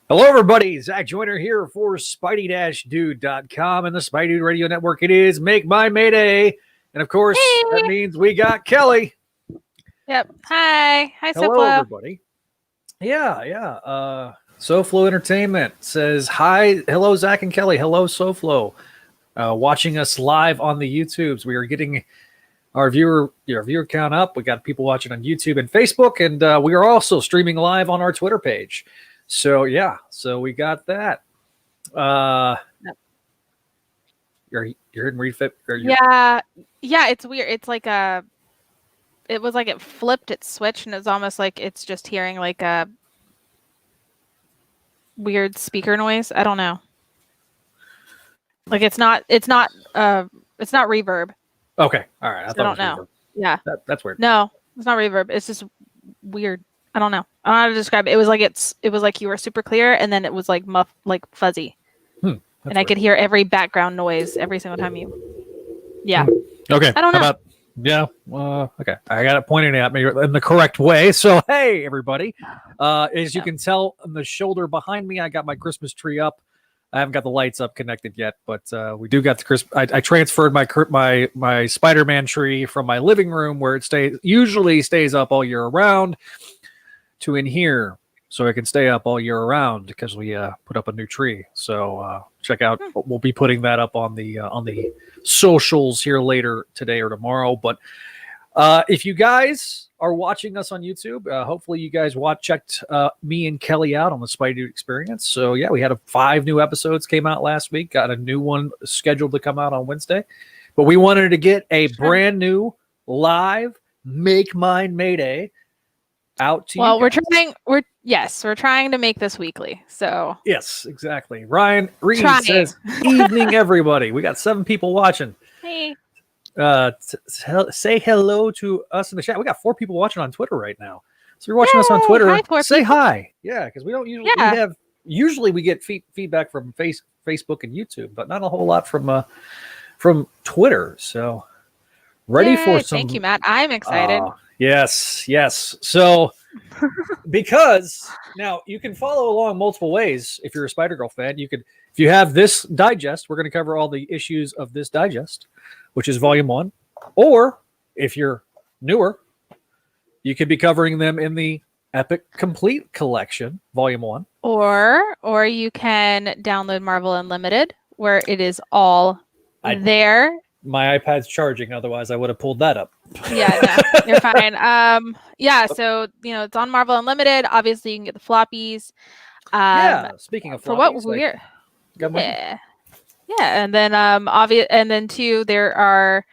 Hello, everybody. Zach Joyner here for Spidey-Dude.com and the Spidey Dude Radio Network. It is Make My Mayday. And, of course, that means we got Kelly. Yep. Hi. Hi, Hello, SoFlo. everybody. Yeah. SoFlo Entertainment says, hi. Hello, Zach and Kelly. Hello, SoFlo. Watching us live on the YouTubes. We are getting our viewer count up. We got people watching on YouTube and Facebook, and we are also streaming live on our Twitter page. So we got that. You're in refit. Yeah, it's weird. It's like it was like it flipped, it switched, and it's almost like it's just hearing like a weird speaker noise. I don't know. Like it's not reverb. Okay, all right. I don't know. Reverb. Yeah, that's weird. No, it's not reverb. It's just weird. I don't know. I don't know how to describe it. It was like you were super clear, and then it was like fuzzy. And I could hear every background noise every single time you. Yeah. Okay. I don't know. Okay. I got it pointing at me in the correct way. So hey, everybody. As you can tell on the shoulder behind me, I got my Christmas tree up. I haven't got the lights up connected yet, but we do got the Christmas. I transferred my Spider-Man tree from my living room, where it usually stays up all year round, to in here, so it can stay up all year round, because we put up a new tree. So check out. We'll be putting that up on the socials here later today or tomorrow. But if you guys are watching us on YouTube, hopefully you guys checked me and Kelly out on the Spidey Dude Experience. So yeah, we had 5 new episodes came out last week. Got a new one scheduled to come out on Wednesday. But we wanted to get a brand new live Make Mine Mayday out to you. Well, we're trying to make this weekly. So yes, exactly. Ryan Reed says, "Evening, everybody. We got 7 people watching. Hey, say hello to us in the chat. We got 4 people watching on Twitter right now. So you're watching us on Twitter. Hi, say hi. Yeah, because we don't usually usually we get feedback from Facebook and YouTube, but not a whole lot from Twitter. So ready for some. Thank you, Matt. I'm excited. Yes. So, because now you can follow along multiple ways. If you're a Spider-Girl fan, if you have this digest, we're going to cover all the issues of this digest, which is volume 1. Or if you're newer, you could be covering them in the Epic Complete Collection, volume 1. Or you can download Marvel Unlimited, where it is there. My iPad's charging, otherwise I would have pulled that up. Yeah, no, you're fine. So it's on Marvel Unlimited. Obviously, you can get the floppies. Speaking of floppies, for what we're and then and then too, there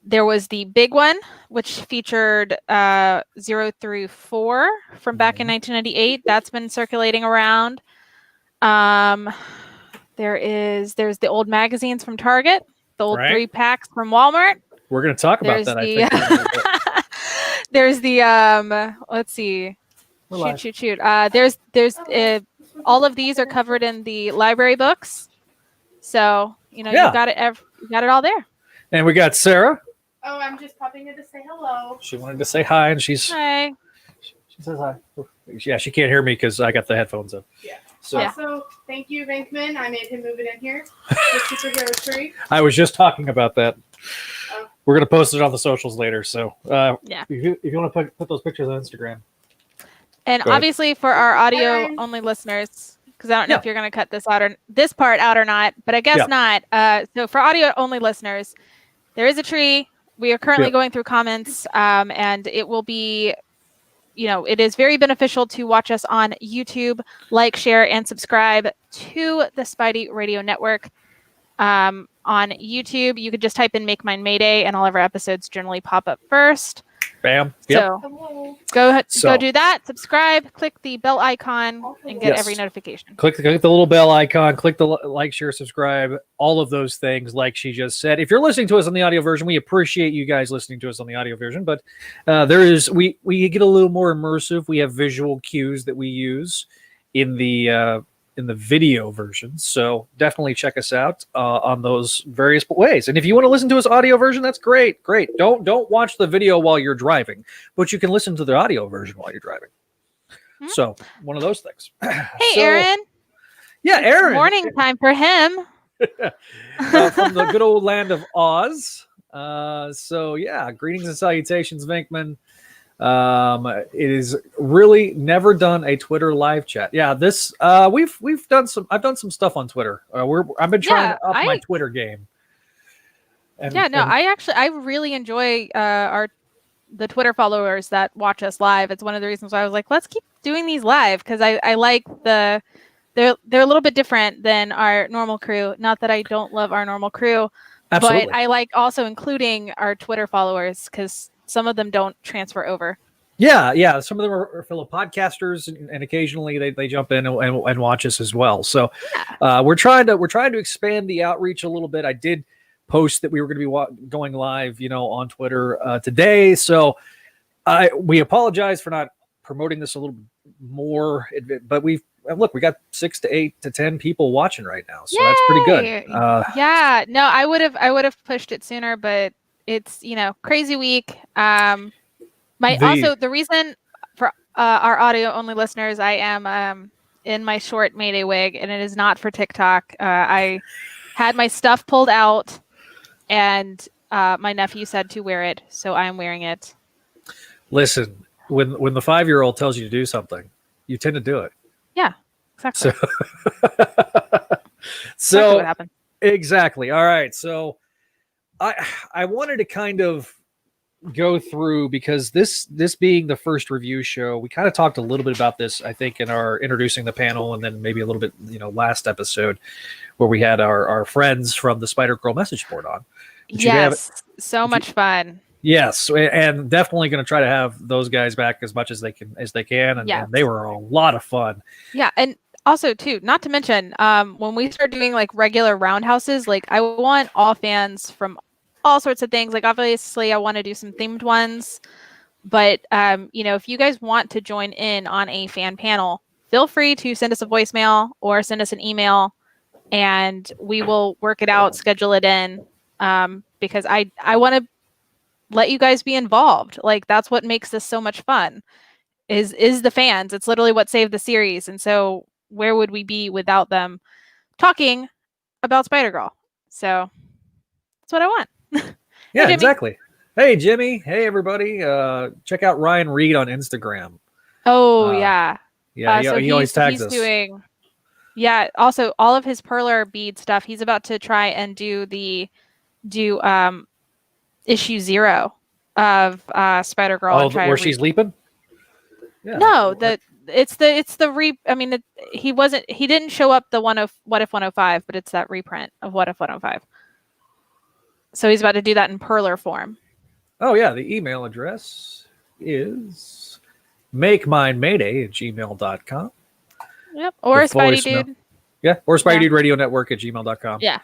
was the big one, which featured 0 through 4 from back in 1998. That's been circulating around. There's the old magazines from Target. The old 3-packs from Walmart. We're going to talk about that. I think. There's the let's see. Shoot. There's all of these are covered in the library books. So you got it. You got it all there. And we got Sarah. Oh, I'm just popping in to say hello. She wanted to say hi, and hi. She says hi. Yeah, she can't hear me because I got the headphones up. Yeah. Also, thank you, Venkman. I made him move it in here. The superhero tree. I was just talking about that. We're going to post it on the socials later. So if you want to put those pictures on Instagram. And obviously for our audio only listeners, because I don't know if you're going to cut this part out or not, but I guess not. So for audio only listeners, there is a tree. We are currently going through comments, and it will be. It is very beneficial to watch us on YouTube, like, share, and subscribe to the Spidey Radio Network. On YouTube, you could just type in Make Mine Mayday, and all of our episodes generally pop up first. Bam. So go do that. Subscribe, click the bell icon, and get every notification. Click the little bell icon. Click the like, share, subscribe. All of those things, like she just said. If you're listening to us on the audio version, we appreciate you guys listening to us on the audio version. But we get a little more immersive. We have visual cues that we use in the video version. So definitely check us out on those various ways. And if you want to listen to us audio version, that's great. Don't watch the video while you're driving, but you can listen to the audio version while you're driving. So one of those things. Hey, Aaron. Yeah, Aaron. Morning time for him. From the good old land of Oz. So yeah, greetings and salutations, Venkman. It is really never done a Twitter live chat. Yeah, this we've done some. I've done some stuff on Twitter. I've been trying to up my Twitter game. I really enjoy the Twitter followers that watch us live. It's one of the reasons why I was like, let's keep doing these live, because I like they're a little bit different than our normal crew. Not that I don't love our normal crew, Absolutely. but I like also including our Twitter followers because some of them don't transfer over. Yeah. Some of them are fellow podcasters, and occasionally they jump in and watch us as well. So we're trying to expand the outreach a little bit. I did post that we were going to be going live, on Twitter today. So we apologize for not promoting this a little more, but we got 6 to 8 to 10 people watching right now. So that's pretty good. I would have pushed it sooner, but it's, crazy week. The reason for our audio only listeners, I am in my short Mayday wig, and it is not for TikTok. I had my stuff pulled out, and my nephew said to wear it, so I'm wearing it. Listen, when the 5-year-old tells you to do something, you tend to do it. Yeah, exactly. So what happened. Exactly. All right. So I wanted to kind of go through, because this being the first review show, we kind of talked a little bit about this, I think, in our introducing the panel, and then maybe a little bit, last episode where we had our friends from the Spider-Girl message board on. Much fun. Yes, and definitely going to try to have those guys back as much as they can, and they were a lot of fun. Yeah, and also too, not to mention, when we start doing like regular roundhouses, like I want all fans from all sorts of things. Like obviously, I want to do some themed ones, but if you guys want to join in on a fan panel, feel free to send us a voicemail or send us an email, and we will work it out, schedule it in, because I want to let you guys be involved. Like that's what makes this so much fun is the fans. It's literally what saved the series. And so where would we be without them talking about Spider-Girl? So that's what I want. Yeah, Hey, exactly. Hey, Jimmy. Hey, everybody. Check out Ryan Reed on Instagram. Oh, yeah. Yeah, so he always tags us. Also all of his perler bead stuff, he's about to try and do issue 0 of Spider-Girl. Where she's leaping? Yeah. No, he didn't show up the one of What If 105, but it's that reprint of What If 105. So he's about to do that in perler form. Oh yeah, the email address is makeminemayday@gmail.com. Yep, or Spidey Dude. Yeah, or Spidey Dude Radio Network @gmail.com. Yeah.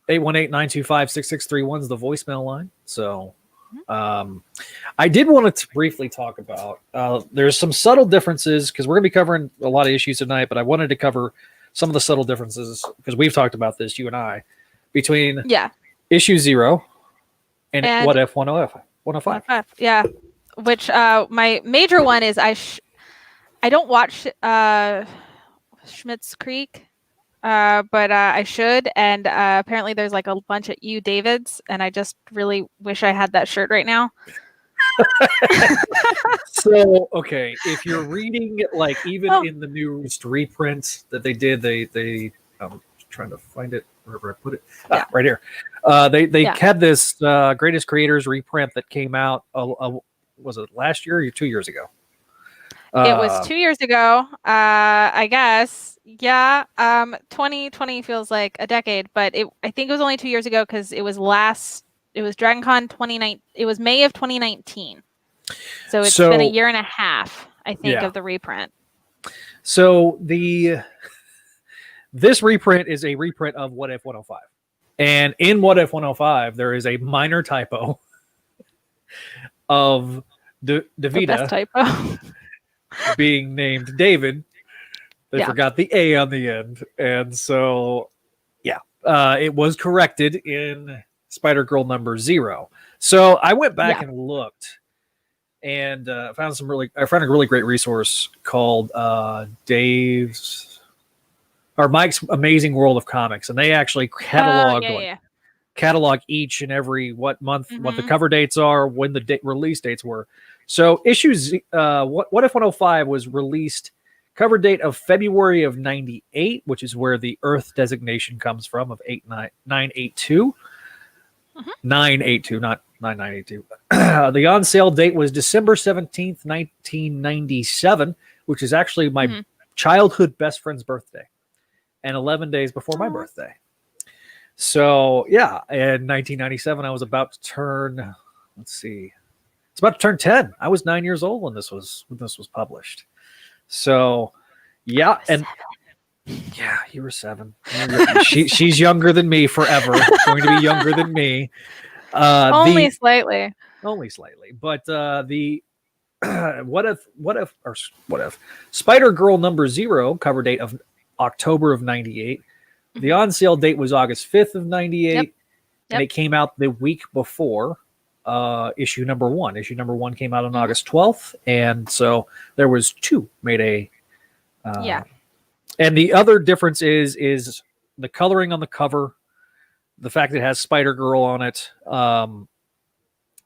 818-925-6631 is the voicemail line. So I did want to briefly talk about there's some subtle differences, because we're going to be covering a lot of issues tonight, but I wanted to cover some of the subtle differences, because we've talked about this, you and I, between issue 0 and What If 105. Yeah, which my major one is I don't watch Schmidt's Creek, but I should, and apparently there's like a bunch of you Davids, and I just really wish I had that shirt right now. So okay, if you're reading like even in the newest reprint that they did, they I'm trying to find it wherever I put it. Right here. They had this Greatest Creators reprint that came out. Was it last year or 2 years ago? It was 2 years ago, I guess. Yeah. 2020 feels like a decade, but I think it was only 2 years ago, because it was DragonCon 2019. It was May of 2019. So it's been a year and a half, I think, of the reprint. So this reprint is a reprint of What If 105. And in What If 105, there is a minor typo of Davida typo. being named David. They forgot the A on the end. And so, it was corrected in Spider-Girl number 0. So I went back and looked and I found a really great resource called Mike's Amazing World of Comics, and they actually catalog catalog each and every what month, what the cover dates are, when the release dates were. So issues, What If 105 was released cover date of February of 98, which is where the Earth designation comes from of 982. 982, not 9982. The on sale date was December 17th, 1997, which is actually my childhood best friend's birthday, and 11 days before my birthday. So yeah, in 1997, I was about to turn, it's about to turn 10. I was 9 years old when this was published. So yeah, and yeah, you were 7. She's younger than me forever. Going to be younger than me. Only slightly. But the what if Spider-Girl number 0 cover date of October of 98. The on sale date was August 5th of 98, and it came out the week before issue number 1. Issue number 1 came out on August 12th, and so there was 2 MAYDAY. And the other difference is the coloring on the cover, the fact that it has Spider-Girl on it.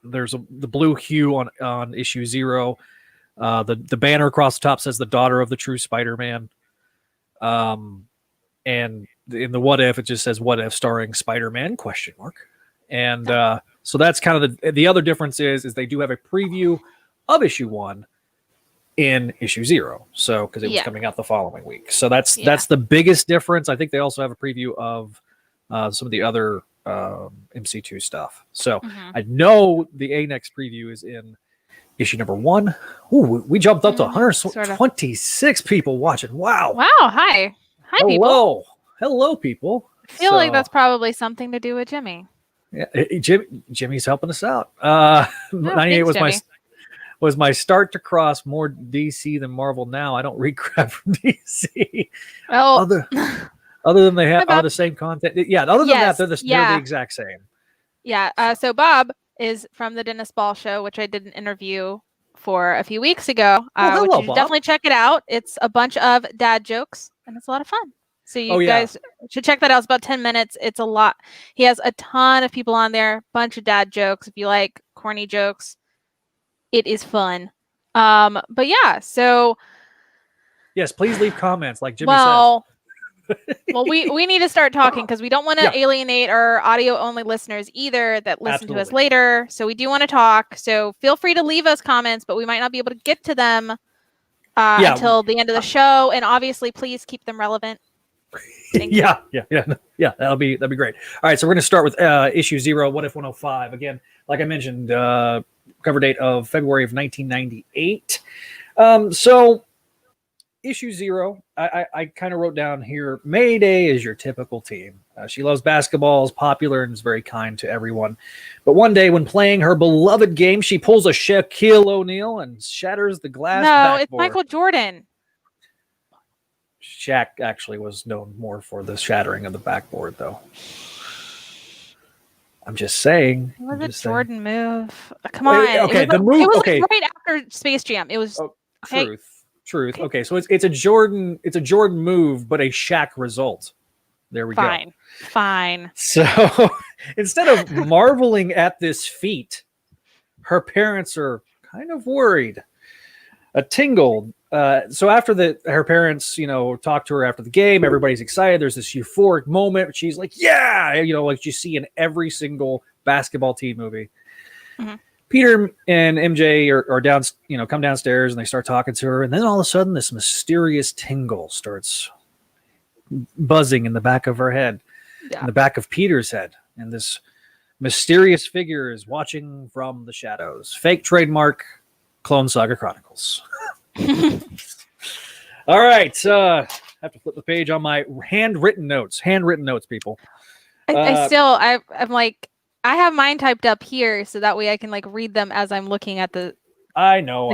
There's the blue hue on issue 0. The banner across the top says the daughter of the true Spider-Man. And in the What If, it just says What If starring Spider-Man ? And so that's kind of the other difference is they do have a preview of issue 1 in issue 0. So because it was coming out the following week. So that's the biggest difference. I think they also have a preview of some of the other MC2 stuff. So I know the A-Next preview is in issue number 1. Ooh, we jumped up to 126 people watching. Wow. Hi, people. Hello, people. I feel like that's probably something to do with Jimmy. Yeah, Jimmy's helping us out. 98 was my start to cross more DC than Marvel. Now I don't read crap from DC. Well, other than they are the same content. Yeah, other than that, they're the exact same. Yeah. So Bob is from the Dennis Ball Show, which I did an interview for a few weeks ago. Which you should definitely check it out. It's a bunch of dad jokes, and it's a lot of fun. So you guys should check that out. It's about 10 minutes. It's a lot. He has a ton of people on there, bunch of dad jokes. If you like corny jokes, it is fun. But yeah, so yes, please leave comments like Jimmy says. Well, we need to start talking because we don't want to alienate our audio only listeners either that listen to us later. So we do want to talk. So feel free to leave us comments, but we might not be able to get to them until the end of the show. And obviously, please keep them relevant. Yeah. That'll be great. All right, so we're going to start with issue 0, What If 105. Again, like I mentioned, cover date of February of 1998. So issue 0, I kind of wrote down here, MAYDAY is your typical team. She loves basketball, is popular, and is very kind to everyone. But one day, when playing her beloved game, she pulls a Shaquille O'Neal and shatters the glass backboard. It's Michael Jordan. Shaq actually was known more for the shattering of the backboard, though. I'm just saying. It was a Jordan move. Come on. Okay, the move. It was right after Space Jam. It was truth. Okay, so it's a Jordan move, but a Shaq result. There we go. Fine. So instead of marveling at this feat, her parents are kind of worried. A tingle. So after her parents, talk to her after the game, everybody's excited. There's this euphoric moment. She's like, yeah, like you see in every single basketball team movie. Mm-hmm. Peter and MJ are down, come downstairs and they start talking to her. And then all of a sudden this mysterious tingle starts buzzing in the back of her head, in the back of Peter's head. And this mysterious figure is watching from the shadows. Fake trademark Clone Saga Chronicles. All right. I have to flip the page on my handwritten notes, people. I'm like, I have mine typed up here so that way I can read them as I'm looking at the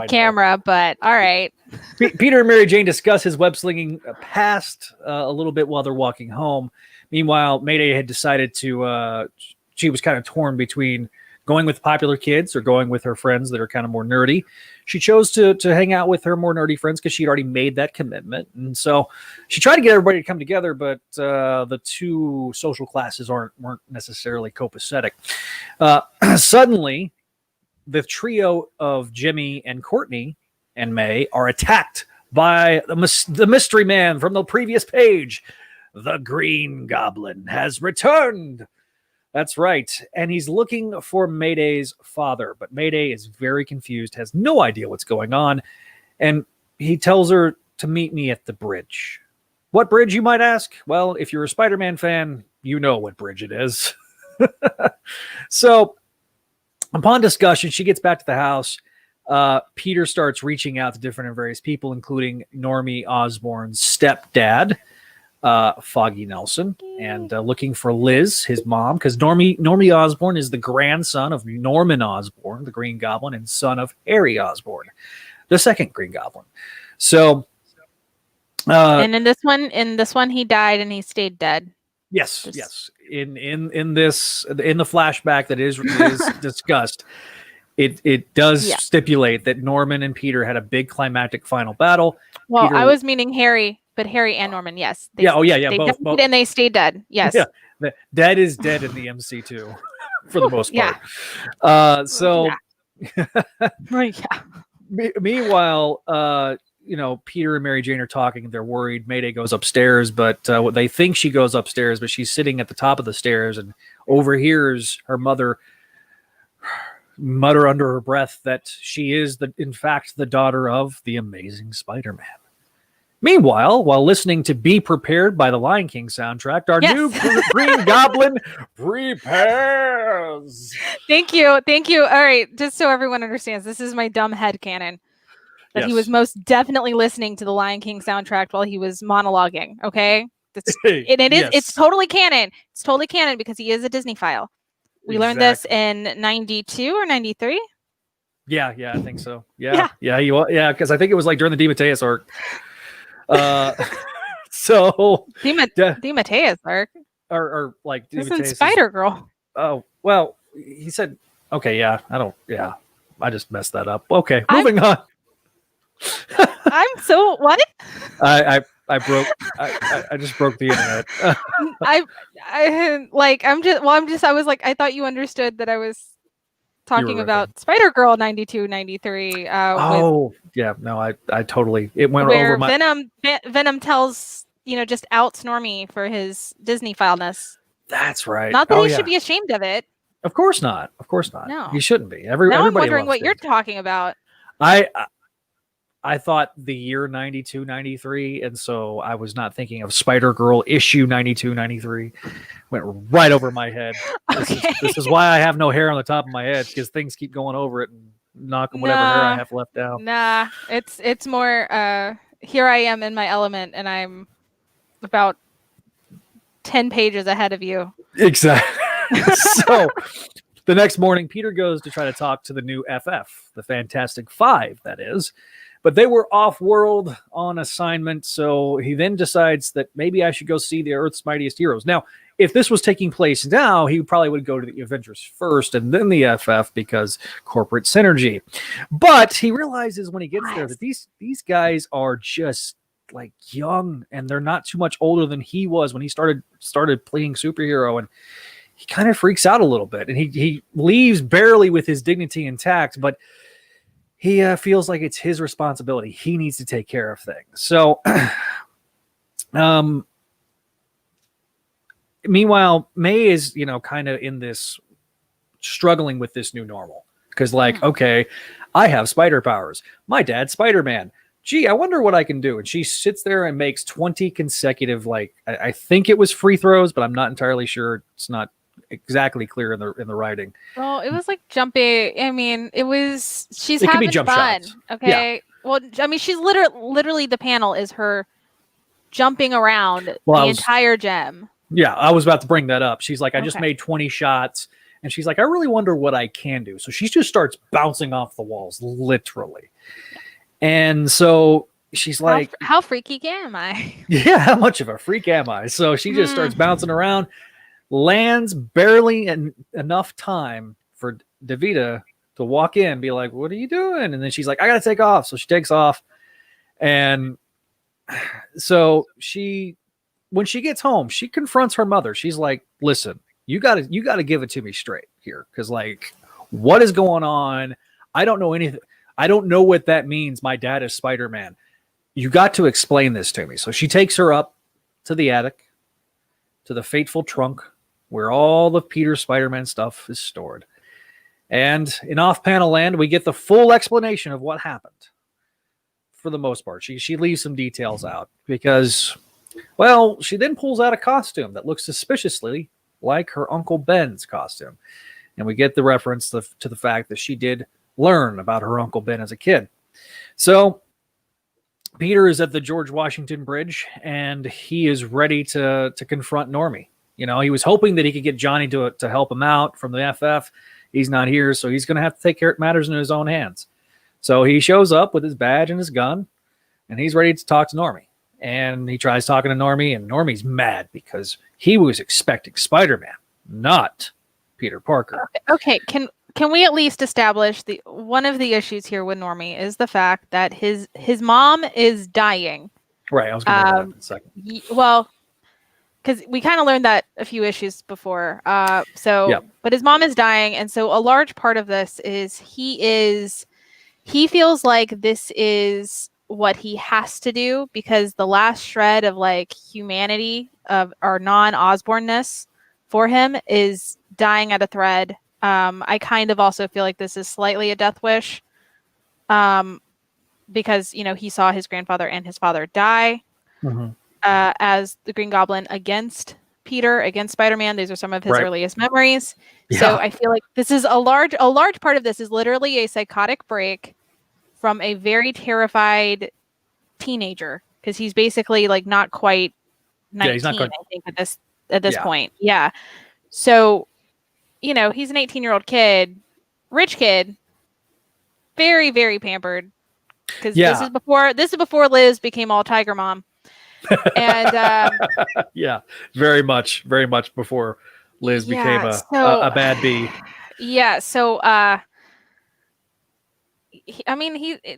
camera, but all right. Peter and Mary Jane discuss his web slinging past a little bit while they're walking home. Meanwhile, MAYDAY had decided she was kind of torn between going with popular kids or going with her friends that are kind of more nerdy. She chose to hang out with her more nerdy friends because she'd already made that commitment. And so she tried to get everybody to come together, but the two social classes weren't necessarily copacetic. Suddenly, the trio of Jimmy and Courtney and May are attacked by the mystery man from the previous page. The Green Goblin has returned. That's right. And he's looking for Mayday's father. But Mayday is very confused, has no idea what's going on. And he tells her to meet me at the bridge. What bridge, you might ask? Well, if you're a Spider-Man fan, you know what bridge it is. So, upon discussion, she gets back to the house. Peter starts reaching out to different and various people, including Normie Osborn's stepdad, Foggy Nelson, and looking for Liz, his mom, because Normie Osborn is the grandson of Norman Osborn, the Green Goblin, and son of Harry Osborn, the second Green Goblin. So, and in this one, he died and he stayed dead. Yes. In the flashback that is discussed, it does stipulate that Norman and Peter had a big climactic final battle. Well, Peter, I was meaning Harry, but Harry and Norman, yes. They both. And they stayed dead. Yes. Yeah. Dead is dead in the MC too, for the most part. Meanwhile, Peter and Mary Jane are talking. They're worried. Mayday goes upstairs, but they think she goes upstairs, but she's sitting at the top of the stairs and overhears her mother mutter under her breath that she is, in fact, the daughter of the Amazing Spider-Man. Meanwhile, while listening to Be Prepared by the Lion King soundtrack, our new Green Goblin prepares. Thank you. All right, just so everyone understands, this is my dumb headcanon. That he was most definitely listening to the Lion King soundtrack while he was monologuing. Okay, it's totally canon. It's totally canon because he is a Disney file. We learned this in 92 or 93. Yeah, I think so. Because I think it was like during the DeMatteis arc. So DeMatteis arc or like DeMatteis Spider-Girl. Oh well, he said okay. I just messed that up. Okay, moving on. I'm so what? I just broke the internet. I was like, I thought you understood that I was talking about Spider-Girl 92, 93. No, I totally, it went over my... Venom tells, just outs Normie for his Disney fileness. That's right. Not that he should be ashamed of it. Of course not. No. He shouldn't be. Now I'm wondering what you're talking about. I thought the year 92, 93, and so I was not thinking of Spider-Girl issue 92, 93. Went right over my head. This is why I have no hair on the top of my head, because things keep going over it and knocking whatever hair I have left down. Nah, it's more here I am in my element, and I'm about 10 pages ahead of you. Exactly. So the next morning, Peter goes to try to talk to the new FF, the Fantastic Five, that is. But they were off-world on assignment, so he then decides that maybe I should go see the Earth's Mightiest Heroes. Now, if this was taking place now, he probably would go to the Avengers first and then the FF because corporate synergy. But he realizes when he gets there that these guys are just like young, and they're not too much older than he was when he started playing superhero, and he kind of freaks out a little bit, and he leaves barely with his dignity intact, but he feels like it's his responsibility. He needs to take care of things. So, meanwhile, May is, kind of in this struggling with this new normal. Because okay, I have spider powers. My dad's Spider-Man. Gee, I wonder what I can do. And she sits there and makes 20 consecutive, I think it was free throws, but I'm not entirely sure. It's not exactly clear in the writing. Well, it was like jumping. I mean, she's having fun. Shots. Okay. Yeah. Well, I mean, she's literally the panel is her jumping around the entire gem. Yeah, I was about to bring that up. She's like, I just made 20 shots, and she's like, I really wonder what I can do. So she just starts bouncing off the walls, literally. And so she's like, how freaky am I? Yeah, how much of a freak am I? So she just starts bouncing around, lands barely enough time for Davita to walk in, be like, "What are you doing?" And then she's like, "I gotta take off." So she takes off, and so when she gets home, she confronts her mother. She's like, "Listen, you gotta give it to me straight here, because like, what is going on? I don't know anything. I don't know what that means. My dad is Spider-Man. You got to explain this to me." So she takes her up to the attic, to the fateful trunk where all the Peter Spider-Man stuff is stored. And in off-panel land, we get the full explanation of what happened. For the most part, she leaves some details out because, well, she then pulls out a costume that looks suspiciously like her Uncle Ben's costume. And we get the reference to the fact that she did learn about her Uncle Ben as a kid. So Peter is at the George Washington Bridge, and he is ready to confront Normie. You know, he was hoping that he could get Johnny to help him out from the FF. He's not here, so he's going to have to take care of matters in his own hands. So he shows up with his badge and his gun, and he's ready to talk to Normie. And he tries talking to Normie, and Normie's mad because he was expecting Spider-Man, not Peter Parker. Okay, can we at least establish one of the issues here with Normie is the fact that his mom is dying. Right, I was going to bring that up in a second. Well, because we kind of learned that a few issues before. But his mom is dying, and so a large part of this is he feels like this is what he has to do because the last shred of like humanity of our non-Osbornness for him is dying at a thread. I kind of also feel like this is slightly a death wish because, you know, he saw his grandfather and his father die as the Green Goblin against Peter, against Spider-Man. These are some of his earliest memories. Yeah. So I feel like this is a large part of this is literally a psychotic break from a very terrified teenager because he's basically like not quite 19, he's not quite... I think at this point. Yeah. So, you know, he's an 18-year-old kid, rich kid, very, very pampered. Because this is before Liz became all Tiger Mom. And yeah, very much before Liz became a bad bee. Yeah. So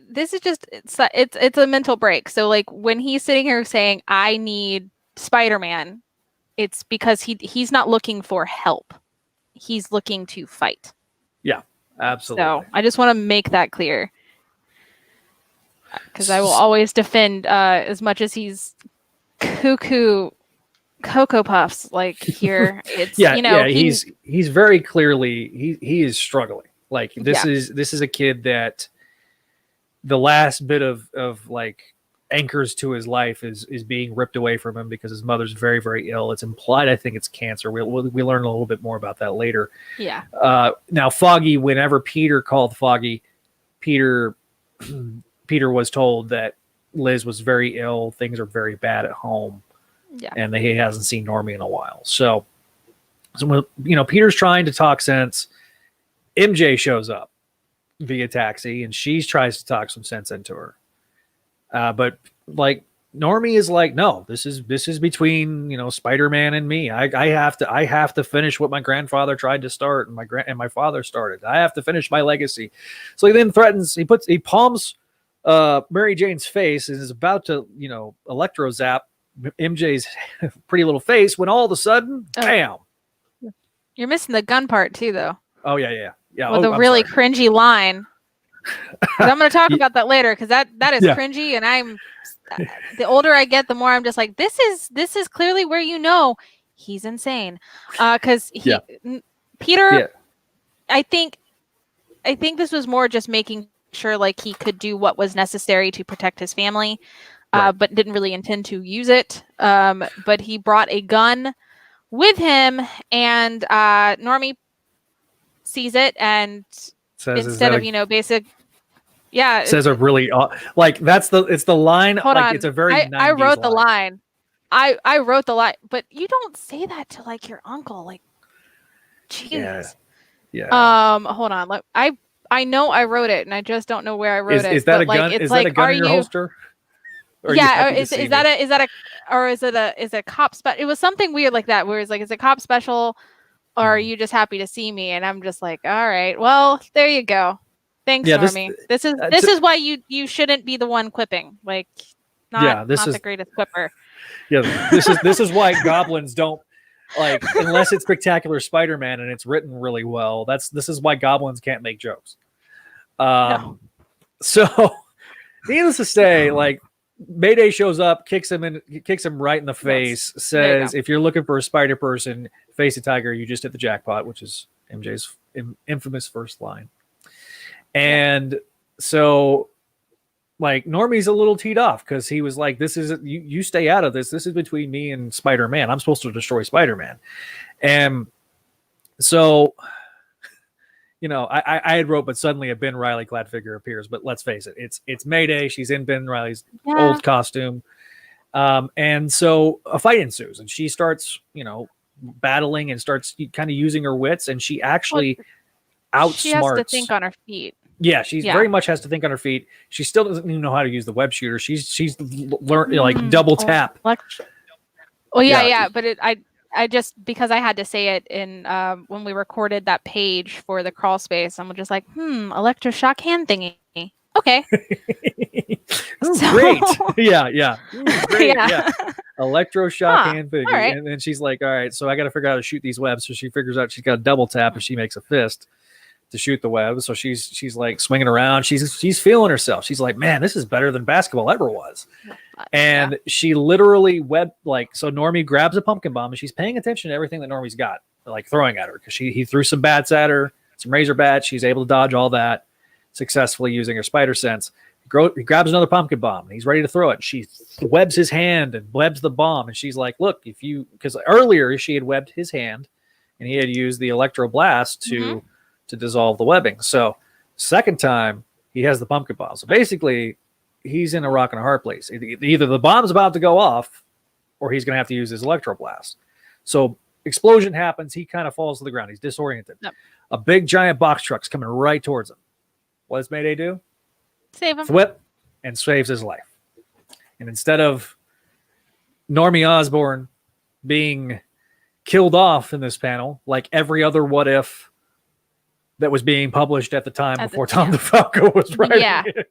this is just it's a mental break. So like when he's sitting here saying I need Spider-Man, it's because he's not looking for help. He's looking to fight. Yeah, absolutely. So I just want to make that clear. Because I will always defend as much as he's cuckoo Cocoa Puffs like here. It's he's very clearly he is struggling. Like this is a kid that the last bit of like anchors to his life is being ripped away from him because his mother's very, very ill. It's implied, I think it's cancer. We learn a little bit more about that later. Yeah. Now Foggy, whenever Peter called Foggy, Peter was told that Liz was very ill. Things are very bad at home. Yeah. And that he hasn't seen Normie in a while. So Peter's trying to talk sense. MJ shows up via taxi and she tries to talk some sense into her. But like Normie is like, no, this is between, Spider-Man and me. I have to finish what my grandfather tried to start and my father started. I have to finish my legacy. So he then threatens, he palms Mary Jane's face and is about to, electro zap MJ's pretty little face when all of a sudden, bam. You're missing the gun part too, though. Oh yeah. With a really cringy line. I'm going to talk about that later because that is cringy, and the older I get, the more I'm just like, this is clearly where he's insane. Because Peter, I think this was more just making sure like he could do what was necessary to protect his family, but didn't really intend to use it. But he brought a gun with him, and Normie sees it and says, instead of basic, says a really like it's the line. Hold like on. It's a very. I wrote the line. I wrote the line, but you don't say that to like your uncle. Like, jeez. Yeah. Hold on. Look, I know I wrote it, and I just don't know where I wrote it. Is that a gun? Is that a gun in your holster? Is it a cop spec? It was something weird like that, where it's like it's a cop special, or are you just happy to see me? And I'm just like, all right, well, there you go. Thanks, Normie. This is why you shouldn't be the one quipping. Like, not the greatest quipper. Yeah, this is why goblins don't like, unless it's Spectacular Spider-Man and it's written really well. This is why goblins can't make jokes. No. So, needless to say, like, Mayday shows up, kicks him right in the face, says, if you're looking for a spider person, face a tiger, you just hit the jackpot, which is MJ's infamous first line. And so, like, Normie's a little teed off because he was like, this is, you stay out of this. This is between me and Spider-Man. I'm supposed to destroy Spider-Man. And so, you know, I had wrote, but suddenly a Ben Reilly clad figure appears. But let's face it, it's Mayday. She's in Ben Reilly's old costume. And so a fight ensues, and she starts, you know, battling and starts kind of using her wits, and she actually outsmarts. She has to think on her feet. Yeah, she very much has to think on her feet. She still doesn't even know how to use the web shooter. She's learned like double tap. Well, but I just, because I had to say it in when we recorded that page for the crawl space, I'm just like, electroshock hand thingy. Okay. Great. Yeah. Great. Yeah. Electroshock hand thingy. Right. And then she's like, all right, so I got to figure out how to shoot these webs. So she figures out she's got a double tap, and she makes a fist to shoot the web. So she's like swinging around. She's feeling herself. She's like, man, this is better than basketball ever was. And she literally so Normie grabs a pumpkin bomb, and she's paying attention to everything that Normie's got, like throwing at her, because he threw some bats at her, some razor bats. She's able to dodge all that successfully using her spider sense. He grabs another pumpkin bomb, and he's ready to throw it. She webs his hand and webs the bomb, and she's like, look, because earlier she had webbed his hand, and he had used the electro blast to dissolve the webbing. So second time he has the pumpkin bomb. So basically he's in a rock and a hard place. Either the bomb's about to go off, or he's going to have to use his electro blast. So explosion happens. He kind of falls to the ground. He's disoriented. Yep. A big giant box truck's coming right towards him. What does Mayday do? Save him. Whip and saves his life. And instead of Normie Osborn being killed off in this panel, like every other what if that was being published at the time before Tom DeFalco was writing it.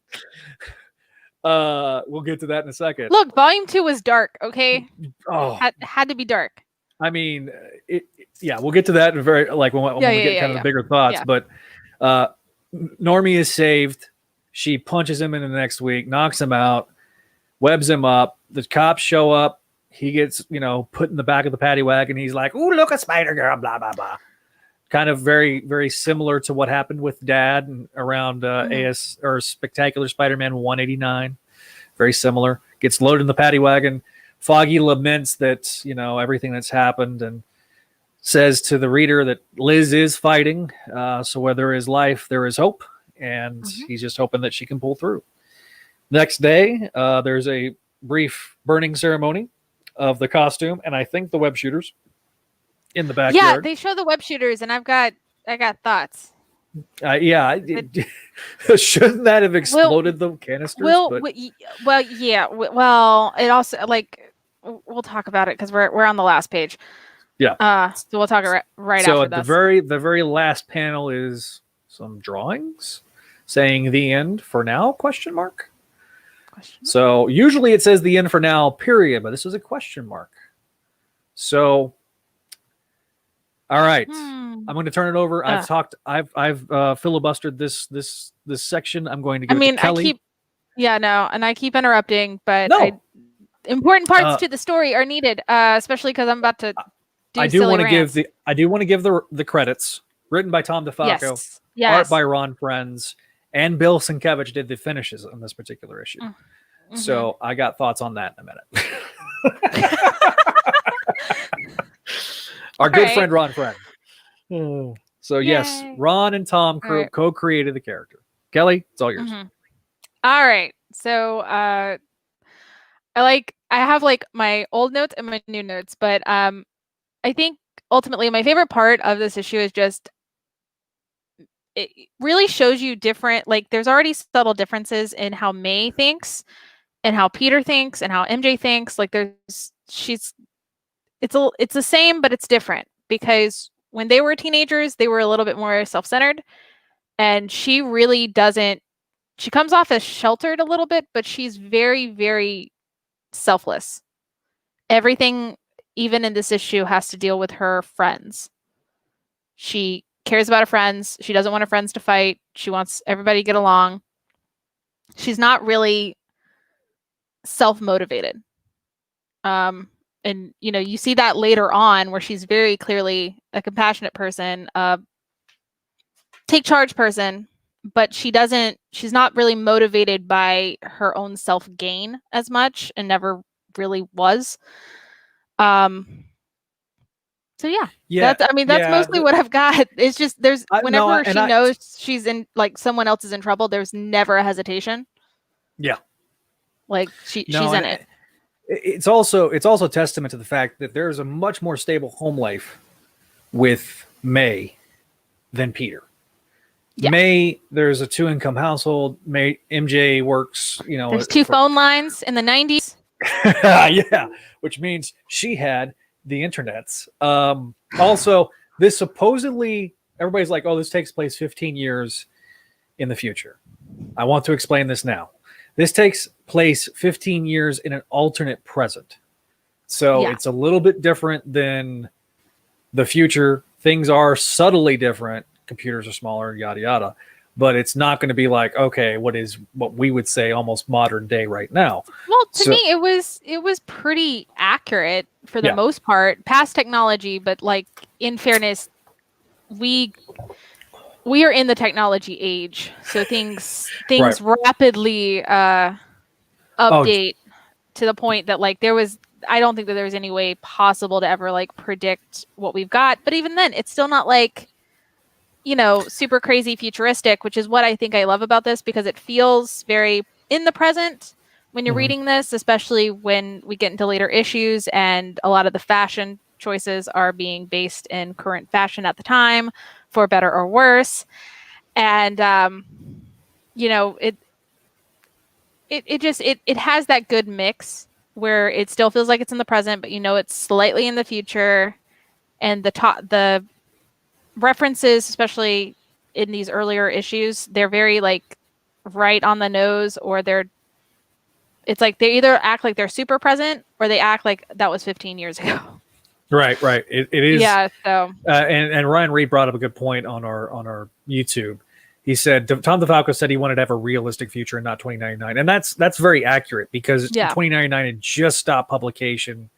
We'll get to that in a second. Look, volume 2 was dark, okay? Oh, had to be dark. I mean, we'll get to that in a very, like, when we get kind of the bigger thoughts. Yeah. But Normie is saved. She punches him in the next week, knocks him out, webs him up. The cops show up. He gets, put in the back of the paddy wagon. He's like, "Ooh, look, a Spider-Girl, blah, blah, blah." Kind of very, very similar to what happened with Dad and around AS or Spectacular Spider-Man 189. Very similar. Gets loaded in the paddy wagon. Foggy laments that, everything that's happened, and says to the reader that Liz is fighting. So where there is life, there is hope. And he's just hoping that she can pull through. Next day, there's a brief burning ceremony of the costume, and I think the web shooters in the backyard. Yeah, they show the web shooters, and I got thoughts. Shouldn't that have exploded the canisters? It also, like, we'll talk about it because we're on the last page. Yeah. So we'll talk right so after this. So the very last panel is some drawings saying "the end for now?" question mark. So usually it says "the end for now," period, but this is a question mark. So, all right, I'm going to turn it over. I've filibustered this section. I'm going to give it to Kelly. I keep interrupting, but important parts to the story are needed, especially because I'm about to do I do want to give the credits. Written by Tom DeFalco, art by Ron Frenz, and Bill Sienkiewicz did the finishes on this particular issue. So I got thoughts on that in a minute. Our good friend Ron Frenz. So yes, Ron and Tom co-created the character. Kelly, it's all yours. All right. So I have like my old notes and my new notes, but I think ultimately my favorite part of this issue is just it really shows you different, like, there's already subtle differences in how May thinks and how Peter thinks and how MJ thinks. Like, it's the same, but it's different, because when they were teenagers, they were a little bit more self-centered, and she really doesn't. She comes off as sheltered a little bit, but she's very, very selfless. Everything, even in this issue, has to deal with her friends. She cares about her friends. She doesn't want her friends to fight. She wants everybody to get along. She's not really self-motivated. And you see that later on where she's very clearly a compassionate person, take charge person, but she's not really motivated by her own self-gain as much, and never really was. So that's mostly what I've got. It's just whenever she knows she's in, like, someone else is in trouble, there's never a hesitation. Yeah. Like she's in it. It's also testament to the fact that there's a much more stable home life with May than Peter. Yeah. May, there's a 2-income household. MJ works, there's 2 phone lines in the 90s. Yeah, which means she had the internets. Also, this supposedly, everybody's like, oh, this takes place 15 years in the future. I want to explain this now. This takes place 15 years in an alternate present. So it's a little bit different than the future. Things are subtly different. Computers are smaller, yada, yada. But it's not going to be like, okay, what we would say almost modern day right now. Well, to me, it was pretty accurate for the most part. Past technology, but like, in fairness, we are in the technology age, so things rapidly update to the point that, like, I don't think that there was any way possible to ever, like, predict what we've got. But even then, it's still not like, super crazy futuristic, which is what I think I love about this, because it feels very in the present when you're reading this, especially when we get into later issues and a lot of the fashion choices are being based in current fashion at the time, for better or worse. And it has that good mix where it still feels like it's in the present, but it's slightly in the future. And the references, especially in these earlier issues, they're very, like, right on the nose, or it's like they either act like they're super present, or they act like that was 15 years ago. Right. It is. Yeah. So. And Ryan Reed brought up a good point on our YouTube. He said Tom DeFalco said he wanted to have a realistic future and not 2099, and that's very accurate, because 2099 had just stopped publication.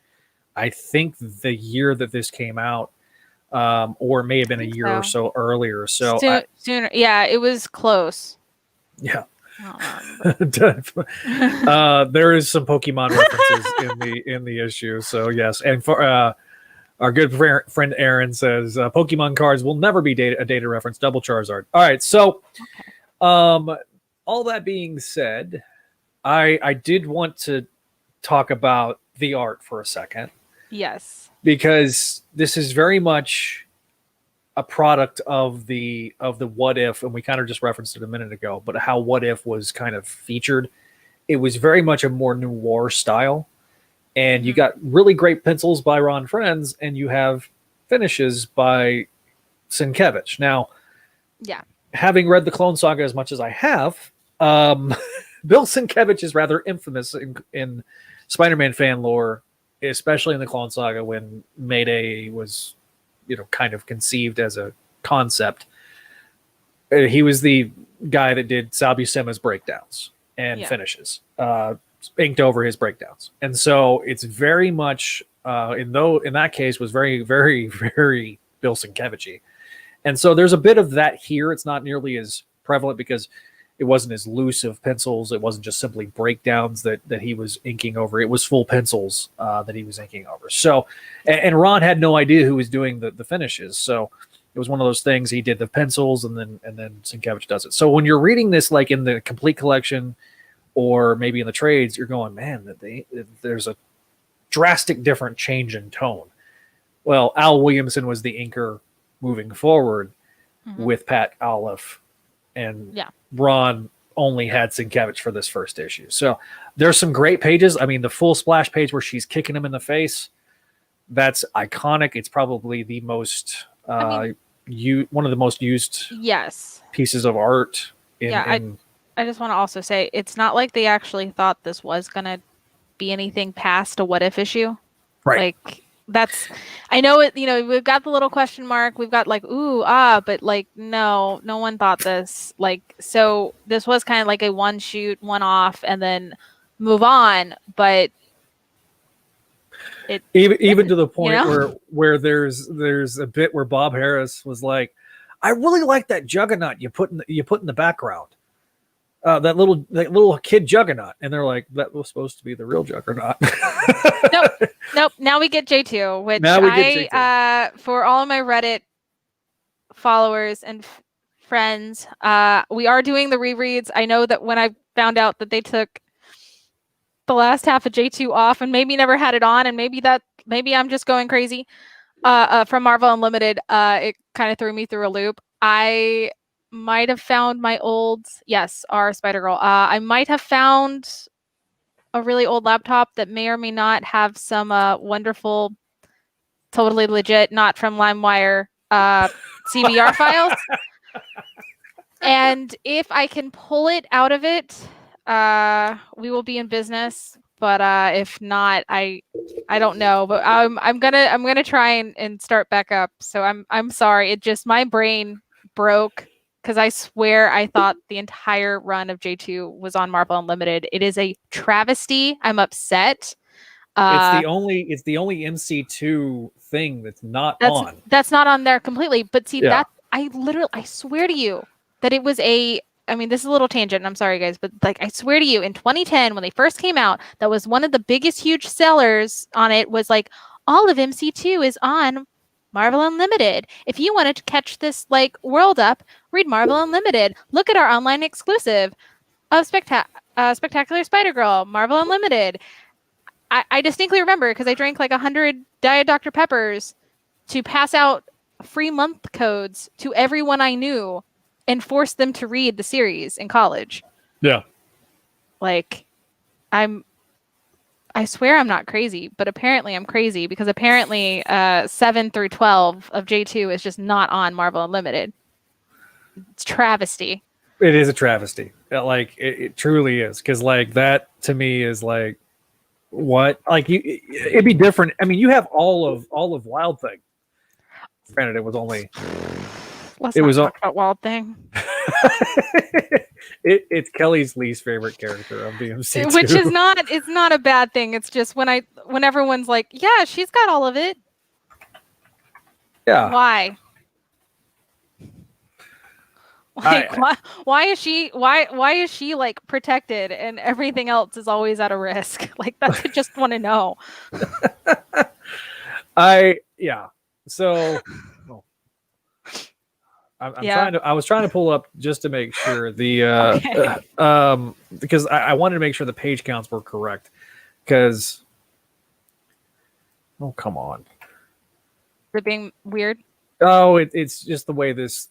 I think the year that this came out, or it may have been a year or so earlier. So sooner. Yeah, it was close. Yeah. There is some Pokemon references in the issue. So yes, and for our good friend Aaron says Pokemon cards will never be a data reference. Double Charizard. All right. So, all that being said, I did want to talk about the art for a second. Yes. Because this is very much a product of the What If, and we kind of just referenced it a minute ago, but how What If was kind of featured. It was very much a more noir style, and you got really great pencils by Ron Frenz, and you have finishes by Sienkiewicz. Now, having read the Clone Saga as much as I have, Bill Sienkiewicz is rather infamous in Spider-Man fan lore, especially in the Clone Saga, when Mayday was, kind of conceived as a concept. He was the guy that did Sal Buscema's breakdowns and finishes, inked over his breakdowns. And so it's very much, in that case, was very, very, very Bill Sienkiewicz-y. And so there's a bit of that here. It's not nearly as prevalent because it wasn't as loose of pencils. It wasn't just simply breakdowns that he was inking over. It was full pencils that he was inking over. So, and Ron had no idea who was doing the finishes. So it was one of those things. He did the pencils, and then Sienkiewicz does it. So when you're reading this, like in the complete collection, or maybe in the trades, you're going, man, there's a drastic different change in tone. Well, Al Williamson was the inker moving forward with Pat Olliffe, and Ron only had Sienkiewicz for this first issue. So there's some great pages. I mean, the full splash page where she's kicking him in the face, that's iconic. It's probably the most one of the most used pieces of art. I just want to also say it's not like they actually thought this was gonna be anything past a what if issue, right? Like that's, I know it. You know, we've got the little question mark. We've got like but like no one thought this. Like so, this was kind of like a one shoot, one off, and then move on. But it even to the point you know? where there's a bit where Bob Harris was like, I really like that Juggernaut you put in the background, that little kid Juggernaut, and they're like, that was supposed to be the real Juggernaut. Nope. Now we get J2, which for all of my Reddit followers and friends, we are doing the rereads. I know that when I found out that they took the last half of J2 off and maybe never had it on, and maybe I'm just going crazy from Marvel Unlimited, it kind of threw me through a loop. I might have found my old our Spider-Girl. I might have found a really old laptop that may or may not have some wonderful, totally legit, not from LimeWire CBR files. And if I can pull it out of it, we will be in business. But if not, I don't know. But I'm gonna try and start back up. So I'm sorry. It just, my brain broke because I swear I thought the entire run of J2 was on Marvel Unlimited. It is a travesty. I'm upset. It's the only MC2 thing that's not on. That's not on there completely. But see, that I swear to you that it was I mean, this is a little tangent, and I'm sorry, guys, but like, I swear to you, in 2010, when they first came out, that was one of the biggest, huge sellers on it, was like, all of MC2 is on Marvel Unlimited. If you wanted to catch this like world up, read Marvel Unlimited. Look at our online exclusive of Spectacular Spider-Girl, Marvel Unlimited. I distinctly remember because I drank like 100 Diet Dr. Peppers to pass out free month codes to everyone I knew and force them to read the series in college. Yeah. Like, I swear I'm not crazy, but apparently I'm crazy because apparently 7 through 12 of J2 is just not on Marvel Unlimited. It's travesty. It is a travesty. Like, it truly is. Because like, that to me is like, what? Like, it'd be different. I mean, you have all of Wild Thing. Granted, it was only... Let's not talk about Wild Thing. It's Kelly's least favorite character of the MC2. Which is not a bad thing. It's just when everyone's like, yeah, she's got all of it. Yeah. Why? Like, why is she like protected and everything else is always at a risk? Like, that's I just want to know. So I was trying to pull up just to make sure the because I wanted to make sure the page counts were correct. Because come on, they're being weird. Oh, it's just the way this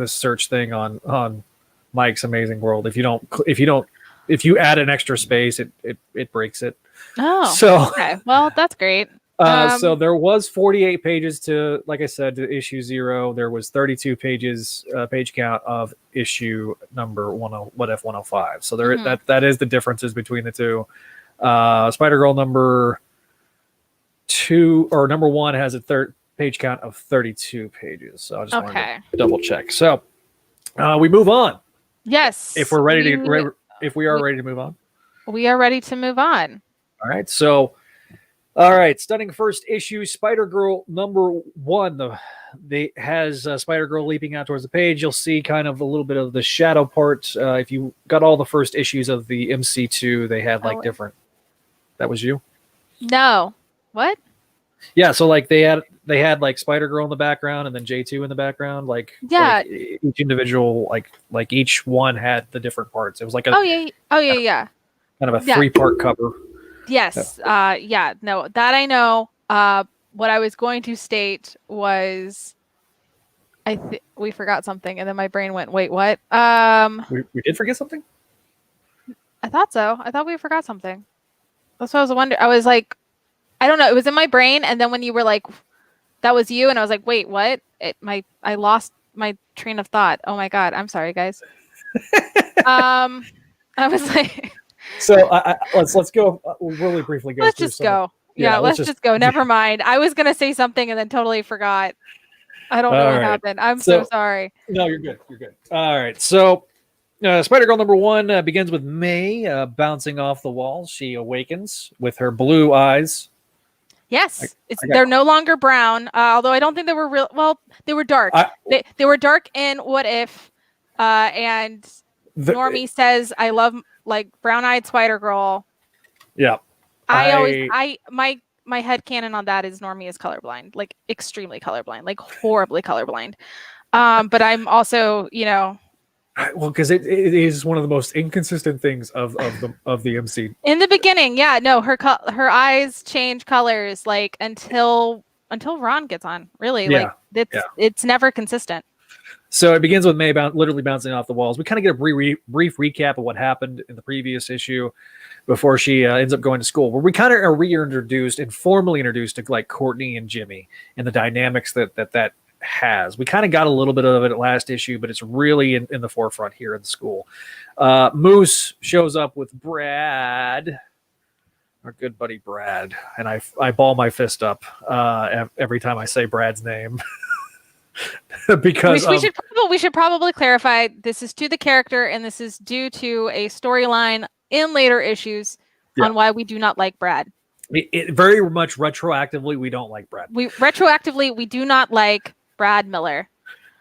search thing on Mike's Amazing World. If you add an extra space, it breaks it. Oh, so okay. Well, that's great. So there was 48 pages to, like I said, to issue 0. There was 32 pages, page count of issue number 105. So there, that is the differences between the two. Spider-Girl number 2 or number 1 has a page count of 32 pages. So I just wanted to double check. So we move on. Yes. If we're ready if we are ready to move on. We are ready to move on. All right. So. All right, stunning first issue, Spider-Girl number 1. They has Spider-Girl leaping out towards the page. You'll see kind of a little bit of the shadow part. If you got all the first issues of the MC2, they had like different. That was you? No. What? Yeah, so like they had like Spider-Girl in the background and then J2 in the background. Like each individual, like each one had the different parts. It was like a kind of a 3-part cover. Yes. No, that I know. What I was going to state was, we forgot something, and then my brain went, "Wait, what?" We did forget something. I thought so. I thought we forgot something. That's what I was wondering. I was like, I don't know. It was in my brain, and then when you were like, that was you, and I was like, wait, what? I lost my train of thought. Oh my god, I'm sorry, guys. I was like, so let's go. We'll really briefly go. Let's just go. Yeah, let's just go. Never mind. I was gonna say something and then totally forgot. I don't know what happened. I'm so sorry. No, you're good. You're good. All right. So, Spider-Girl number 1 begins with May bouncing off the walls. She awakens with her blue eyes. Yes, they're no longer brown. Although I don't think they were real. Well, they were dark. They were dark in What If, and Normie says, "I love like brown-eyed Spider-Girl." Yeah. My headcanon on that is Normie is colorblind, like extremely colorblind, like horribly colorblind. But I'm also, well, because it is one of the most inconsistent things of the MC. In the beginning, yeah, no, her eyes change colors like until Ron gets on. Really, it's never consistent. So it begins with May literally bouncing off the walls. We kind of get a brief recap of what happened in the previous issue before she ends up going to school, where we kind of are informally introduced to like Courtney and Jimmy and the dynamics that has. We kind of got a little bit of it at last issue, but it's really in the forefront here in the school. Moose shows up with Brad, our good buddy Brad, and I ball my fist up every time I say Brad's name. Because we should probably clarify this is to the character and this is due to a storyline in later issues on why we do not like Brad. It very much retroactively we don't like Brad. We do not like Brad Miller.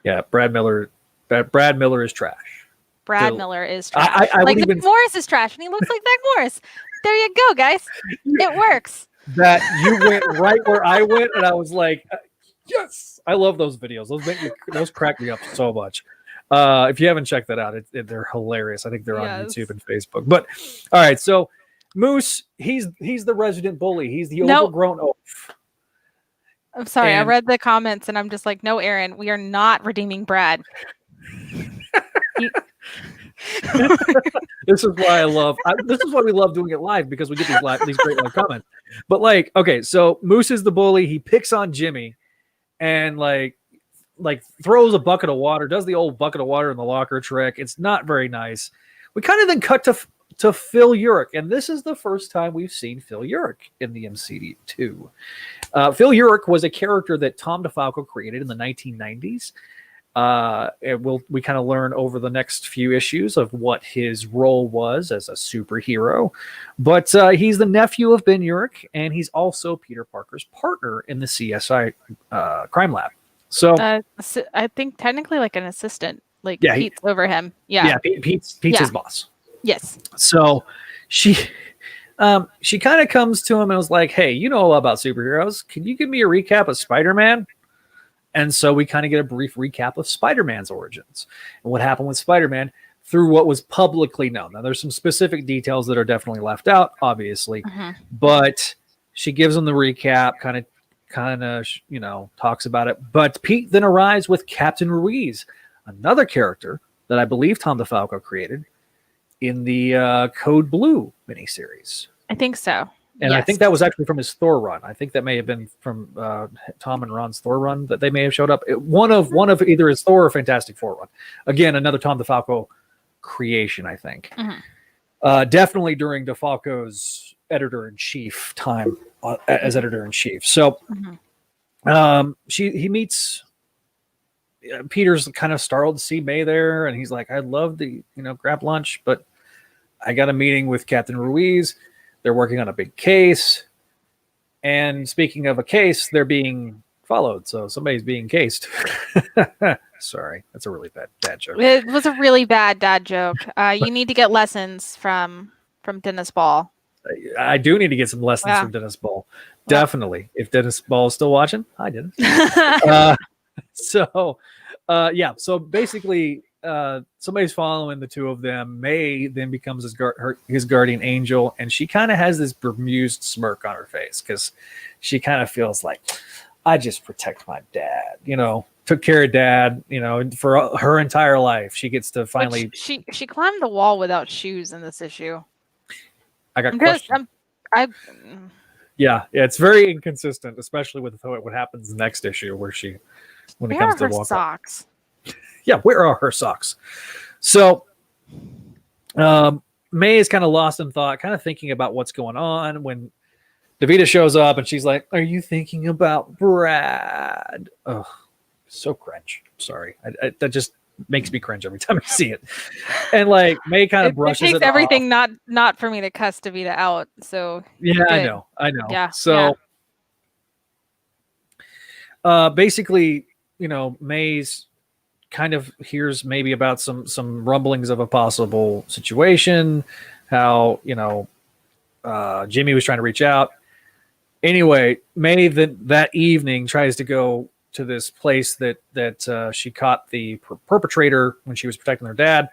Yeah, Brad Miller is trash. Brad Miller is trash. Zach Morris is trash, and he looks like Zach Morris. There you go, guys. It works. That you went right where I went, and I was like, yes. I love those videos. Those crack me up so much. If you haven't checked that out, they're hilarious. I think they're on YouTube and Facebook. But all right, so Moose, he's the resident bully. He's the overgrown oaf. I'm sorry, I read the comments and I'm just like, no, Aaron, we are not redeeming Brad. This is why this is why we love doing it live, because we get these great live comments. But like, okay, so Moose is the bully. He picks on Jimmy and like throws a bucket of water, does the old bucket of water in the locker trick. It's not very nice. We kind of then cut to Phil Jurick, and this is the first time we've seen Phil Jurick in the MCU2. Phil Jurick was a character that Tom DeFalco created in the 1990s. We kind of learn over the next few issues of what his role was as a superhero. But he's the nephew of Ben Jurick, and he's also Peter Parker's partner in the CSI crime lab. So I think technically like an assistant, like Pete's over him. Yeah, Pete's his boss. Yes. So she kind of comes to him and was like, hey, you know a lot about superheroes. Can you give me a recap of Spider-Man? And so we kind of get a brief recap of Spider-Man's origins and what happened with Spider-Man through what was publicly known. Now, there's some specific details that are definitely left out, obviously, but she gives him the recap, kind of, talks about it. But Pete then arrives with Captain Ruiz, another character that I believe Tom DeFalco created in the Code Blue miniseries. I think so. And I think that was actually from his Thor run. I think that may have been from Tom and Ron's Thor run that they may have showed up. One of either his Thor or Fantastic Four run. Again, another Tom DeFalco creation, I think. Definitely during DeFalco's editor-in-chief time as editor-in-chief. So he meets... Peter's kind of startled to see May there, and he's like, I'd love to grab lunch, but I got a meeting with Captain Ruiz. They're working on a big case. And speaking of a case, they're being followed. So somebody's being cased. Sorry. That's a really bad dad joke. It was a really bad dad joke. You need to get lessons from Dennis Ball. I do need to get some lessons from Dennis Ball. Definitely. If Dennis Ball is still watching. Hi, Dennis. So basically... somebody's following the two of them. May then becomes his guardian angel, and she kind of has this bemused smirk on her face because she kind of feels like, I just protect my dad, took care of dad, for her entire life. She gets to finally. She climbed the wall without shoes in this issue. I got questions. Yeah, it's very inconsistent, especially with what happens next issue, when it comes to walk socks. Yeah, where are her socks? So, May is kind of lost in thought, kind of thinking about what's going on when Davida shows up, and she's like, "Are you thinking about Brad?" Oh, so cringe. Sorry, that just makes me cringe every time I see it. And like May kind of brushes it takes everything off. not for me to cuss Davida out. So yeah, good. I know. Yeah. So basically, May's kind of hears maybe about some rumblings of a possible situation, how Jimmy was trying to reach out. Anyway, May that evening tries to go to this place that she caught the perpetrator when she was protecting her dad,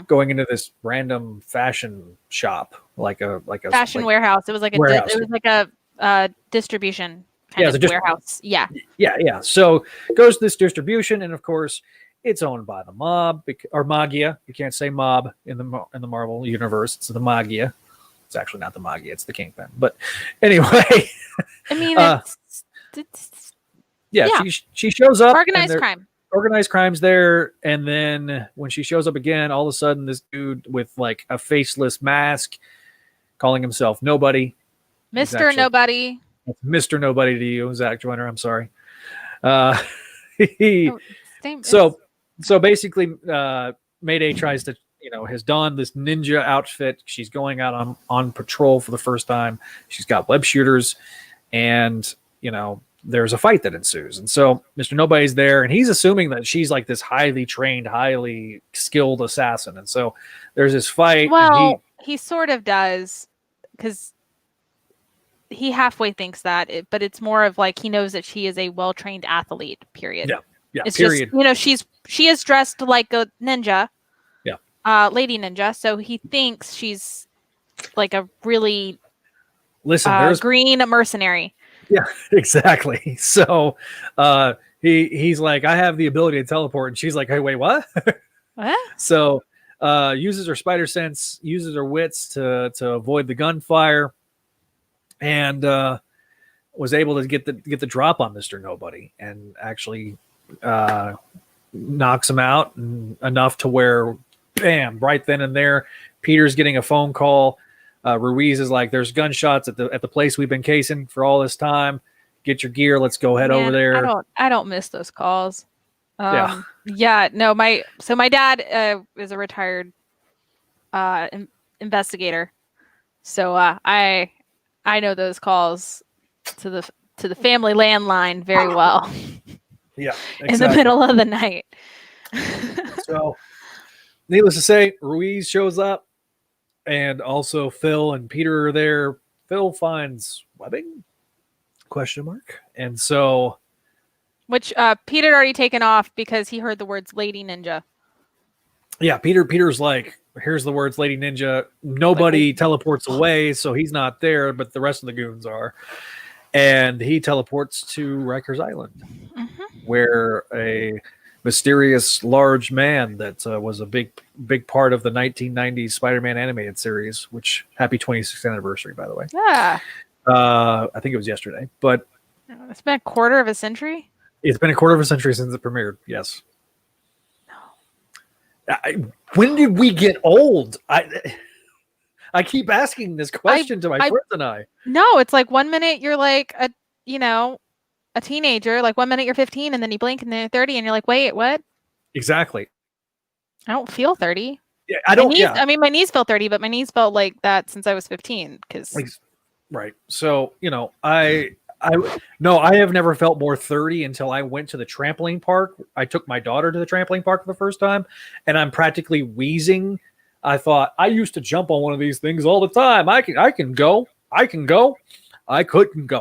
going into this random fashion shop, like a fashion warehouse. It was like a distribution kind of warehouse. Yeah. So goes to this distribution, and of course, it's owned by the mob or Magia. You can't say mob in the Marvel universe. It's the Magia. It's actually not the Magia. It's the Kingpin. But anyway, I mean, she shows up. Organized crime's there, and then when she shows up again, all of a sudden, this dude with like a faceless mask, calling himself Nobody, Mr. Nobody. Mr. Nobody to you, Zach Joyner. I'm sorry. So basically, Mayday tries to, has donned this ninja outfit. She's going out on patrol for the first time. She's got web shooters, and there's a fight that ensues. And so Mr. Nobody's there, and he's assuming that she's like this highly trained, highly skilled assassin. And so there's this fight. Well, he sort of does, because he halfway thinks that, but it's more of like he knows that she is a well-trained athlete. Period. Yeah. It's period. Just, she is dressed like a ninja. Yeah. Lady ninja. So he thinks she's like a really green mercenary. Yeah, exactly. So he's like, I have the ability to teleport, and she's like, hey, wait, what? What? So uses her spider sense, uses her wits to avoid the gunfire, and was able to get the drop on Mr. Nobody, and actually knocks him out enough to where, bam, right then and there, Peter's getting a phone call. Ruiz is like, there's gunshots at the place we've been casing for all this time. Get your gear. Let's go head over there. I don't miss those calls. My dad is a retired investigator. So I know those calls to the family landline very well. Yeah, exactly. In the middle of the night. So, needless to say, Ruiz shows up, and also Phil and Peter are there. Phil finds webbing? ? And so, which Peter had already taken off because he heard the words "Lady Ninja." Yeah, Peter's like, here's the words "Lady Ninja." Nobody teleports away, so he's not there, but the rest of the goons are. And he teleports to Rikers Island, where a mysterious large man that was a big part of the 1990s Spider-Man animated series, which happy 26th anniversary, by the way. Yeah. I think it was yesterday, but it's been a quarter of a century. It's been a quarter of a century since it premiered. Yes. When did we get old? I keep asking this question to my friends and I. No, it's like 1 minute you're like a teenager, like 1 minute you're 15, and then you blink and then you're 30, and you're like, wait, what? Exactly. I don't feel 30. Yeah, I don't. I mean, my knees feel 30, but my knees felt like that since I was 15. Right. So I have never felt more 30 until I went to the trampoline park. I took my daughter to the trampoline park for the first time, and I'm practically wheezing. I thought, I used to jump on one of these things all the time. I can go. I couldn't go.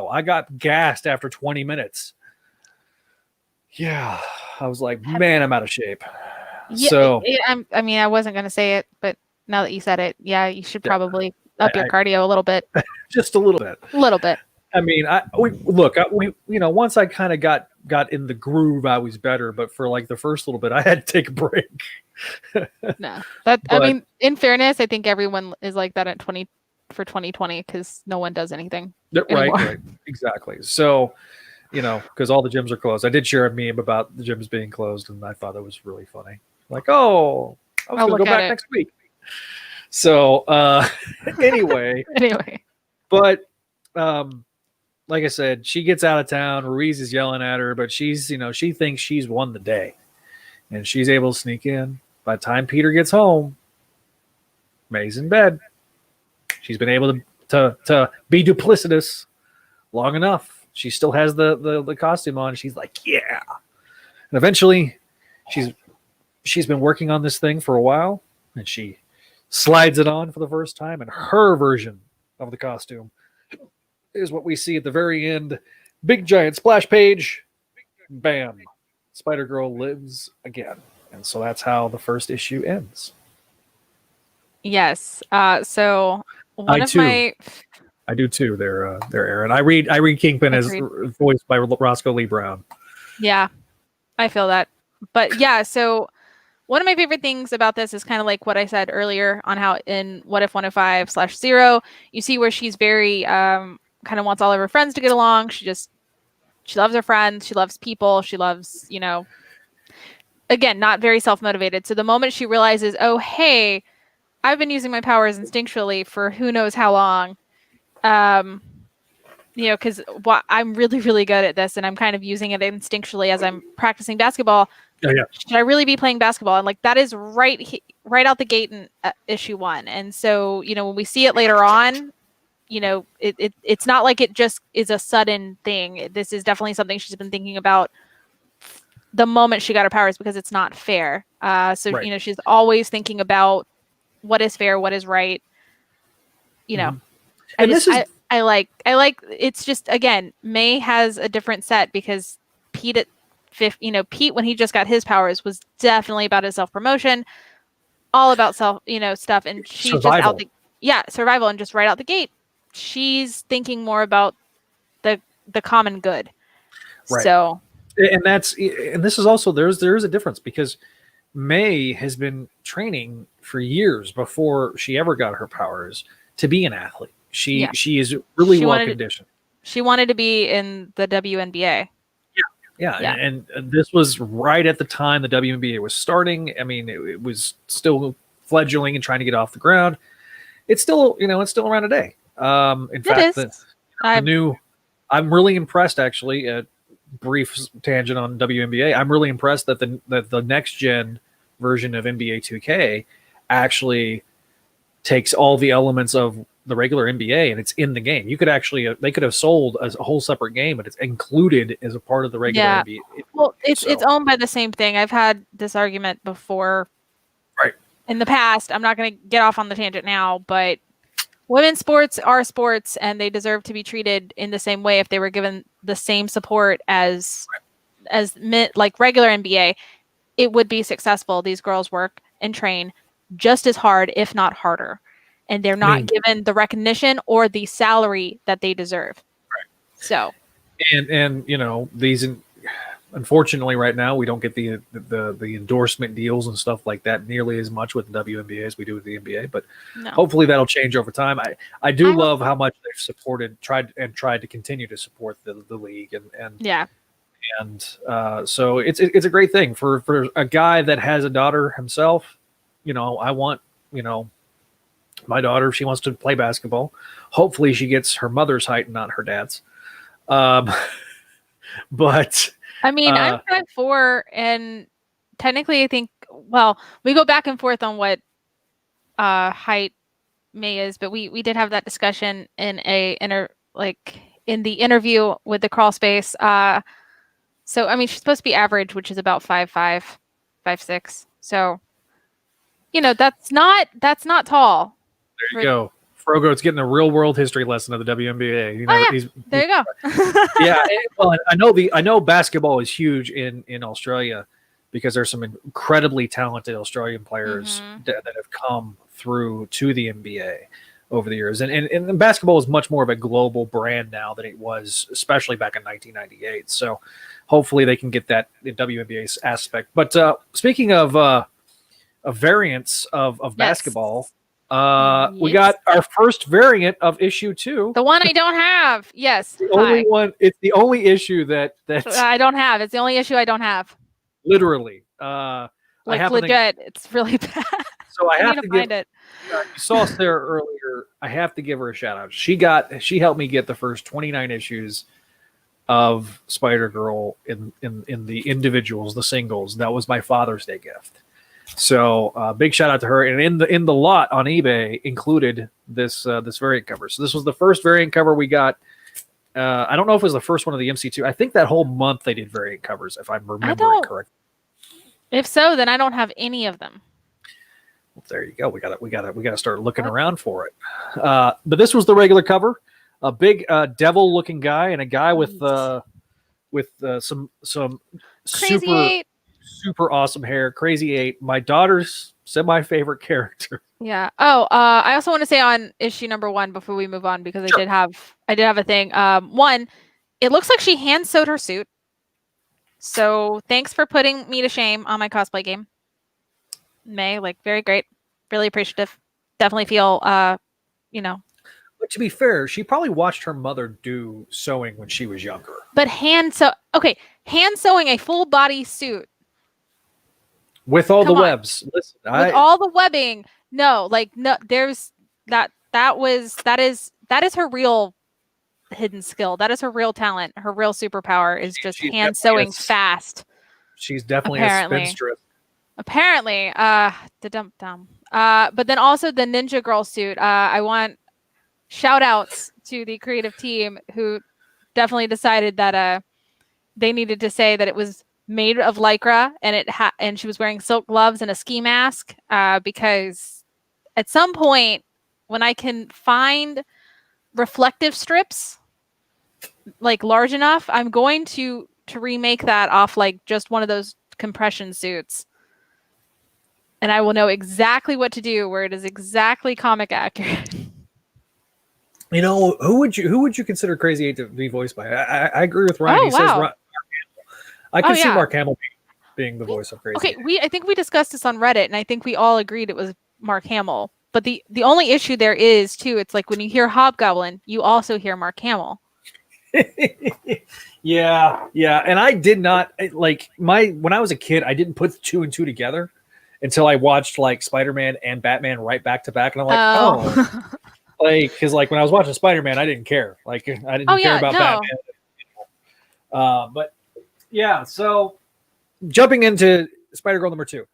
I got gassed after 20 minutes. Yeah. I was like, man, I'm out of shape. Yeah, so I wasn't going to say it, but now that you said it, yeah, you should probably up your cardio a little bit. Just a little bit. A little bit. I mean, once I kind of got in the groove, I was better. But for like the first little bit, I had to take a break. No, I mean, in fairness, I think everyone is like that at 25 for 2020 because no one does anything. Right, exactly. So, because all the gyms are closed. I did share a meme about the gyms being closed, and I thought it was really funny. Like, oh, I was going to go back next week. So, anyway. But, like I said, she gets out of town. Ruiz is yelling at her, but she's, she thinks she's won the day. And she's able to sneak in. By the time Peter gets home, May's in bed. She's been able to be duplicitous long enough. She still has the costume on. She's like, yeah. And eventually, she's been working on this thing for a while, and she slides it on for the first time. And her version of the costume is what we see at the very end. Big giant splash page. Bam. Spider-Girl lives again. And so that's how the first issue ends. Yes. So I do too. They're Aaron. I read Kingpin as voiced by Roscoe Lee Brown. Yeah, I feel that. But yeah, so one of my favorite things about this is kind of like what I said earlier on how in What If 105/0, you see where she's very kind of wants all of her friends to get along. She loves her friends. She loves people. She loves, again, not very self-motivated. So the moment she realizes, oh, hey, I've been using my powers instinctually for who knows how long, because I'm really, really good at this and I'm kind of using it instinctually as I'm practicing basketball. Yeah. Should I really be playing basketball? And like that is right out the gate in issue 1. And so, when we see it later on, it's not like it just is a sudden thing. This is definitely something she's been thinking about the moment she got her powers because it's not fair. She's always thinking about what is fair, what is right. Mm-hmm. I like it's just, again, May has a different set because Pete Pete, when he just got his powers, was definitely about his self-promotion, all about self, stuff. And she's survival. Survival. And just right out the gate, she's thinking more about the common good. Right. So, and this is also, there is a difference because May has been training for years before she ever got her powers to be an athlete. She is really well conditioned. She wanted to be in the WNBA. Yeah. And this was right at the time the WNBA was starting. I mean, it was still fledgling and trying to get off the ground. It's still, it's still around today. In fact, I'm really impressed, actually. A brief tangent on WNBA. I'm really impressed that the next gen version of NBA 2K actually takes all the elements of the regular NBA and it's in the game. You could actually, they could have sold as a whole separate game, but it's included as a part of the regular NBA. Well, it's owned by the same thing. I've had this argument before, right, in the past. I'm not going to get off on the tangent now, but women's sports are sports and they deserve to be treated in the same way if they were given the same support as like regular NBA. It would be successful. These girls work and train just as hard, if not harder. And they're not given the recognition or the salary that they deserve. Right. So, and these, unfortunately, right now we don't get the endorsement deals and stuff like that nearly as much with the WNBA as we do with the NBA. But hopefully that'll change over time. I do love how much they've supported, tried to continue to support the league, and so it's a great thing for a guy that has a daughter himself. I want my daughter, if she wants to play basketball, hopefully she gets her mother's height and not her dad's. But I mean, I'm 5'4", and technically I think, well, we go back and forth on what height May is, but we did have that discussion in in the interview with the crawl space. So I mean, she's supposed to be average, which is about 5'5", 5'6". So that's not tall. There you go. Frogo's getting a real world history lesson of the WNBA. There you go. Yeah. Well, I know basketball is huge in Australia because there's some incredibly talented Australian players that have come through to the NBA over the years. And basketball is much more of a global brand now than it was, especially back in 1998. So hopefully they can get that in WNBA's aspect. But speaking of variants of basketball, We got our first variant of issue 2. The one I don't have. Yes. The only one. It's the only issue that I don't have. It's the only issue I don't have. Literally. Like legit. It's really bad. So I have need to find give, it. You saw Sarah earlier. I have to give her a shout out. She helped me get the first 29 issues of Spider-Girl in the individuals, the singles. That was my Father's Day gift. So big shout out to her. And in the lot on eBay included this variant cover. So this was the first variant cover we got. I don't know if it was the first one of the MC2. I think that whole month they did variant covers, if I'm remembering correctly. If so, then I don't have any of them. Well, there you go. We got to start looking around for it. But this was the regular cover. A big devil-looking guy and a guy with some super awesome hair. Crazy 8, my daughter's semi-favorite character. Yeah. Oh, I also want to say on issue number 1 before we move on, because I did have a thing. One, it looks like she hand sewed her suit. So thanks for putting me to shame on my cosplay game, May. Like, very great, really appreciative. Definitely feel, But to be fair, she probably watched her mother do sewing when she was younger. But hand sewing a full body suit with all the webs. Listen, with all the webbing. No, there's that is her real hidden skill. That is her real talent. Her real superpower is just hand sewing fast. She's definitely a spinstress. Apparently, but then also the Ninja Girl suit. I want shout outs to the creative team who definitely decided that they needed to say that it was made of lycra and and she was wearing silk gloves and a ski mask, because at some point when I can find reflective strips like large enough, I'm going to remake that off like just one of those compression suits, and I will know exactly what to do where it is exactly comic accurate. You know, who would you consider Crazy 8 to be voiced by? I agree with Ryan. Says Mark Hamill. I can see Mark Hamill being the voice of Crazy 8. Okay, I think we discussed this on Reddit, and I think we all agreed it was Mark Hamill. But the only issue there is too, it's like when you hear Hobgoblin, you also hear Mark Hamill. Yeah, and I did not when I was a kid, I didn't put 2 and 2 together until I watched like Spider-Man and Batman right back to back, and I'm like, because when I was watching Spider-Man, I didn't care. Like I didn't care about Batman. But yeah, so jumping into Spider-Girl number 2.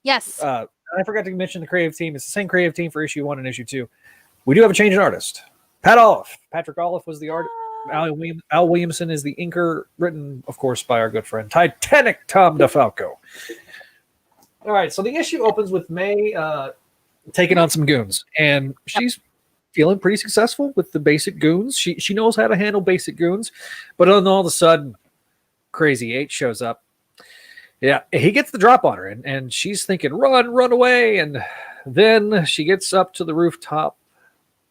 Yes. I forgot to mention the creative team. It's the same creative team for issue 1 and issue 2. We do have a change in artist. Patrick Olliffe was the artist. Al Williamson is the inker, written, of course, by our good friend Titanic Tom DeFalco. All right, so the issue opens with May taking on some goons, and she's feeling pretty successful with the basic goons. She knows how to handle basic goons, but then all of a sudden, Crazy 8 shows up. Yeah, he gets the drop on her, and she's thinking, run away, and then she gets up to the rooftop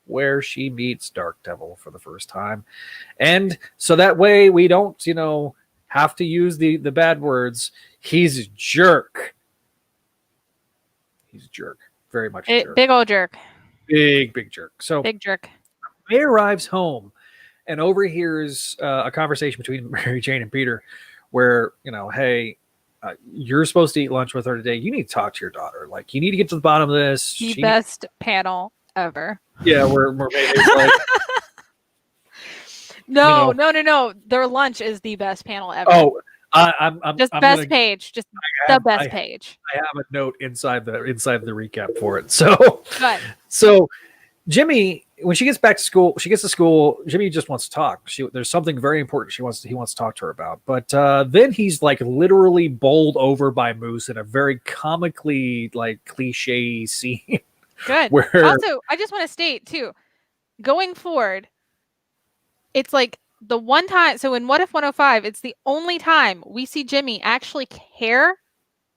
where she meets DarkDevil for the first time. And so that way we don't, have to use the bad words. He's a jerk. He's a jerk. Very much a jerk. Big old jerk. Big jerk. So big jerk. May arrives home and overhears a conversation between Mary Jane and Peter where, hey, you're supposed to eat lunch with her today. You need to talk to your daughter. Like, you need to get to the bottom of this. The best panel ever. Yeah, where May's like... No. Their lunch is the best panel ever. Oh, I'm just I'm best gonna, page. Just the best page. I have a note inside the recap for it. So Jimmy, when she gets back to school, Jimmy just wants to talk. There's something very important he wants to talk to her about. But then he's like literally bowled over by Moose in a very comically like cliche scene. Good. Also, I just want to state too, going forward, it's like the one time. So in What If 105, it's the only time we see Jimmy actually care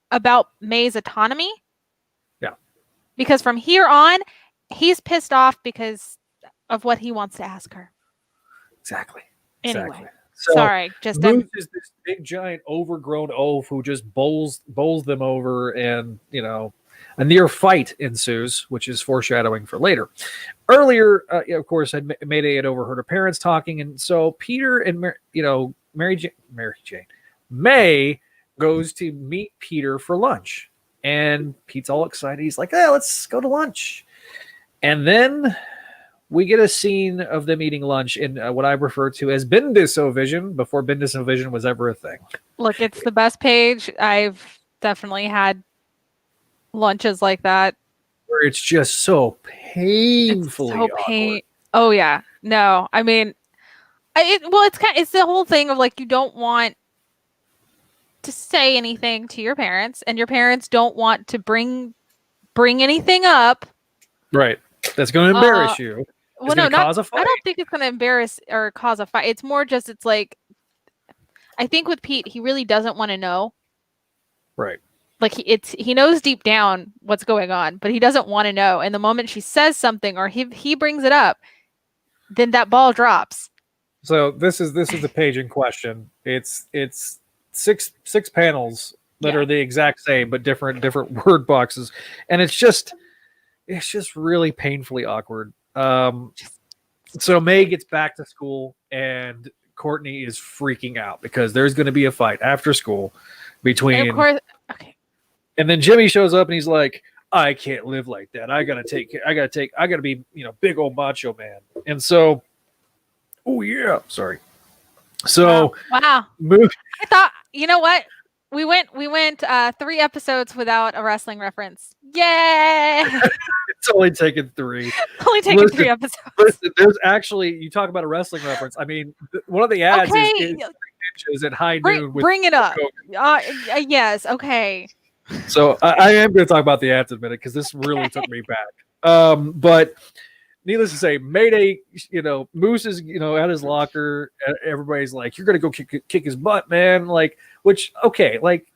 about May's autonomy. Yeah. Because from here on, he's pissed off because of what he wants to ask her. Exactly. Anyway, so sorry. Moose is this big giant overgrown oaf who just bowls them over, and A near fight ensues, which is foreshadowing for later. Earlier, of course, Mayday had overheard her parents talking, and so Peter and May goes to meet Peter for lunch, and Pete's all excited. He's like, "Hey, let's go to lunch," and then we get a scene of them eating lunch in what I refer to as Bindisovision before Bindisovision was ever a thing. Look, it's the best page. I've definitely had lunches like that where it's just so painfully awkward. Oh yeah, no, I mean, it's the whole thing of like you don't want to say anything to your parents, and your parents don't want to bring anything up. Right, that's going to embarrass you. Well, no, not. I don't think it's going to embarrass or cause a fight. It's more just it's like, I think with Pete, he really doesn't want to know. Right. Like he knows deep down what's going on, but he doesn't want to know. And the moment she says something or he brings it up, then that ball drops. So this is the page in question. It's six panels that are the exact same but different word boxes, and it's just really painfully awkward. So May gets back to school and Courtney is freaking out because there's going to be a fight after school between. And of course, okay. And then Jimmy shows up and he's like, "I can't live like that. I gotta be, big old macho man." And so, oh yeah, sorry. So wow. I thought, you know what? We went 3 episodes without a wrestling reference. Yay! It's only taken 3. Only taken 3 episodes. Listen, there's actually, you talk about a wrestling reference. I mean, one of the ads is at high noon. Bring it up. Yes. Okay. So I am going to talk about the ads in a minute because this really took me back. But needless to say, Mayday, Moose is, at his locker. Everybody's like, "You're going to go kick his butt, man." Like, which, okay, like,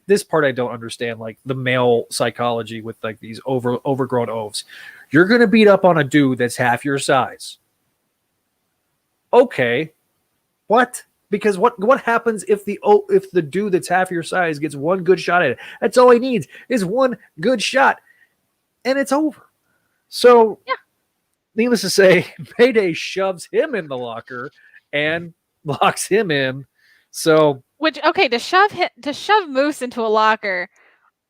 this part I don't understand, like the male psychology with like these overgrown oafs. You're going to beat up on a dude that's half your size. Okay. What? Because what happens if the dude that's half your size gets one good shot at it? That's all he needs is one good shot, and it's over. So, yeah. Needless to say, Mayday shoves him in the locker and locks him in. So, to shove Moose into a locker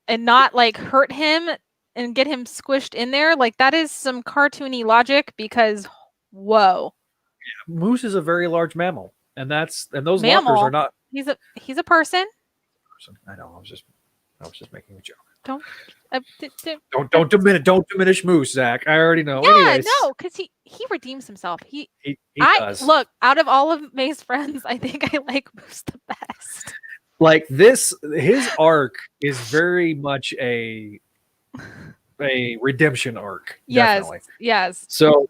and not like hurt him and get him squished in there, like that is some cartoony logic because whoa. Yeah, Moose is a very large mammal. And those lockers are not. He's a person. I know. I was just making a joke. Don't diminish Moose, Zach. I already know. Yeah, anyways, no, because he redeems himself. He does. Look, out of all of May's friends, I think I like Moose the best. Like this, his arc is very much a redemption arc. Definitely. Yes. So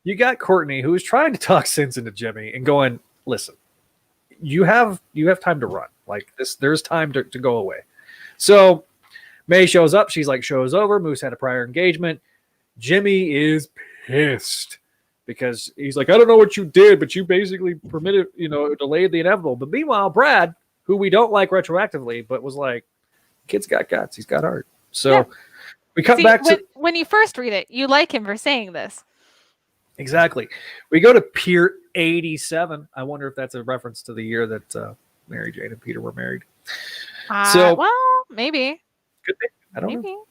you got Courtney, who is trying to talk sense into Jimmy and going, "Listen, you have time to run. Like this, there's time to go away." So May shows up. She's like, "Show's over. Moose had a prior engagement." Jimmy is pissed because he's like, "I don't know what you did, but you basically permitted, delayed the inevitable." But meanwhile, Brad, who we don't like retroactively, but was like, "Kid's got guts. He's got heart." So we cut back to when you first read it, you like him for saying this. Exactly. We go to Pier 87. I wonder if that's a reference to the year that Mary Jane and Peter were married. Well, maybe. Could be. I don't know.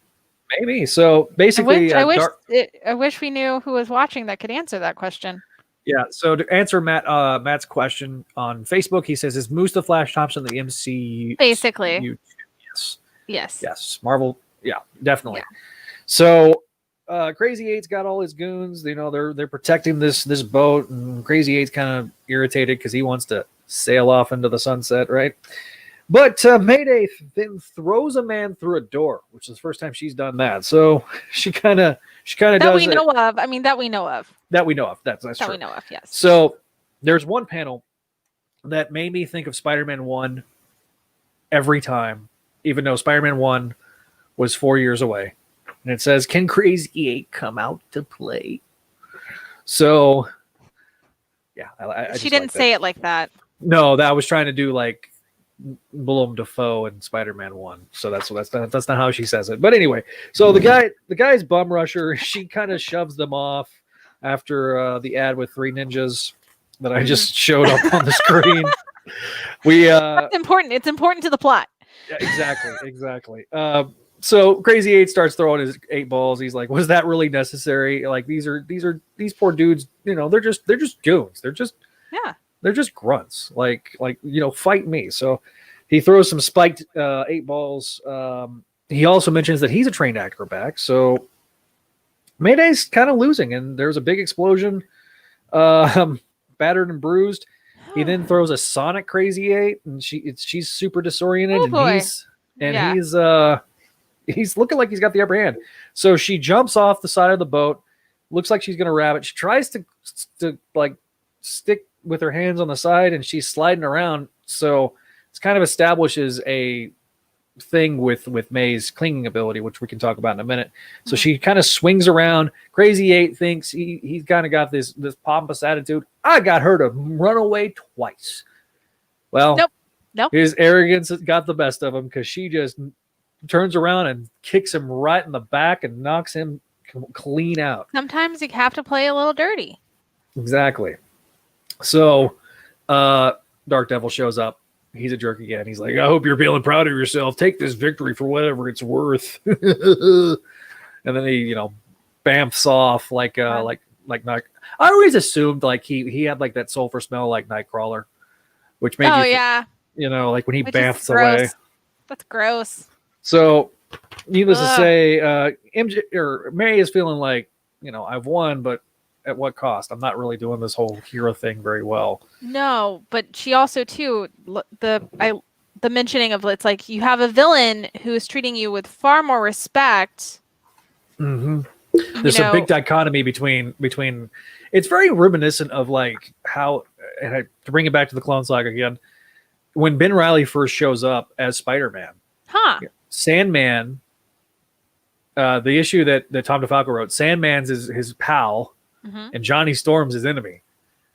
Maybe. So basically, I wish we knew who was watching that could answer that question. Yeah. So to answer Matt's question on Facebook, he says, "Is Moose the Flash Thompson the MCU?" Basically. Yes. Marvel. Yeah, definitely. Yeah. So. Crazy Eight's got all his goons. They're protecting this boat, and Crazy Eight's kind of irritated because he wants to sail off into the sunset, right? But Mayday then throws a man through a door, which is the first time she's done that. So she kind of does that we know of. I mean, that we know of. That we know of. That's that true. We know of. Yes. So there's one panel that made me think of Spider-Man 1 every time, even though Spider-Man 1 was 4 years away. And it says, "Can Crazy 8 come out to play?" So, yeah. She didn't say it like that. No, that I was trying to do like Willem Dafoe in Spider-Man 1. So that's not how she says it. But anyway, so the guy's bum rusher. She kind of shoves them off after the ad with 3 ninjas that I just showed up on the screen. That's important. It's important to the plot. Yeah, exactly. So Crazy 8 starts throwing his 8 balls. He's like, was that really necessary? Like these poor dudes, they're just goons. They're just grunts. Like, fight me. So he throws some spiked 8 balls. He also mentions that he's a trained acrobat. So Mayday's kind of losing, and there's a big explosion. Battered and bruised. He then throws a sonic Crazy 8, and she's super disoriented, he's looking like he's got the upper hand. So she jumps off the side of the boat, looks like she's gonna grab it. She tries to like stick with her hands on the side, and she's sliding around. So it's kind of establishes a thing with May's clinging ability, which we can talk about in a minute. So she kind of swings around. Crazy 8 thinks he's kind of got this pompous attitude. I got her to run away twice. Well, nope. His arrogance got the best of him, because she just turns around and kicks him right in the back and knocks him clean out. Sometimes you have to play a little dirty. Exactly. So DarkDevil shows up. He's a jerk again. He's like, I hope you're feeling proud of yourself. Take this victory for whatever it's worth. And then he, bamfs off like night. I always assumed like he had like that sulfur smell like Nightcrawler, which made like when he bamfs away. That's gross. So, needless to say, MJ or May is feeling like, I've won, but at what cost? I'm not really doing this whole hero thing very well. No, but she also too the mentioning of, it's like you have a villain who is treating you with far more respect. Mm-hmm. There's a big dichotomy between. It's very reminiscent of like how, to bring it back to the Clone Saga again, when Ben Reilly first shows up as Spider-Man. Sandman. The issue that Tom DeFalco wrote, Sandman's is his pal. And Johnny Storm's his enemy.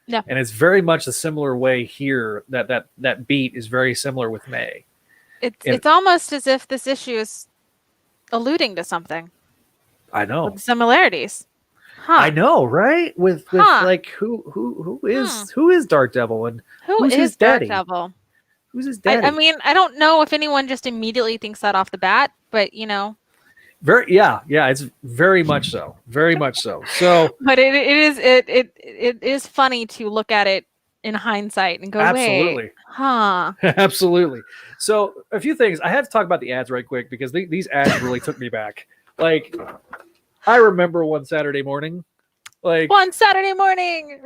Yeah. And it's very much a similar way here. That beat is very similar with May. It's almost as if this issue is alluding to something. I know. With similarities. I know, right? With like who is DarkDevil and who's his daddy? DarkDevil? Who's his daddy? I mean, I don't know if anyone just immediately thinks that off the bat, but it's very much so. Very much so. So but it is funny to look at it in hindsight and go, absolutely. Wait, Absolutely. So a few things. I have to talk about the ads right quick, because these ads really took me back. Like, I remember one Saturday morning. Recess.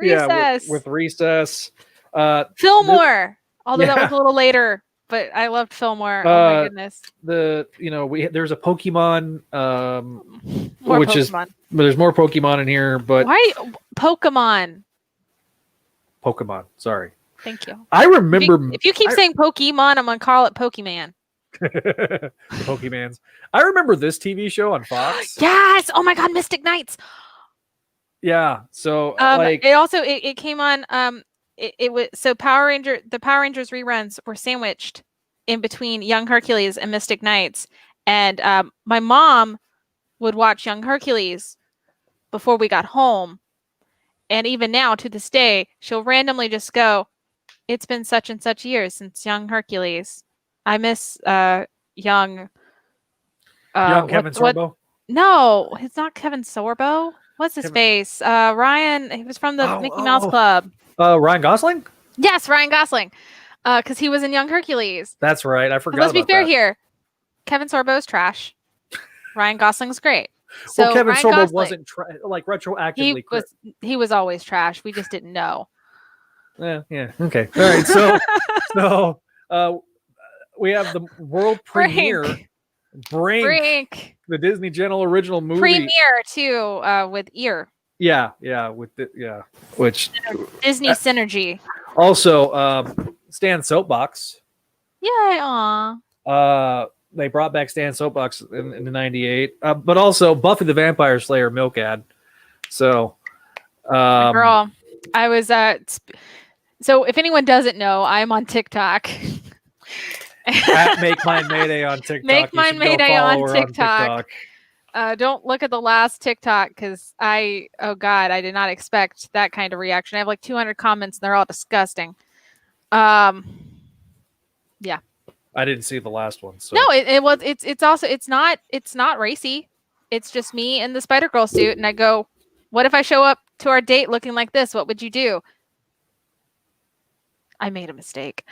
Yeah, with Recess. Fillmore. Although that was a little later. But I loved Fillmore. Oh my goodness. There's a Pokemon, there's more Pokemon in here, but why Pokemon? Sorry. Thank you. I remember if you keep saying Pokemon, I'm gonna call it Pokemon. Pokemans. I remember this TV show on Fox. Yes. Oh my God, Mystic Knights. Yeah. So it came on. It was the Power Rangers reruns were sandwiched in between Young Hercules and Mystic Knights, and my mom would watch Young Hercules before we got home, and even now to this day she'll randomly just go, "It's been such and such years since Young Hercules. I miss young Kevin Sorbo." No, it's not Kevin Sorbo. What's his face? Ryan. He was from the Mickey Mouse Club. Ryan Gosling? Yes, Ryan Gosling. Because he was in Young Hercules. That's right. I forgot. Let's be fair here. Kevin Sorbo's trash. Ryan Gosling's great. So Kevin Sorbo wasn't retroactively. He was always trash. We just didn't know. Yeah. Okay. All right. So we have the world premiere. Brink. The Disney Channel original movie. Premiere too, with Ear. Yeah, which Disney synergy. Also, Stan Soapbox. Yay! Aw. They brought back Stan Soapbox in '98, but also Buffy the Vampire Slayer milk ad. So, girl, I was so if anyone doesn't know, I'm on TikTok. At Make Mine Mayday on TikTok. Make You Mine should go Mayday follow on her TikTok. Don't look at the last TikTok because oh God, I did not expect that kind of reaction. I have like 200 comments and they're all disgusting. Yeah. I didn't see the last one. So. No, it's not racy. It's just me in the Spider-Girl suit. And I go, what if I show up to our date looking like this? What would you do? I made a mistake.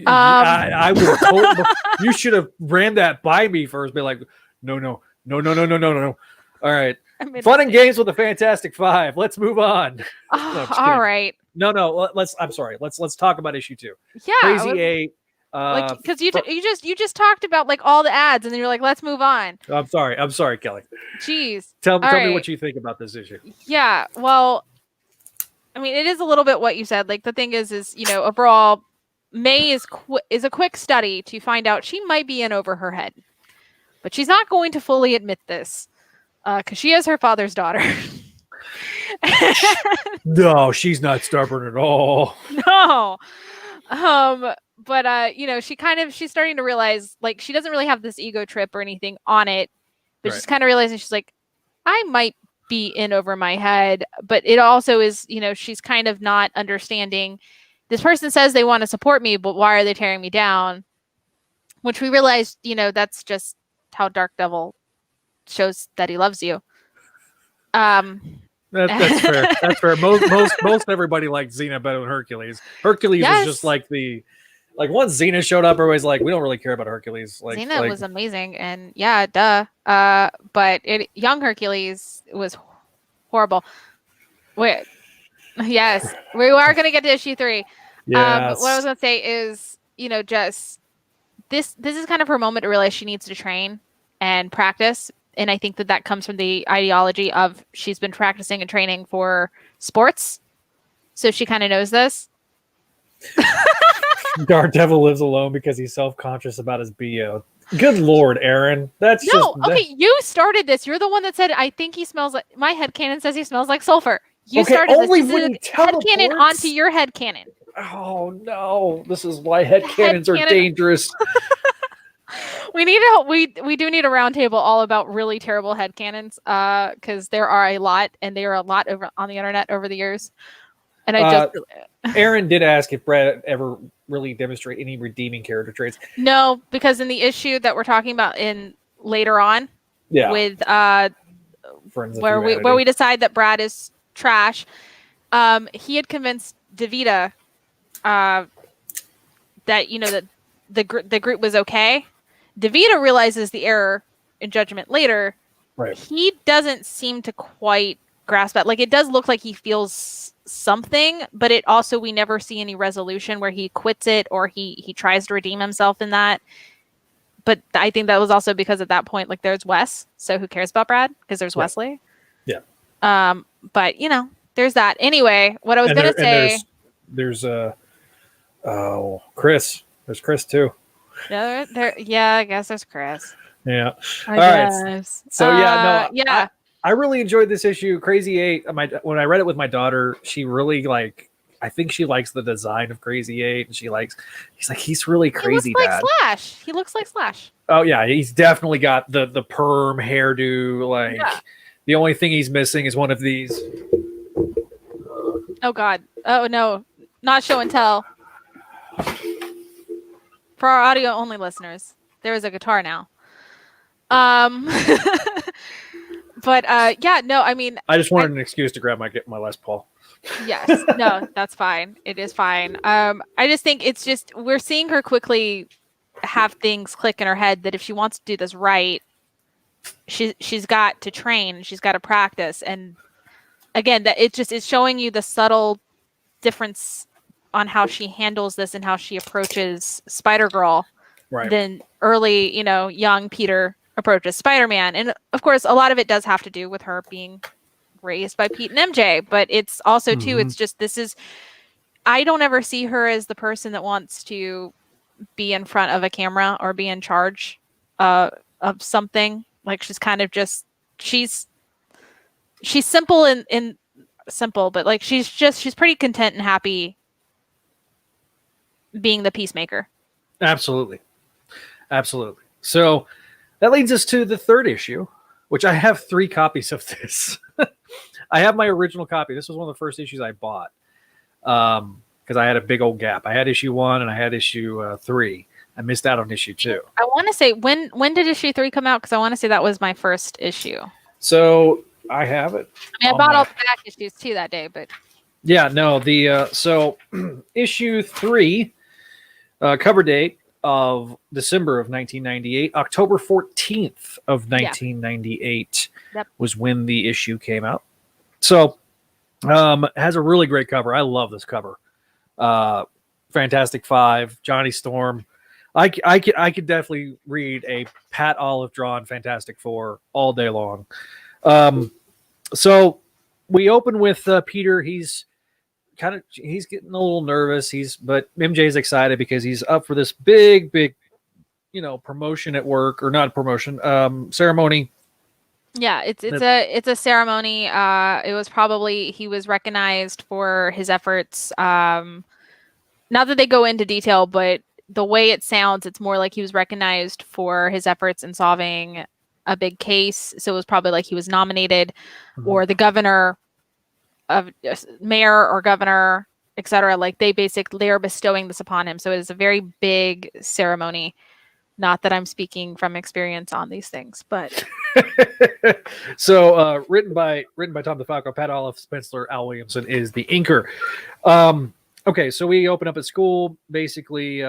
I would totally, you should have ran that by me first. Be like, no. All right. Fun and games with the Fantastic Five. Let's move on. No, all right. No. I'm sorry. Let's talk about issue 2. Yeah. Crazy 8. Like, because you just talked about like all the ads, and then you're like, let's move on. I'm sorry, Kelly. Jeez. Tell me what you think about this issue. Yeah. Well, I mean, it is a little bit what you said. Like the thing is overall, May is a quick study to find out she might be in over her head, but she's not going to fully admit this because she is her father's daughter. No, she's not stubborn at all. No. But she's starting to realize like she doesn't really have this ego trip or anything on it, but right. She's kind of realizing she's like, I might be in over my head, but it also is, she's kind of not understanding. This person says they want to support me, but why are they tearing me down? Which we realized, that's just how DarkDevil shows that he loves you. That's fair. That's fair. Most everybody liked Xena better than Hercules. Hercules is just like once Xena showed up, everybody's like, we don't really care about Hercules. Like Xena was amazing, and yeah, duh. But young Hercules was horrible. Wait, yes, we are gonna get to issue 3. Yes. What I was gonna say is, just this is kind of her moment to realize she needs to train and practice. And I think that comes from the ideology of she's been practicing and training for sports. So she kind of knows this. DarkDevil lives alone because he's self-conscious about his BO. Good Lord, Aaron. Okay, you started this. You're the one that said, I think he smells like, my headcanon says he smells like sulfur. You started only this. When this is headcanon onto your headcanon. Oh, no. This is why headcanons are dangerous. We do need a roundtable all about really terrible headcanons, because there are a lot, and they are a lot over on the internet over the years. And Aaron did ask if Brad ever really demonstrate any redeeming character traits. No, because in the issue that we're talking about in later on, with Friends where we decide that Brad is trash, he had convinced Davida that that the group was okay. Davida realizes the error in judgment later. Right. He doesn't seem to quite grasp that. Like, it does look like he feels something, but it also, we never see any resolution where he quits it or he tries to redeem himself in that. But I think that was also because at that point, like, there's Wes, so who cares about Brad? Because there's Wesley. Yeah. But there's that. Anyway, what I was gonna say. There's Chris. There's Chris too. Yeah, I guess there's Chris. Yeah. I guess. So yeah. I really enjoyed this issue. Crazy 8. When I read it with my daughter, she really I think she likes the design of Crazy 8, and he's really crazy. He looks like Slash. He looks like Slash. Oh yeah, he's definitely got the perm hairdo. The only thing he's missing is one of these. Oh God. Oh no, not show and tell. For our audio only listeners, there is a guitar now. But yeah, no, I mean, I just wanted an excuse to grab my Les Paul. Yes, no, that's fine. It is fine. I just think it's just, we're seeing her quickly have things click in her head that if she wants to do this right, she's got to train, she's got to practice. And again, that it's showing you the subtle difference on how she handles this and how she approaches Spider-Girl than early, young Peter approaches Spider-Man. And of course, a lot of it does have to do with her being raised by Pete and MJ, but it's also too, it's just, I don't ever see her as the person that wants to be in front of a camera or be in charge of something. Like, she's kind of just, she's simple and simple, but like, she's pretty content and happy being the peacemaker. Absolutely. Absolutely. So that leads us to the third issue, which I have 3 copies of this. I have my original copy. This was one of the first issues I bought because I had a big old gap. I had issue 1 and I had issue 3. I missed out on issue 2. I want to say, when did issue 3 come out? Because I want to say that was my first issue. So I have it. I mean, I bought all the back issues too that day, but yeah, no, the so issue 3 cover date of December of 1998, October 14th of 1998 was when the issue came out. So it has a really great cover. I love this cover. Fantastic Five, Johnny Storm. I could definitely read a Pat Olliffe drawn Fantastic Four all day long. So we open with Peter. He's getting a little nervous. But MJ's excited because he's up for this big, promotion at work, or not promotion, ceremony. Yeah, it's a ceremony. It was probably, he was recognized for his efforts. Not that they go into detail, but the way it sounds, it's more like he was recognized for his efforts in solving a big case. So it was probably like he was nominated, or the governor of mayor or governor, etc. Like they're bestowing this upon him. So it is a very big ceremony. Not that I'm speaking from experience on these things, but so written by Tom DeFalco, Pat Olliffe, Spencer Al Williamson is the inker. Okay, so we open up at school. Basically,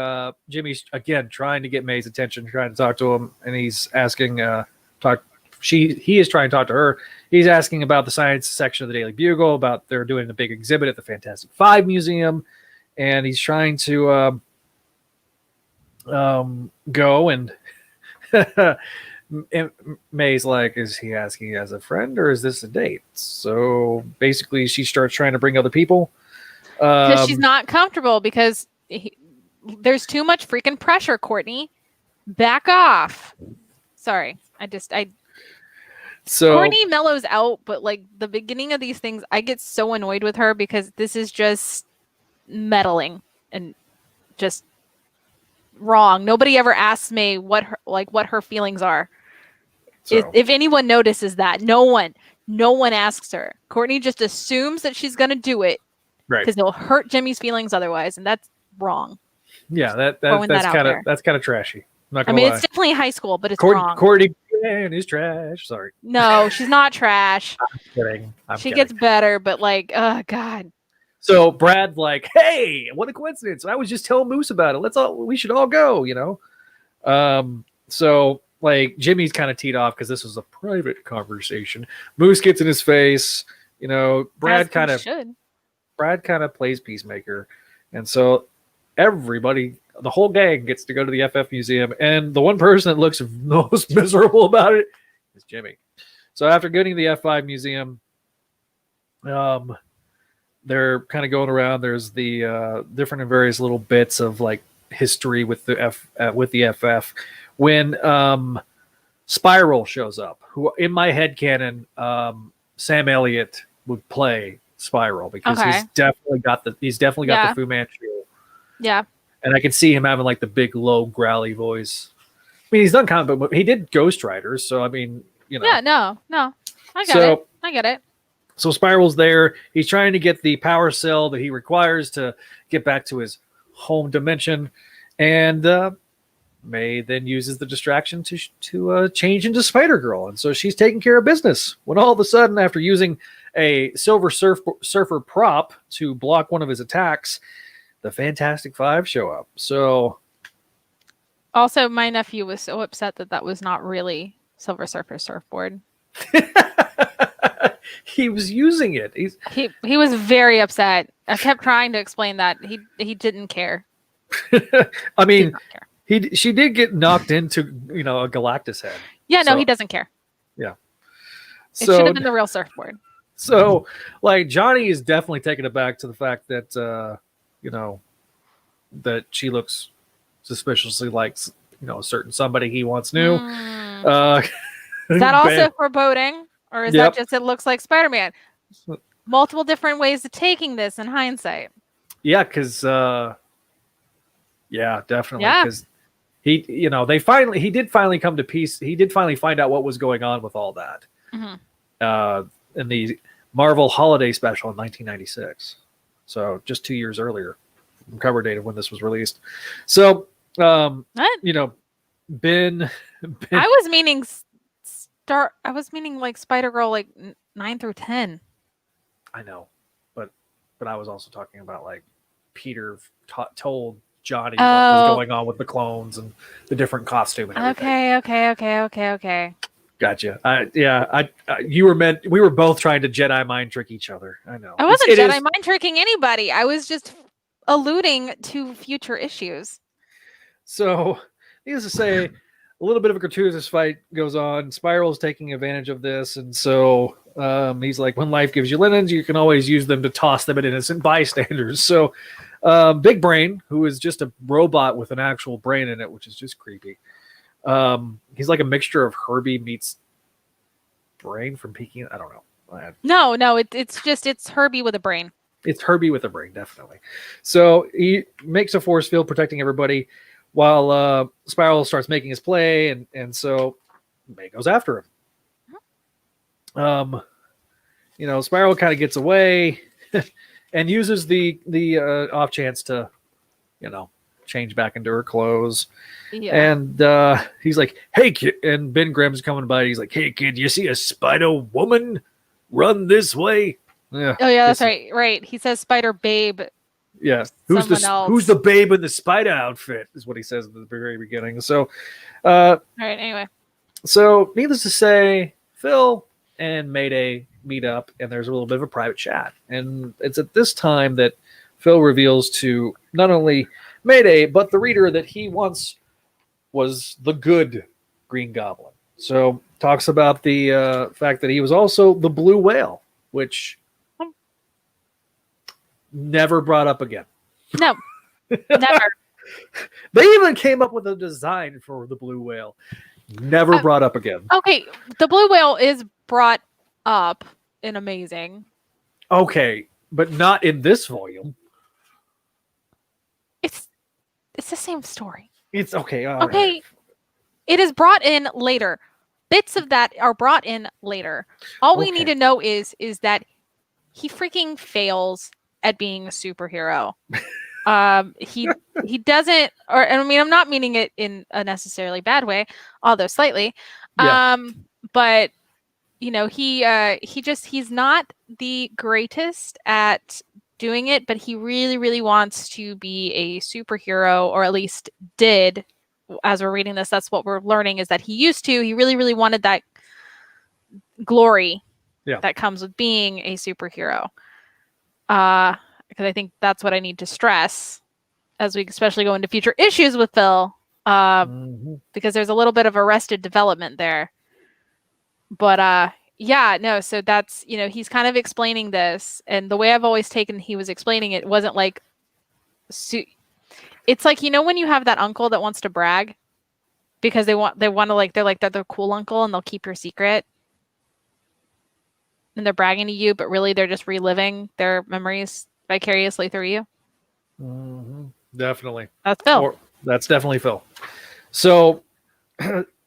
Jimmy's again trying to get May's attention, trying to talk to him, and he's asking he is trying to talk to her. He's asking about the science section of the Daily Bugle, about they're doing a big exhibit at the Fantastic Five Museum, and he's trying to go, and May's like, is he asking as a friend or is this a date? So basically she starts trying to bring other people. Because she's not comfortable because there's too much freaking pressure, Courtney. Back off. Sorry. So Courtney mellows out, but like the beginning of these things, I get so annoyed with her because this is just meddling and just wrong. Nobody ever asks May what her feelings are. So. If anyone notices that, no one asks her. Courtney just assumes that she's going to do it. Right. Because it'll hurt Jimmy's feelings otherwise, and that's wrong. Yeah, that's kind of trashy. I'm not gonna lie. It's definitely high school, but it's wrong. Courtney is trash. Sorry. No, she's not trash. I'm kidding. She gets better, but like, oh god. So Brad's like, "Hey, what a coincidence! I was just telling Moose about it. We should all go." So like Jimmy's kind of teed off because this was a private conversation. Moose gets in his face. Brad kind of plays peacemaker, and so everybody, the whole gang, gets to go to the FF Museum, and the one person that looks most miserable about it is Jimmy. So after getting to the F5 Museum, they're kind of going around. There's the different and various little bits of like history with the FF. When Spiral shows up, who in my headcanon, Sam Elliott would play Spiral because he's definitely got the Fu Manchu. Yeah. And I could see him having like the big, low, growly voice. I mean, he's done comic book, but he did Ghost Riders, so I mean, Yeah, no. I get it. So Spiral's there. He's trying to get the power cell that he requires to get back to his home dimension. And May then uses the distraction to change into Spider-Girl. And so she's taking care of business. When all of a sudden, after using a Silver Surfer prop to block one of his attacks, the Fantastic Five show up. So, also, my nephew was so upset that was not really Silver Surfer surfboard. He was using it. He was very upset. I kept trying to explain that he didn't care. I mean, she did get knocked into a Galactus head. Yeah, no, he doesn't care. Yeah, it should have been the real surfboard. So, like, Johnny is definitely taken aback to the fact that that she looks suspiciously like a certain somebody he once knew. Is that also foreboding, or is that just it looks like Spider-Man? Multiple different ways of taking this in hindsight. Yeah, because definitely. he, he did finally come to peace. He did finally find out what was going on with all that. In the Marvel Holiday Special in 1996. So just 2 years earlier, from cover date of when this was released. So, Ben. I was meaning like Spider-Girl, like 9 through 10. I know, but I was also talking about like Peter told Johnny what was going on with the clones and the different costume and everything. Okay. Gotcha. We were both trying to Jedi mind trick each other. I know. I wasn't Jedi mind tricking anybody. I was just alluding to future issues. So, needless to say, a little bit of a gratuitous fight goes on. Spiral's taking advantage of this, and so he's like, when life gives you linens, you can always use them to toss them at innocent bystanders. So, Big Brain, who is just a robot with an actual brain in it, which is just creepy. He's like a mixture of Herbie meets Brain from Peking. I don't know. No, it's Herbie with a brain. It's Herbie with a brain, definitely. So he makes a force field protecting everybody while Spiral starts making his play, and so May goes after him. Spiral kind of gets away and uses the off chance to, change back into her clothes. Yeah. And he's like, hey, kid. And Ben Grimm's coming by. He's like, hey, kid, you see a spider woman? Run this way. Yeah. Oh, yeah, that's right. Right. He says spider babe. Yeah. Who's the babe in the spider outfit is what he says at the very beginning. So, all right. Anyway. So, needless to say, Phil and Mayday meet up, and there's a little bit of a private chat. And it's at this time that Phil reveals to not only Mayday, but the reader that he once was the good Green Goblin. So talks about the fact that he was also the blue whale, which never brought up again. No, never. They even came up with a design for the blue whale. Never brought up again. Okay, the blue whale is brought up in Amazing. Okay, but not in this volume. It's the same story. It's okay. Okay. Right. It is brought in later. Bits of that are brought in later. All we need to know is that he freaking fails at being a superhero. He doesn't, I'm not meaning it in a necessarily bad way, although slightly. Yeah. But he's not the greatest at doing it, but he really, really wants to be a superhero, or at least did. As we're reading this, that's what we're learning, is that he used to. He really, really wanted that glory that comes with being a superhero. Because I think that's what I need to stress as we especially go into future issues with Phil, because there's a little bit of arrested development there. But so that's, he's kind of explaining this, and the way I've always taken he was explaining it wasn't like it's like, when you have that uncle that wants to brag because they want to, like, they're the cool uncle and they'll keep your secret and they're bragging to you, but really they're just reliving their memories vicariously through you. Definitely. That's Phil. That's definitely Phil. So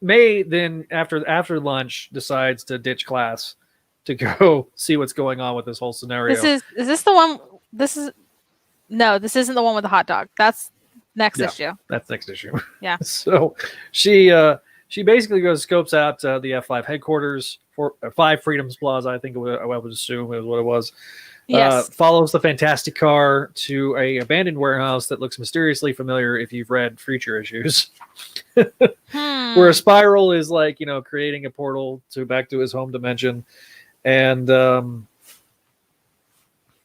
May then after lunch decides to ditch class to go see what's going on with this whole scenario. Is this the one? No, this isn't the one with the hot dog. That's next issue. That's next issue. Yeah. So she basically goes scopes out the F5 headquarters for 5 Freedoms Plaza. I think I would assume is what it was. Yes. Follows the Fantastic Car to a abandoned warehouse that looks mysteriously familiar if you've read future issues. Where a Spiral is like, creating a portal back to his home dimension. And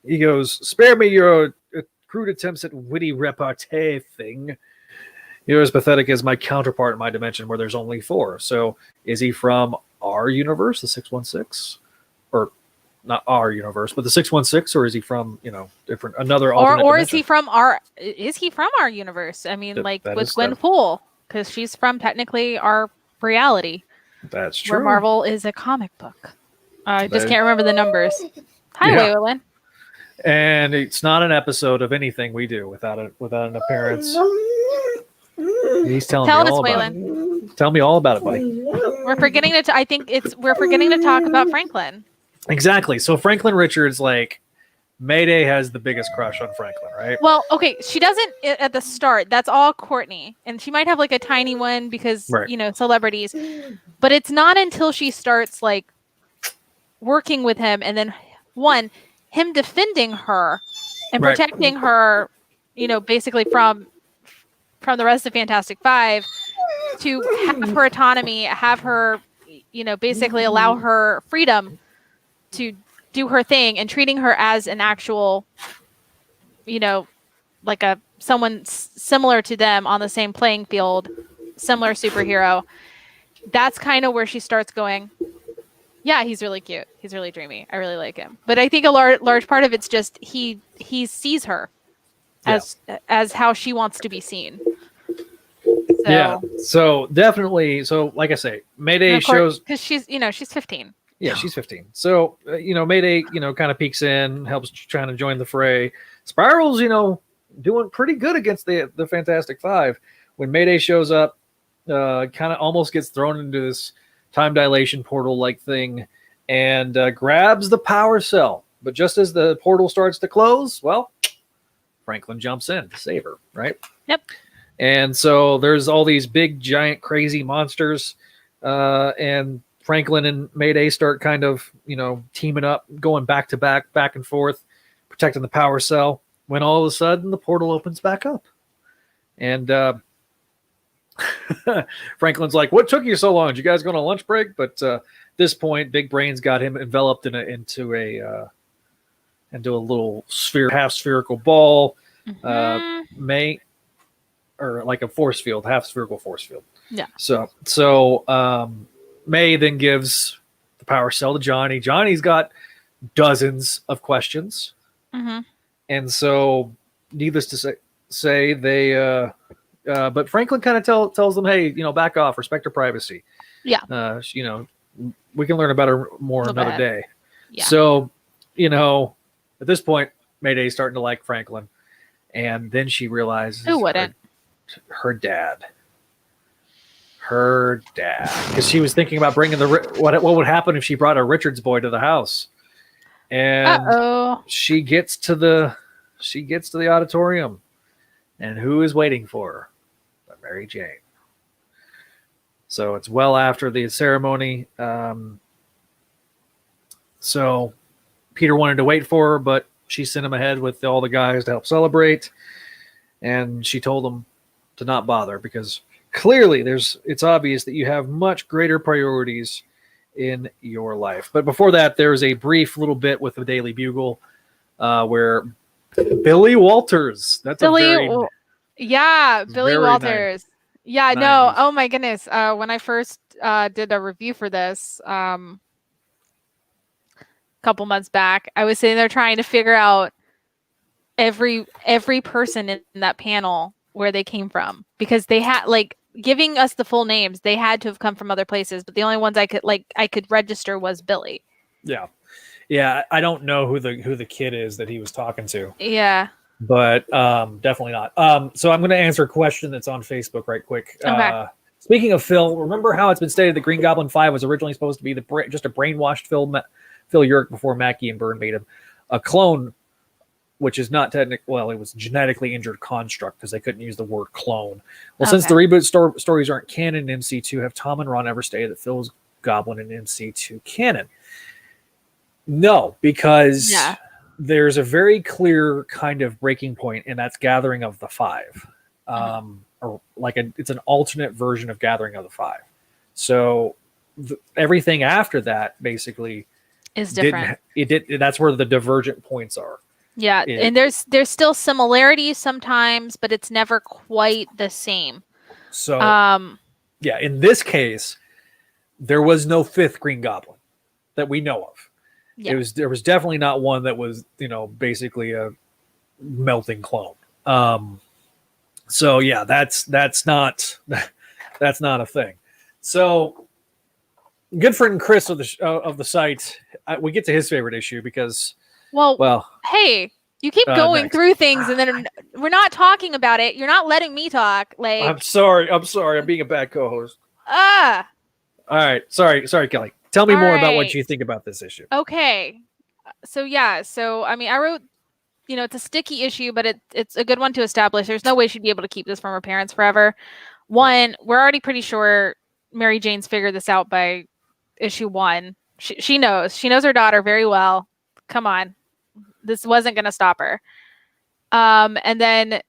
he goes, spare me your crude attempts at witty repartee thing. You're as pathetic as my counterpart in my dimension where there's only 4. So is he from our universe, the 616? Or not our universe, but the 616, or is he from, different, another alternate or dimension? is he from our universe? I mean, with Gwen Poole, because she's from technically our reality. That's true. Where Marvel is a comic book. I just can't remember the numbers. Hi, Waylon. And it's not an episode of anything we do without an appearance. He's telling Tell me us, all about Waylon. it. Tell me all about it, buddy. We're forgetting to. I think we're forgetting to talk about Franklin. Exactly. So Franklin Richards, like, Mayday has the biggest crush on Franklin, right? Well, okay, she doesn't at the start. That's all Courtney, and she might have like a tiny one because Right. celebrities. But it's not until she starts like working with him, and then him defending her and Right. protecting her, basically from the rest of Fantastic Five, to have her autonomy, have her, basically allow her freedom to do her thing, and treating her as an actual, like someone similar to them on the same playing field, similar superhero. That's kind of where she starts going, yeah, he's really cute. He's really dreamy. I really like him. But I think a large part of it's just he sees her as how she wants to be seen. So, yeah. So definitely. So like I say, Mayday shows because she's 15. Yeah, she's 15. So Mayday kind of peeks in, helps trying to join the fray. Spiral's doing pretty good against the Fantastic Five. When Mayday shows up, kind of almost gets thrown into this time dilation portal like thing, and grabs the power cell. But just as the portal starts to close, well, Franklin jumps in to save her, right? Yep. And so there's all these big, giant, crazy monsters, and Franklin and Mayday start kind of, teaming up, going back to back, back and forth, protecting the power cell, when all of a sudden the portal opens back up. And Franklin's like, what took you so long? Did you guys go on a lunch break? But at this point, Big Brain's got him enveloped into a little half spherical ball. Mm-hmm. Or like a force field, half spherical force field. Yeah. So May then gives the power cell to Johnny. Johnny's got dozens of questions. Mm-hmm. And so, needless to say they, but Franklin kind of tells them, hey, back off, respect her privacy. Yeah. We can learn about her more another day. Yeah. So, at this point, Mayday's starting to like Franklin. And then she realizes who wouldn't? Her dad. Because she was thinking about bringing what would happen if she brought a Richards boy to the house. And she gets to the auditorium, and who is waiting for her? But Mary Jane. So it's well after the ceremony. So Peter wanted to wait for her, but she sent him ahead with all the guys to help celebrate, and she told them to not bother because clearly it's obvious that you have much greater priorities in your life. But before that, there was a brief little bit with the Daily Bugle where Billy Walters. Billy Walters. Nice. Yeah, no. Oh my goodness. When I first did a review for this a couple months back, I was sitting there trying to figure out every person in that panel where they came from, because they had giving us the full names. They had to have come from other places, but the only ones I could register was Billy. Yeah. I don't know who the kid is that he was talking to. Yeah. But definitely not. So I'm going to answer a question that's on Facebook right quick. Okay. Speaking of Phil, remember how it's been stated that Green Goblin 5 was originally supposed to be just a brainwashed Phil Jurick before Mackie and Byrne made him a clone, which is not technically, well, it was genetically injured construct because they couldn't use the word clone. Well, since the reboot stories aren't canon in MC2, have Tom and Ron ever stated that Phil's Goblin in MC2 canon? No, because there's a very clear kind of breaking point, and that's Gathering of the Five. Or it's an alternate version of Gathering of the Five. So everything after that basically is different. That's where the divergent points are. Yeah, and there's still similarities sometimes, but it's never quite the same. So, in this case, there was no fifth Green Goblin that we know of. Yeah. There was definitely not one that was, basically a melting clone. So yeah, that's not a thing. So, good friend Chris of the site, we get to his favorite issue because. Well, hey, You keep going next. through things, and then we're not talking about it. You're not letting me talk. Like, I'm sorry. I'm being a bad co-host. All right. Sorry, Kelly. Tell me All more about right. what you think about this issue. Okay. So I mean, I wrote, it's a sticky issue, but it's a good one to establish. There's no way she'd be able to keep this from her parents forever. One, we're already pretty sure Mary Jane's figured this out by issue 1. She knows her daughter very well. Come on. This wasn't going to stop her. And then,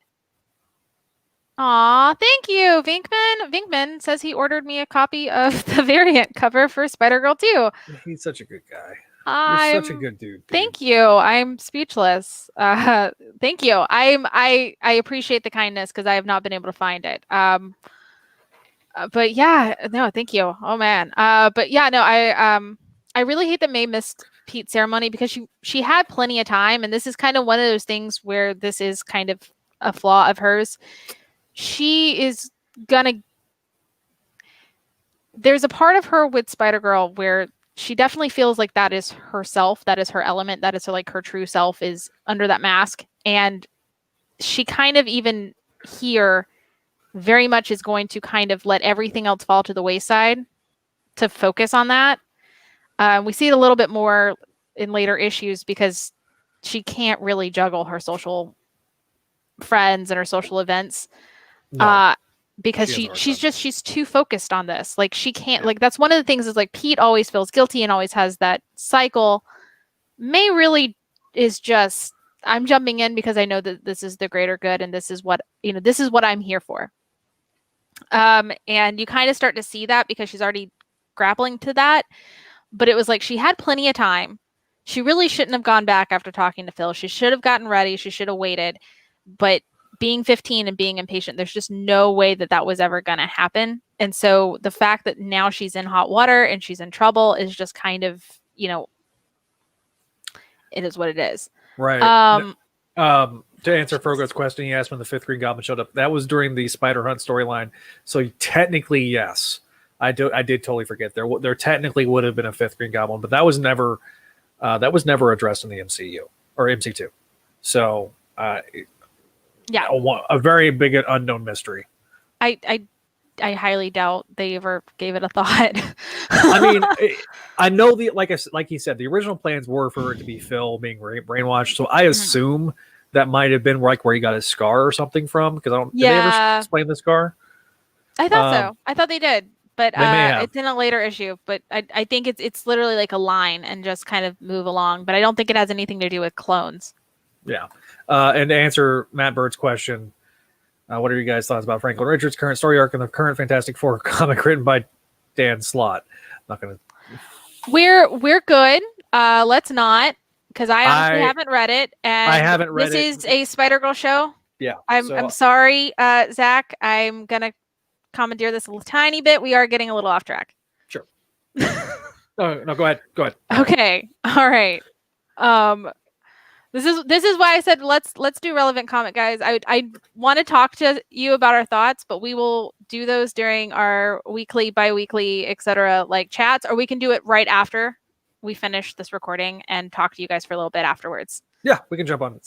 thank you, Vinkman. Vinkman says he ordered me a copy of the variant cover for Spider-Girl 2. He's such a good guy. You're such a good dude. Thank you. I'm speechless. Thank you. I appreciate the kindness because I have not been able to find it. But yeah, no, thank you. Oh man. But yeah, no, I really hate that May missed Pete's ceremony because she had plenty of time, and this is kind of one of those things where this is kind of a flaw of hers. There's a part of her with Spider-Girl where she definitely feels like that is herself, that is her element, that is her true self is under that mask, and she kind of even here very much is going to kind of let everything else fall to the wayside to focus on that. We see it a little bit more in later issues because she can't really juggle her social friends and her social events. No, because she's too focused on this. Like she can't, like, that's one of the things is like Pete always feels guilty and always has that cycle. May really is just, I'm jumping in because I know that this is the greater good and this is what, this is what I'm here for. And you kind of start to see that because she's already grappling to that. But it was like she had plenty of time. She really shouldn't have gone back after talking to Phil. She should have gotten ready. She should have waited. But being 15 and being impatient, there's just no way that was ever going to happen. And so the fact that now she's in hot water and she's in trouble is just kind of, it is what it is. Right. To answer Frogo's question, he asked when the 5th Green Goblin showed up. That was during the Spider Hunt storyline. So technically, yes. I did totally forget. There technically would have been a 5th Green Goblin, but that was never addressed in the MCU or MC2. So yeah, a very big unknown mystery. I highly doubt they ever gave it a thought. I mean, I know like he said, the original plans were for it to be Phil being brainwashed. So I assume that might have been like where he got his scar or something from. Because did they ever explain the scar? I thought so. I thought they did. But it's in a later issue. But I think it's literally like a line and just kind of move along. But I don't think it has anything to do with clones. Yeah. And to answer Matt Bird's question, what are you guys' thoughts about Franklin Richards' current story arc and the current Fantastic Four comic written by Dan Slott? Not gonna. We're good. Let's not, because I honestly haven't read it. And I haven't read it. This is a Spider-Girl show. Yeah. I'm sorry, Zach. I'm gonna commandeer this a little tiny bit. We are getting a little off track. Sure. No, go ahead. Okay. All right. This is why I said let's do relevant comic, guys. I want to talk to you about our thoughts, but we will do those during our weekly, bi-weekly, etc. like chats, or we can do it right after we finish this recording and talk to you guys for a little bit afterwards. Yeah, we can jump on.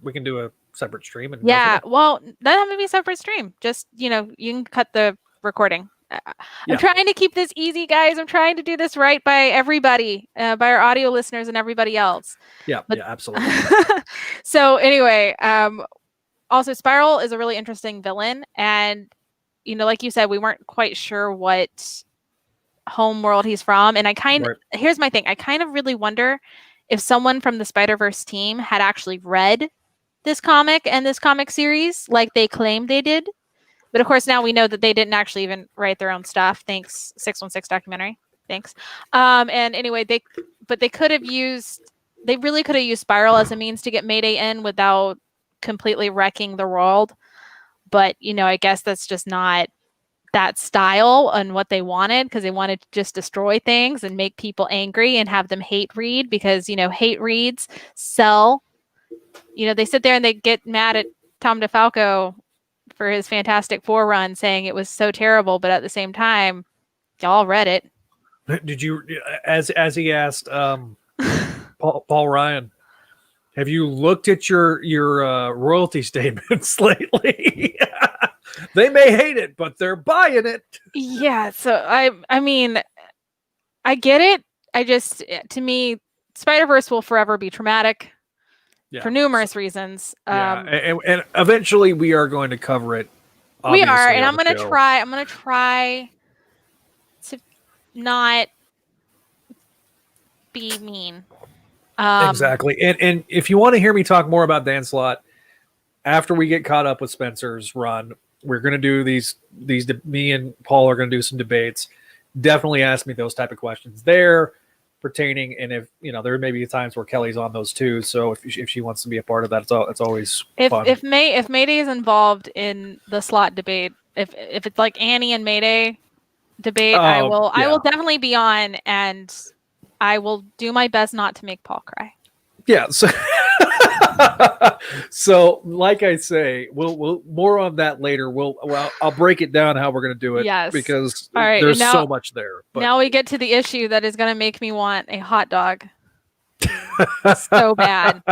We can do a separate stream. And well, that have to be a separate stream. Just you can cut the recording. I'm trying to keep this easy, guys. I'm trying to do this right by everybody, by our audio listeners and everybody else. Yeah, absolutely. So anyway, also Spiral is a really interesting villain, and like you said, we weren't quite sure what home world he's from, and here's my thing. I kind of really wonder if someone from the Spider-Verse team had actually read this comic and this comic series like they claimed they did. But of course, now we know that they didn't actually even write their own stuff. Thanks, 616 documentary. Thanks. And anyway, they really could have used Spiral as a means to get Mayday in without completely wrecking the world. But, I guess that's just not that style and what they wanted, because they wanted to just destroy things and make people angry and have them hate read because, hate reads sell. They sit there and they get mad at Tom DeFalco for his Fantastic Four run, saying it was so terrible, but at the same time, y'all read it. Did you, as he asked Paul Ryan, Have you looked at your royalty statements lately? They may hate it, but they're buying it. Yeah. So I mean, I get it. To me, Spider-Verse will forever be traumatic for numerous reasons. And eventually we are going to cover it. We are, and I'm gonna try to not be mean. Exactly. And if you want to hear me talk more about Dan Slott after we get caught up with Spencer's run, we're going to do these. Me and Paul are going to do some debates. Definitely ask me those type of questions there pertaining. And if there may be times where Kelly's on those too. So if she wants to be a part of that, it's always fun. If Mayday is involved in the Slott debate, if it's like Annie and Mayday debate, I will definitely be on, and I will do my best not to make Paul cry. Yeah. So like I say, we'll more on that later. I'll break it down how we're going to do it. Yes. Because there's so much there. But. Now we get to the issue that is going to make me want a hot dog. So bad.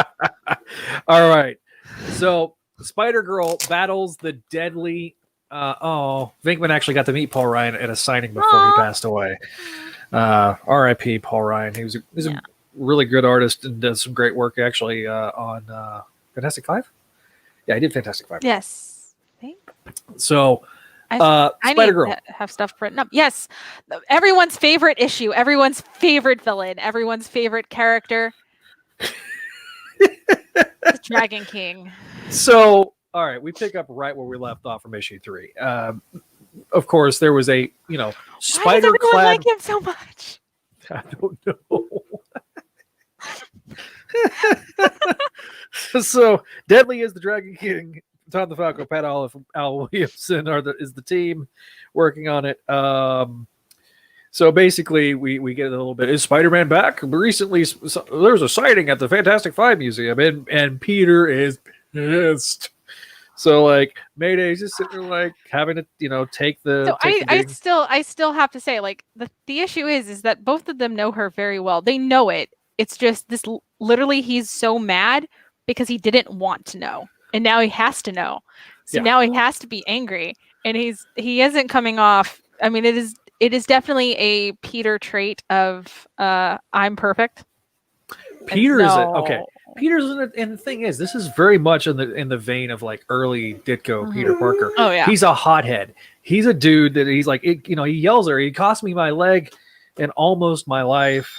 All right. So Spider-Girl battles the deadly. Venkman actually got to meet Paul Ryan at a signing before he passed away. R.I.P. Paul Ryan. He was a really good artist and does some great work actually on Fantastic Five. Yeah, he did Fantastic Five. Yes. So I Spider-Girl. need to have stuff written up. Yes. Everyone's favorite issue, everyone's favorite villain, everyone's favorite character. The Dragon King. So, all right, we pick up right where we left off from issue 3. Of course, there was a spider-clad. Why does everyone like him so much? I don't know. So Deadly is the Dragon King. Tom DeFalco, Pat Olliffe, Al Williamson is the team working on it. So basically, we get a little bit. Is Spider-Man back? Recently, there's a sighting at the Fantastic Five Museum, and Peter is pissed. So like Mayday's just sitting there like having to take the. So take the I still have to say, like, the issue is that both of them know her very well. They know it. It's just this. Literally, he's so mad because he didn't want to know, and now he has to know. So now he has to be angry, and he isn't coming off. I mean, it is definitely a Peter trait of I'm perfect. Peter's okay. Peter's and the thing is, this is very much in the vein of like early Ditko Peter Parker. Oh yeah, he's a hothead. He's a dude that he's like, he yells at her. He cost me my leg and almost my life.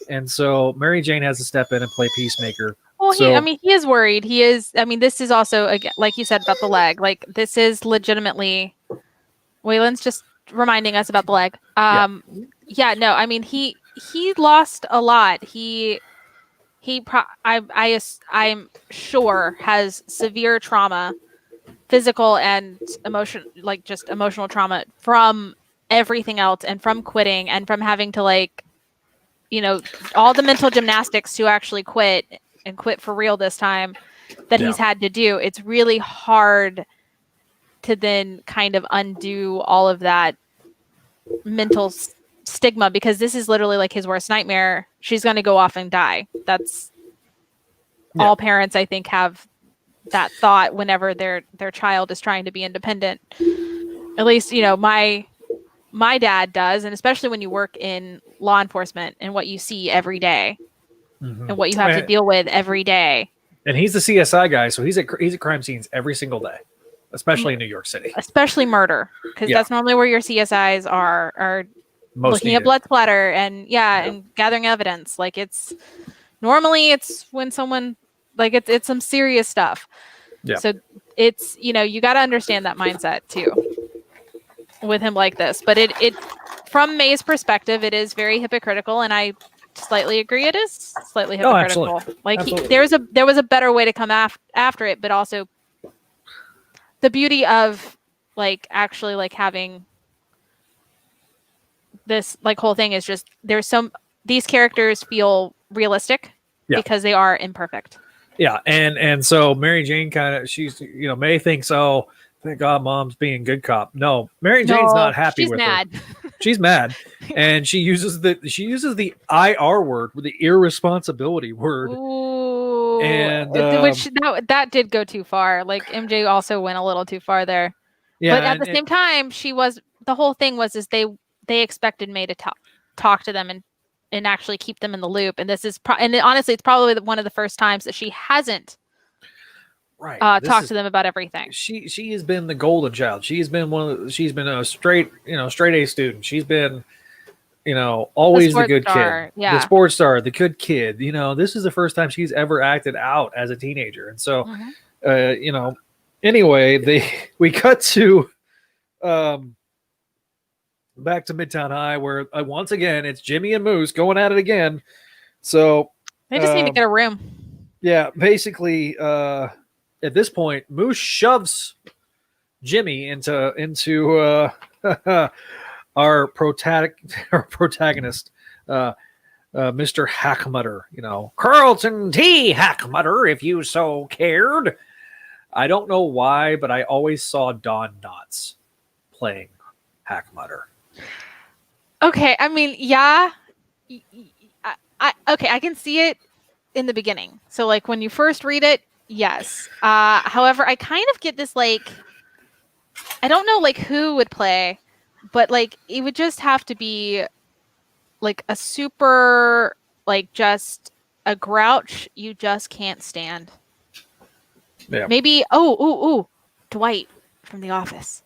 And so Mary Jane has to step in and play peacemaker. Well, he is worried. He is. I mean, this is also, again, like you said about the leg. Like, this is legitimately. Waylon's just reminding us about the leg. No. I mean, he lost a lot. I'm sure has severe trauma, physical and emotional trauma from everything else, and from quitting, and from having to all the mental gymnastics to actually quit and quit for real this time that he's had to do. It's really hard to then kind of undo all of that mental stigma, because this is literally like his worst nightmare. She's going to go off and die. That's all parents, I think, have that thought whenever their child is trying to be independent. At least, my dad does, and especially when you work in law enforcement and what you see every day and what you have to deal with every day. And he's the CSI guy, so he's at crime scenes every single day, especially in New York City. Especially murder, because that's normally where your CSIs are most looking at blood splatter and and gathering evidence. Like, it's normally when someone it's some serious stuff. Yeah. So it's you got to understand that mindset too with him like this. But it from May's perspective, it is very hypocritical, and I slightly agree. It is slightly hypocritical. Oh, absolutely. Like, absolutely. There was a better way to come after it, but also the beauty of actually having this whole thing is just these characters feel realistic because they are imperfect. Yeah, and so Mary Jane she's May thinks, oh, thank God Mom's being good cop. No, Mary Jane's not happy with her. She's mad. And she uses the IR word, the irresponsibility word. Ooh. And which that did go too far. Like MJ also went a little too far there. yeah, but at the same time, the whole thing was they expected May to talk to them and actually keep them in the loop. And this is and honestly, it's probably one of the first times that she hasn't talked to them about everything. She has been the golden child. She's been a straight A student. She's been always the good kid, the sports star, the good kid. This is the first time she's ever acted out as a teenager. And so, anyway, we cut to back to Midtown High, where once again it's Jimmy and Moose going at it again. So they just need to get a room. Yeah, basically, at this point, Moose shoves Jimmy into our protagonist, Mr. Hackmutter. Carlton T. Hackmutter, if you so cared. I don't know why, but I always saw Don Knotts playing Hackmutter. Okay, I mean, yeah, I can see it in the beginning. So, like, when you first read it, yes. However, I kind of get this, like, I don't know, like, who would play, but, like, it would just have to be, like, a super, like, just a grouch you just can't stand. Yeah. Maybe, Dwight from The Office.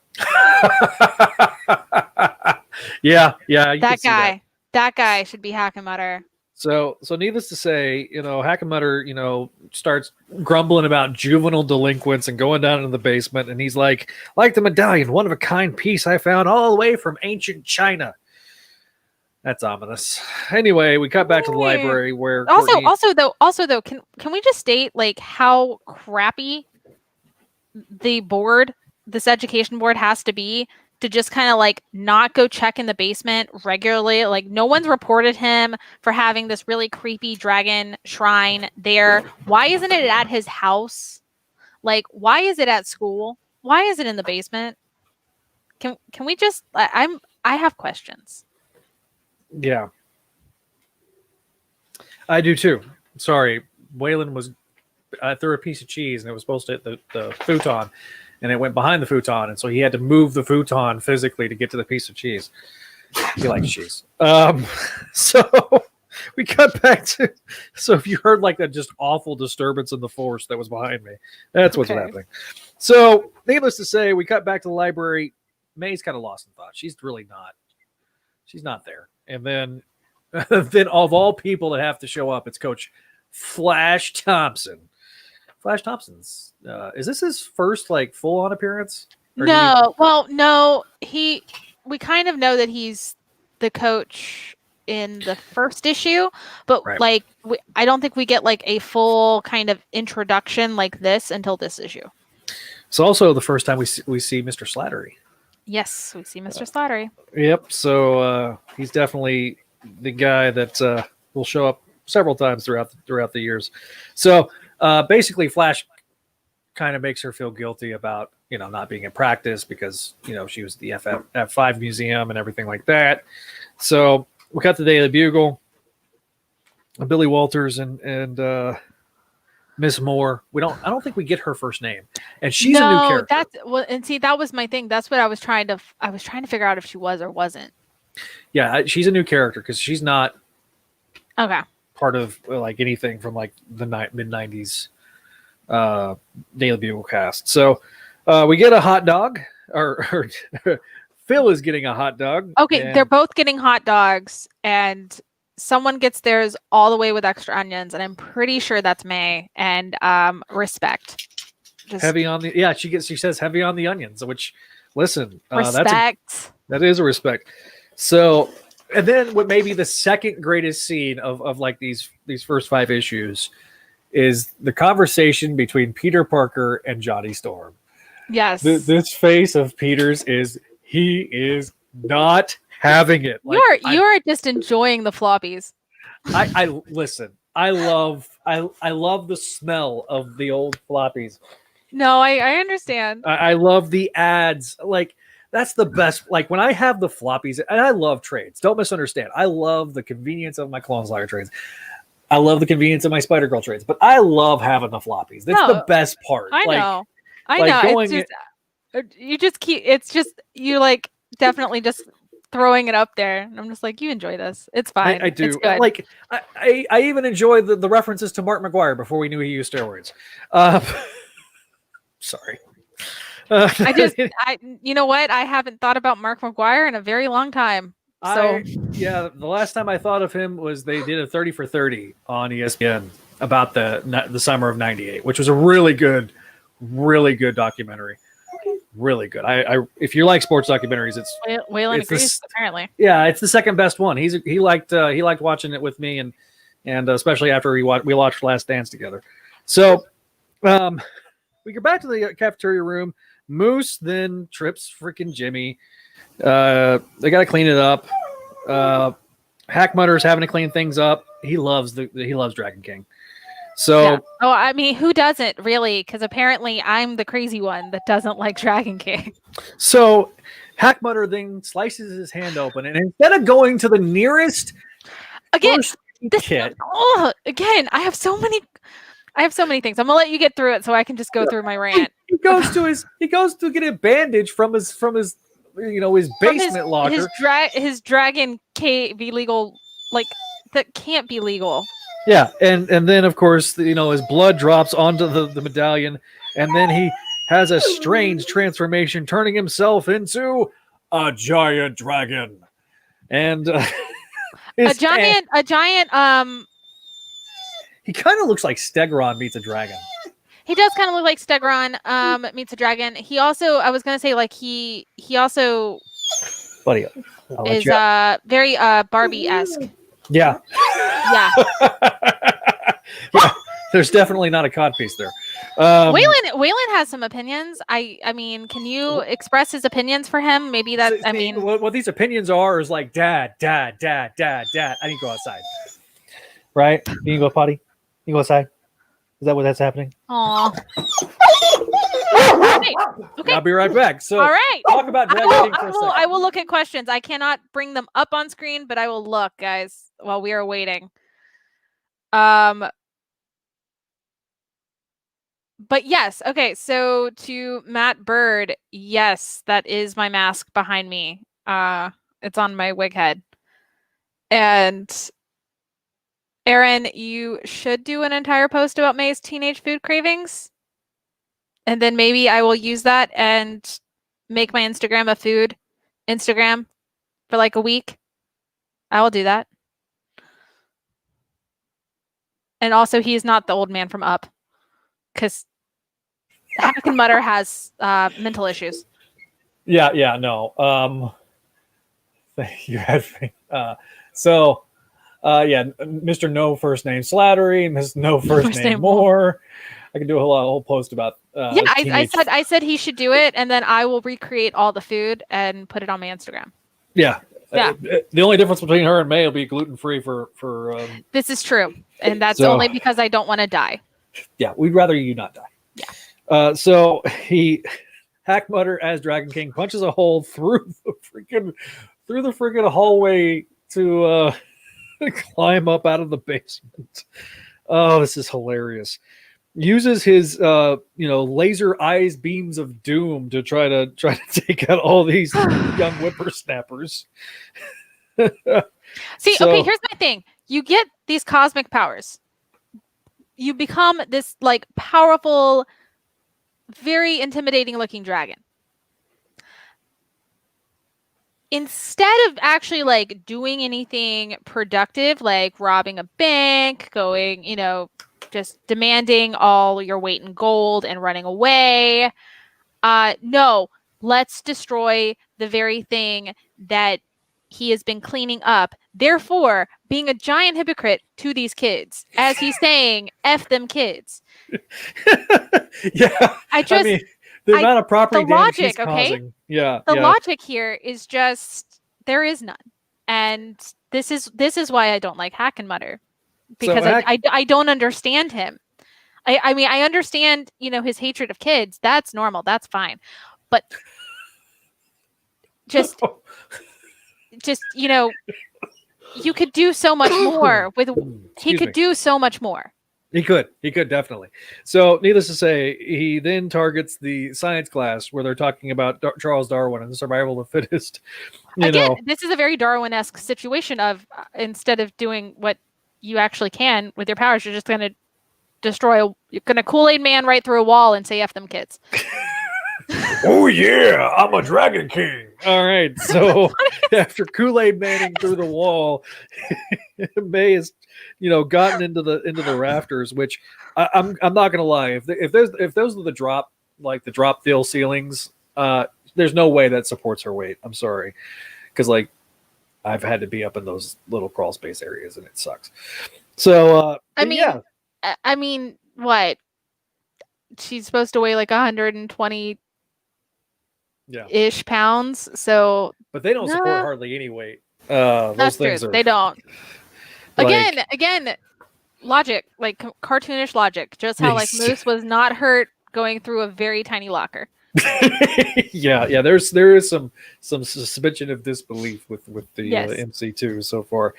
Yeah. That guy should be Hackmutter. So needless to say, Hackmutter, starts grumbling about juvenile delinquents and going down into the basement, and he's like the medallion, one of a kind piece I found all the way from ancient China. That's ominous. Anyway, we cut back to the library where also though, can we just state like how crappy this education board has to be to just kind of like not go check in the basement regularly. Like no one's reported him for having this really creepy dragon shrine there. Why isn't it at his house? Like, why is it at school? Why is it in the basement? Can we just, I have questions. Yeah. I do too. Sorry. Waylon threw a piece of cheese and it was supposed to hit the futon. And it went behind the futon, and so he had to move the futon physically to get to the piece of cheese. He likes cheese. So we cut back to. So if you heard like a just awful disturbance in the force that was behind me, that's what's happening. So needless to say, we cut back to the library. May's kind of lost in thought. She's really not. She's not there. And then of all people that have to show up, it's Coach Flash Thompson. Flash Thompson's. Is this his first like full-on appearance? No. No. We kind of know that he's the coach in the first issue, but like I don't think we get like a full kind of introduction like this until this issue. It's also the first time we see Mr. Slattery. Yes, we see Mr. Slattery. Yep. So he's definitely the guy that will show up several times throughout the years. So. Basically, Flash kind of makes her feel guilty about, not being in practice because, she was at the F5 museum and everything like that. So we got the Daily Bugle, Billy Walters and Miss Moore. I don't think we get her first name, and she's a new character. That was my thing. That's what I was trying to figure out if she was or wasn't. Yeah, she's a new character because she's not. Okay. Part of like anything from like the mid-90s Daily Bugle cast. So we get a hot dog, or Phil is getting a hot dog. Okay, they're both getting hot dogs, and someone gets theirs all the way with extra onions, and I'm pretty sure that's May. And respect. Heavy on the she says heavy on the onions, which listen, respect. That is a respect. So. And then what may be the second greatest scene of like these first 5 issues is the conversation between Peter Parker and Johnny Storm. Yes. This face of Peter's he is not having it. Like, you are just enjoying the floppies. I listen. I love the smell of the old floppies. No, I understand. I love the ads. Like that's the best. Like when I have the floppies, and I love trades. Don't misunderstand. I love the convenience of my Clone Slayer trades. I love the convenience of my Spider-Girl trades, but I love having the floppies. That's the best part. I know. It's just, you just keep. It's just you like definitely just throwing it up there. And I'm just like, you enjoy this. It's fine. I do. It's good. Like I even enjoy the references to Mark McGuire before we knew he used steroids. Sorry. You know what? I haven't thought about Mark McGuire in a very long time. So the last time I thought of him was they did a 30 for 30 on ESPN about the summer of '98, which was a really good documentary. Really good. I if you like sports documentaries, it's Waylon agrees, apparently. Yeah, it's the second best one. He liked watching it with me and especially after we watched Last Dance together. So we go back to the cafeteria room. Moose then trips freaking Jimmy. They got to clean it up. Hackmutter's having to clean things up. He loves Dragon King. So, yeah. Oh, I mean, who doesn't really? Because apparently I'm the crazy one that doesn't like Dragon King. So Hackmutter then slices his hand open, and instead of going to the nearest again, kit, again, I have so many things. I'm gonna let you get through it so I can just go through my rant. He goes to get a bandage from his basement locker. His Dragon can't be legal. Like that can't be legal. Yeah, and then of course his blood drops onto the medallion, and then he has a strange transformation, turning himself into a giant dragon, and a giant. He kind of looks like Stegron meets a dragon. He does kind of look like Stegron meets a dragon. He also, I was gonna say, like he also, buddy, is very Barbie-esque. Yeah. Yeah. Yeah. There's definitely not a codpiece there. Waylon has some opinions. I mean, can you express his opinions for him? Maybe that. I mean, what these opinions are is like, Dad. I need to go outside. Right? You can go potty. You go outside. Is that what that's happening? Aw. Okay. I'll be right back. So, all right. Talk about Dragon King for a second. I will look at questions. I cannot bring them up on screen, but I will look, guys, while we are waiting. But yes, okay. So to Matt Bird, yes, that is my mask behind me. It's on my wig head. And Aaron, you should do an entire post about May's teenage food cravings. And then maybe I will use that and make my Instagram a food Instagram for like a week. I will do that. And also, he's not the old man from Up. Because Hackenmutter has mental issues. Yeah, no. You had Mr. No First Name Slattery, Miss No First Name More. I can do a whole post about. I said he should do it, and then I will recreate all the food and put it on my Instagram. Yeah. Yeah. The only difference between her and May will be gluten free for. This is true, and that's only because I don't want to die. Yeah, we'd rather you not die. Yeah. So Hackmutter as Dragon King punches a hole through the freaking hallway to climb up out of the basement. Oh, this is hilarious. Uses his laser eyes beams of doom to try to take out all these young whippersnappers. See, okay, here's my thing. You get these cosmic powers. You become this like powerful, very intimidating looking dragon. Instead of actually like doing anything productive, like robbing a bank, going, just demanding all your weight in gold and running away. No, let's destroy the very thing that he has been cleaning up. Therefore, being a giant hypocrite to these kids, as he's saying, F them kids. Yeah. The amount of property damage he's causing. Yeah. The logic here is just, there is none. And this is why I don't like Hackenmutter. Because I don't understand him. I mean, I understand, his hatred of kids. That's normal. That's fine. But you could do so much more with. He could do so much more. He could definitely. So, needless to say, he then targets the science class where they're talking about Charles Darwin and the survival of the fittest. Again, this is a very Darwin-esque situation of instead of doing what you actually can with your powers, you're just going to you're going to Kool-Aid Man right through a wall and say F them kids. Oh, yeah, I'm a Dragon King. All right, so after Kool-Aid Manning through the wall, May is, gotten into the rafters, which I'm not gonna lie. If those are the drop fill ceilings, there's no way that supports her weight. I'm sorry, because I've had to be up in those little crawl space areas and it sucks. So I mean, what? She's supposed to weigh 120 ish pounds. So, but they don't support hardly any weight. That's true. They don't. Again, logic, cartoonish logic. Just how Moose was not hurt going through a very tiny locker. yeah. There is some suspension of disbelief with the MC2 so far,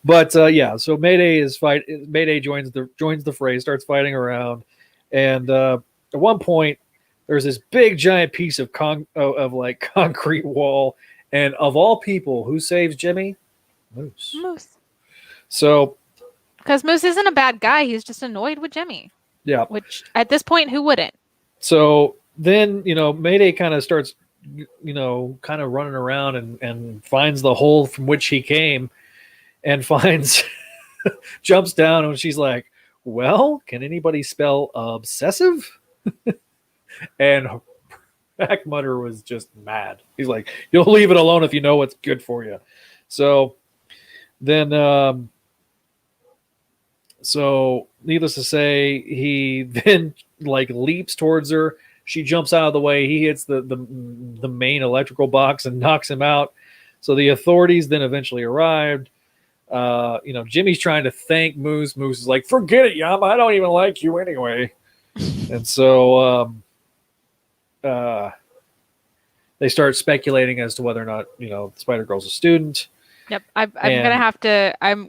but So Mayday joins the fray, starts fighting around, and at one point there's this big giant piece of concrete wall, and of all people, who saves Jimmy? Moose. So, because Moose isn't a bad guy, he's just annoyed with Jimmy. Yeah. Which at this point, who wouldn't? So then, Mayday kind of starts, kind of running around and finds the hole from which he came, and jumps down, and she's like, "Well, can anybody spell obsessive?" And Hackmutter was just mad. He's like, "You'll leave it alone if you know what's good for you." So then, needless to say, he then leaps towards her. She jumps out of the way. He hits the main electrical box and knocks him out. So the authorities then eventually arrived. Jimmy's trying to thank Moose. Moose is like, "Forget it, Yama. I don't even like you anyway." And so they start speculating as to whether or not Spider-Girl's a student. Yep, I'm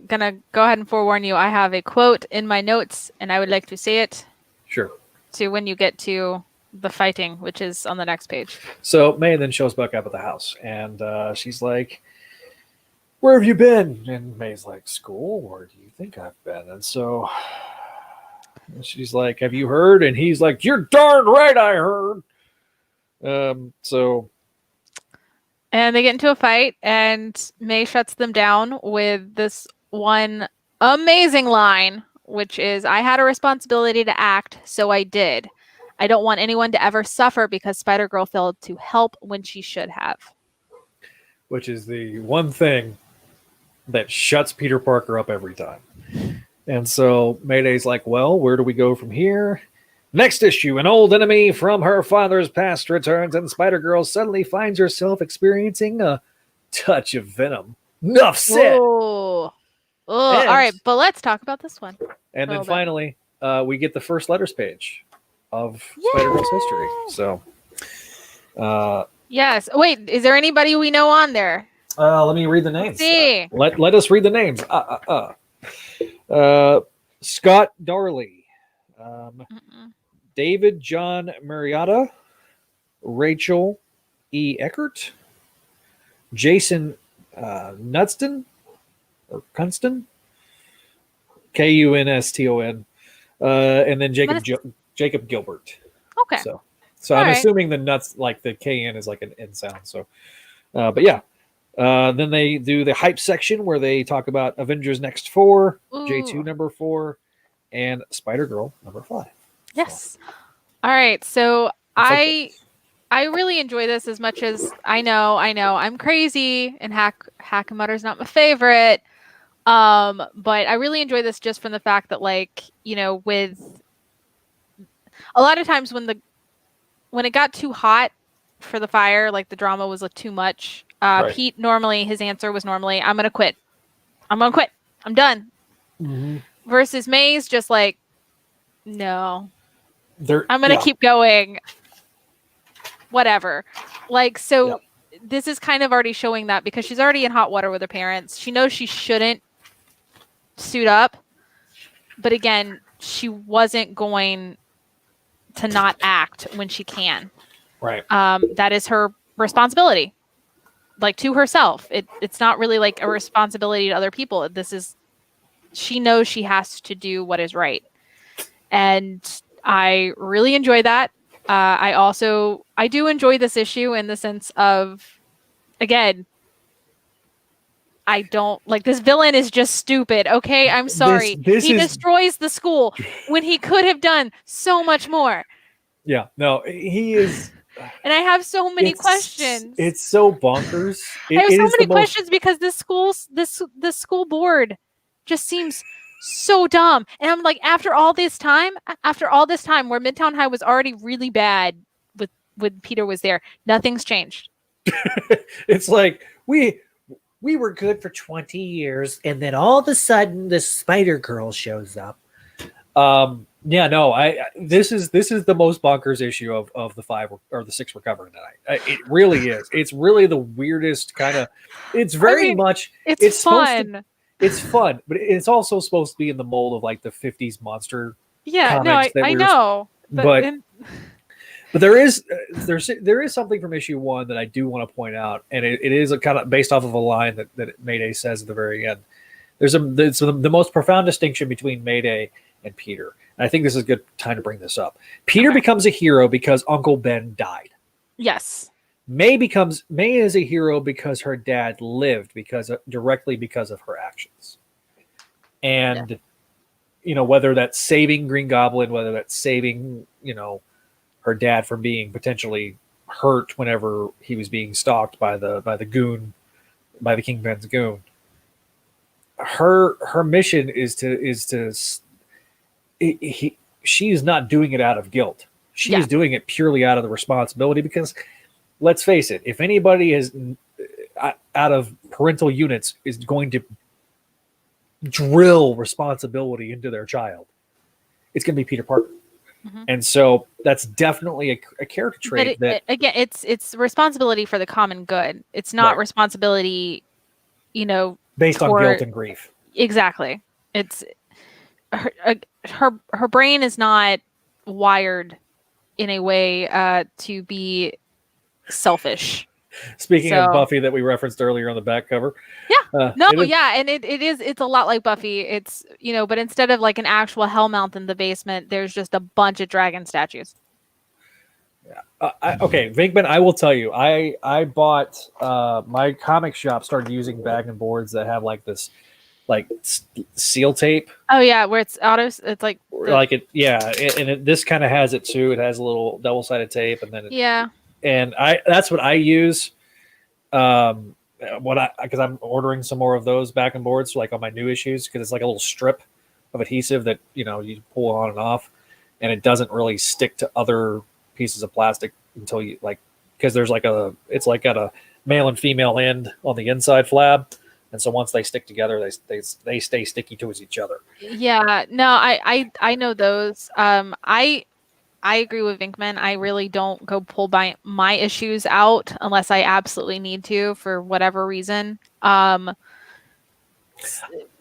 gonna go ahead and forewarn you. I have a quote in my notes, and I would like to say it. Sure. To when you get to the fighting, which is on the next page. So May then shows back up at the house, and she's like, "Where have you been?" And May's like, "School? Where do you think I've been?" And so she's like, "Have you heard?" And he's like, "You're darn right, I heard." And they get into a fight, and May shuts them down with this one amazing line, which is, "I had a responsibility to act, so I did. I don't want anyone to ever suffer because Spider-Girl failed to help when she should have." Which is the one thing that shuts Peter Parker up every time. And so Mayday's like, "Well, where do we go from here?" Next issue, an old enemy from her father's past returns, and Spider-Girl suddenly finds herself experiencing a touch of venom. Enough said. All right, but let's talk about this one. And then finally, we get the first letters page of Spider-Girl's history. So, yes. Wait, is there anybody we know on there? Let me read the names. See. Let us read the names. Scott Darley. David John Murrieta, Rachel E. Eckert, Jason Kunston, Kunston, Kunston, and then Jacob Gilbert. Okay. So I'm assuming the nuts, the KN is an N sound. So, but yeah. Then they do the hype section where they talk about Avengers Next 4, J2 number 4, and Spider-Girl number 5. Yes. All right. So I really enjoy this as much as I know I'm crazy and Hackmutter's not my favorite. But I really enjoy this just from the fact that with a lot of times when it got too hot for the fire, the drama was too much. Pete normally his answer was normally, "I'm gonna quit. I'm done." Mm-hmm. Versus May's just no. I'm gonna keep going. Whatever. this is kind of already showing that because she's already in hot water with her parents. She knows she shouldn't suit up, but again, she wasn't going to not act when she can. Right. That is her responsibility, like to herself. It's not really like a responsibility to other people. She knows she has to do what is right. And I really enjoy that. I do enjoy this issue in the sense of, again, I don't like this villain is just stupid. Okay, I'm sorry. He destroys the school when he could have done so much more. Yeah, no, he is. And I have so many questions. It's so bonkers. I have so many questions because the school board just seems so dumb. And I'm like, after all this time where Midtown High was already really bad when Peter was there, nothing's changed. It's like we were good for 20 years, and then all of a sudden the Spider-Girl shows up. Yeah, no, this is the most bonkers issue of the 5 or the 6 we're covering tonight. It really is. It's really the weirdest kind of. It's very much. It's fun. It's fun, but it's also supposed to be in the mold of like the 50s monster. Yeah, no, I know. But there is something from issue 1 that I do want to point out, and it is a kind of based off of a line that Mayday says at the very end. There's the most profound distinction between Mayday and Peter. And I think this is a good time to bring this up. Peter becomes a hero because Uncle Ben died. Yes. May is a hero because her dad lived directly because of her actions. And whether that's saving Green Goblin, whether that's saving, her dad from being potentially hurt whenever he was being stalked by the Kingpin's goon. Her mission is she's not doing it out of guilt. She's doing it purely out of the responsibility because let's face it, if anybody is out of parental units is going to drill responsibility into their child, it's going to be Peter Parker. Mm-hmm. And so that's definitely a character trait again, it's responsibility for the common good. It's not responsibility, based on guilt and grief. Exactly. It's her brain is not wired in a way to be selfish. Speaking of Buffy that we referenced earlier on the back cover. Yeah. And it's a lot like Buffy. It's, but instead of like an actual Hellmouth in the basement, there's just a bunch of dragon statues. Yeah. Okay, Venkman, I will tell you, I bought my comic shop started using bag and boards that have like this like seal tape. Oh yeah, where it's autos. It's like this kind of has it too. It has a little double-sided tape, and then and that's what I use. Because I'm ordering some more of those back and boards, like on my new issues, because it's like a little strip of adhesive that you pull on and off, and it doesn't really stick to other pieces of plastic until you because there's it's got a male and female end on the inside flab. And so once they stick together, they stay sticky towards each other. Yeah, no, I know those. I agree with Venkman. I really don't go pull my issues out unless I absolutely need to for whatever reason.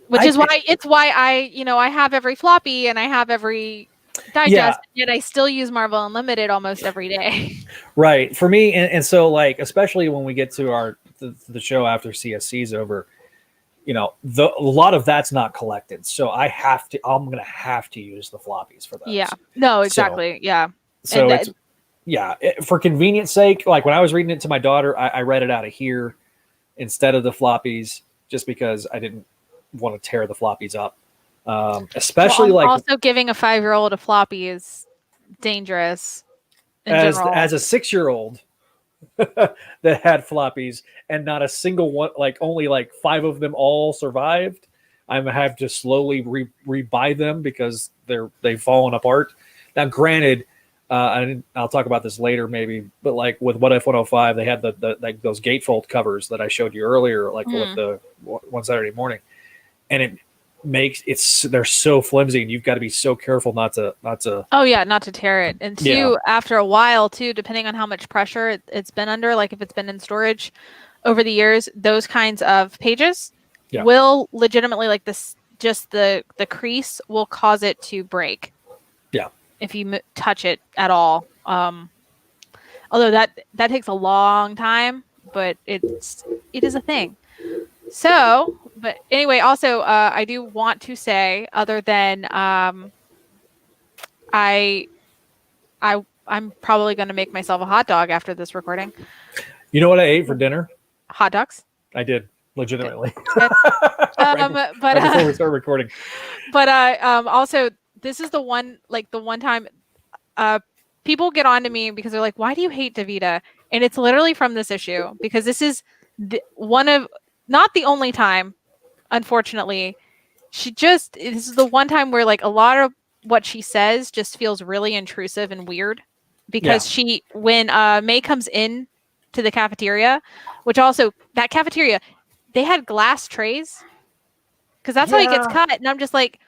Which is why I have every floppy and I have every digest, yet I still use Marvel Unlimited almost every day. Right. For me, and so especially when we get to the show after CSC's over, a lot of that's not collected, so I'm going to have to use the floppies for that. Yeah. No, exactly. So for convenience sake, like when I was reading it to my daughter, I read it out of here instead of the floppies, just because I didn't want to tear the floppies up. Especially also giving a 5-year-old a floppy is dangerous. As a 6-year-old that had floppies and not a single one, only 5 of them all survived. I have to slowly rebuy them because they've fallen apart. Now, granted, I'll talk about this later maybe, but with What If 105, they had those gatefold covers that I showed you earlier, with the One Saturday Morning, and they're so flimsy, and you've got to be so careful not to. Oh yeah, not to tear it. And two, after a while too, depending on how much pressure it's been under, like if it's been in storage over the years, those kinds of pages will legitimately, like this, just the crease will cause it to break. Yeah. If you touch it at all. Although that takes a long time, but it is a thing. So, but anyway, also I do want to say, other than I'm probably going to make myself a hot dog after this recording. You know what I ate for dinner? Hot dogs. I did, legitimately. But before we start recording. But also, this is the one time people get on to me because they're like, why do you hate Davida? And it's literally from this issue, because this is not the only time, unfortunately. This is the one time where like a lot of what she says just feels really intrusive and weird, because when May comes in to the cafeteria, which also that cafeteria, they had glass trays because that's how he gets cut. And I'm just like,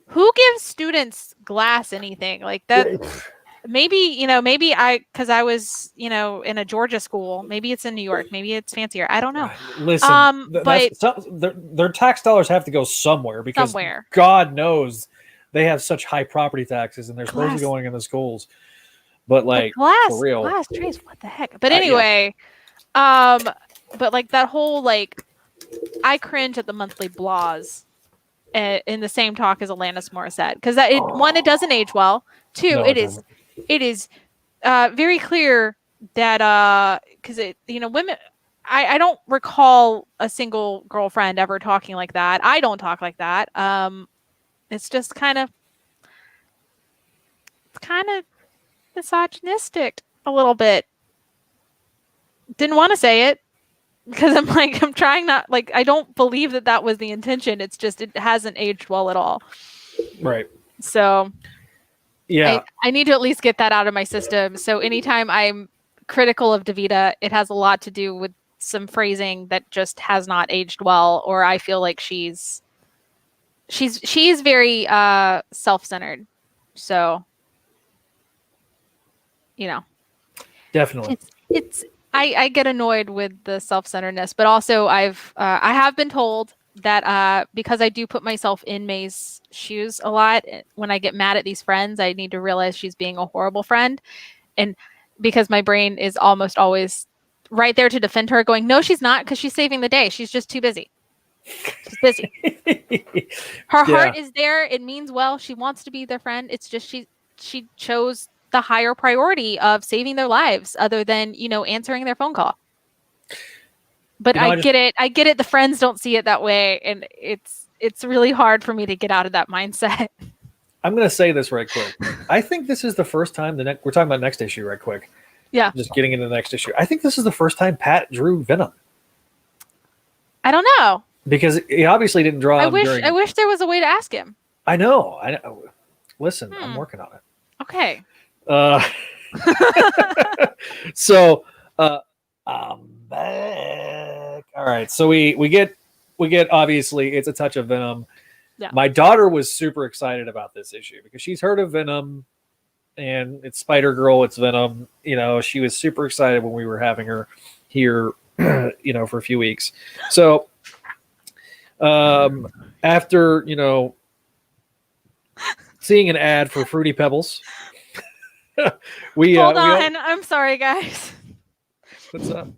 who gives students glass anything like that? Maybe because I was, in a Georgia school, maybe it's in New York, maybe it's fancier. I don't know. Listen, but their tax dollars have to go somewhere, because God knows they have such high property taxes, and they're supposed to be going in the schools. But like for real, glass trays, what the heck? But anyway, but like that whole like, I cringe at the monthly blahs in the same talk as Alanis Morissette, because one, it doesn't age well. Two, it is very clear that because women, I don't recall a single girlfriend ever talking like that. I don't talk like that. It's just kind of misogynistic a little bit. Didn't want to say it because I'm trying not, like, I don't believe that was the intention. It's just it hasn't aged well at all. Right. So yeah, I need to at least get that out of my system. So anytime I'm critical of Davida, it has a lot to do with some phrasing that just has not aged well, or I feel like she's very self-centered. So, definitely. It's I get annoyed with the self-centeredness, but also I have been told that because I do put myself in May's shoes a lot, when I get mad at these friends, I need to realize she's being a horrible friend. And because my brain is almost always right there to defend her, going, no, she's not, because she's saving the day. She's just too busy. She's busy. Her heart is there. It means well. She wants to be their friend. It's just she chose the higher priority of saving their lives other than, answering their phone call. But I get it. I get it. The friends don't see it that way. And it's really hard for me to get out of that mindset. I'm going to say this right quick. I think this is the first time we're talking about next issue right quick. Yeah. Just getting into the next issue. I think this is the first time Pat drew Venom. I don't know. Because he obviously didn't draw him I wish there was a way to ask him. I know. Listen, I'm working on it. Okay. So I'm back. All right. So we get obviously it's a touch of Venom. Yeah. My daughter was super excited about this issue because she's heard of Venom, and it's Spider-Girl, it's Venom. She was super excited when we were having her here, for a few weeks. So after, seeing an ad for Fruity Pebbles, Hold on. I'm sorry, guys. What's up?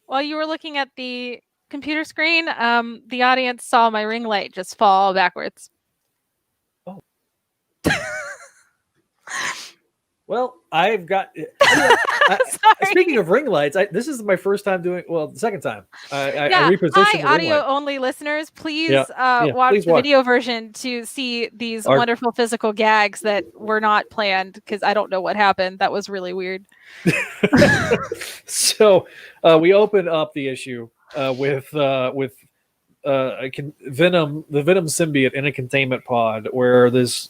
While you were looking at the computer screen, the audience saw my ring light just fall backwards. Oh. Well, I've got. Speaking of ring lights, this is my first time doing. Well, the second time I repositioned. Hi, audio-only listeners. Please watch the video version to see these wonderful physical gags that were not planned, because I don't know what happened. That was really weird. So we open up the issue with Venom, the Venom symbiote in a containment pod, where this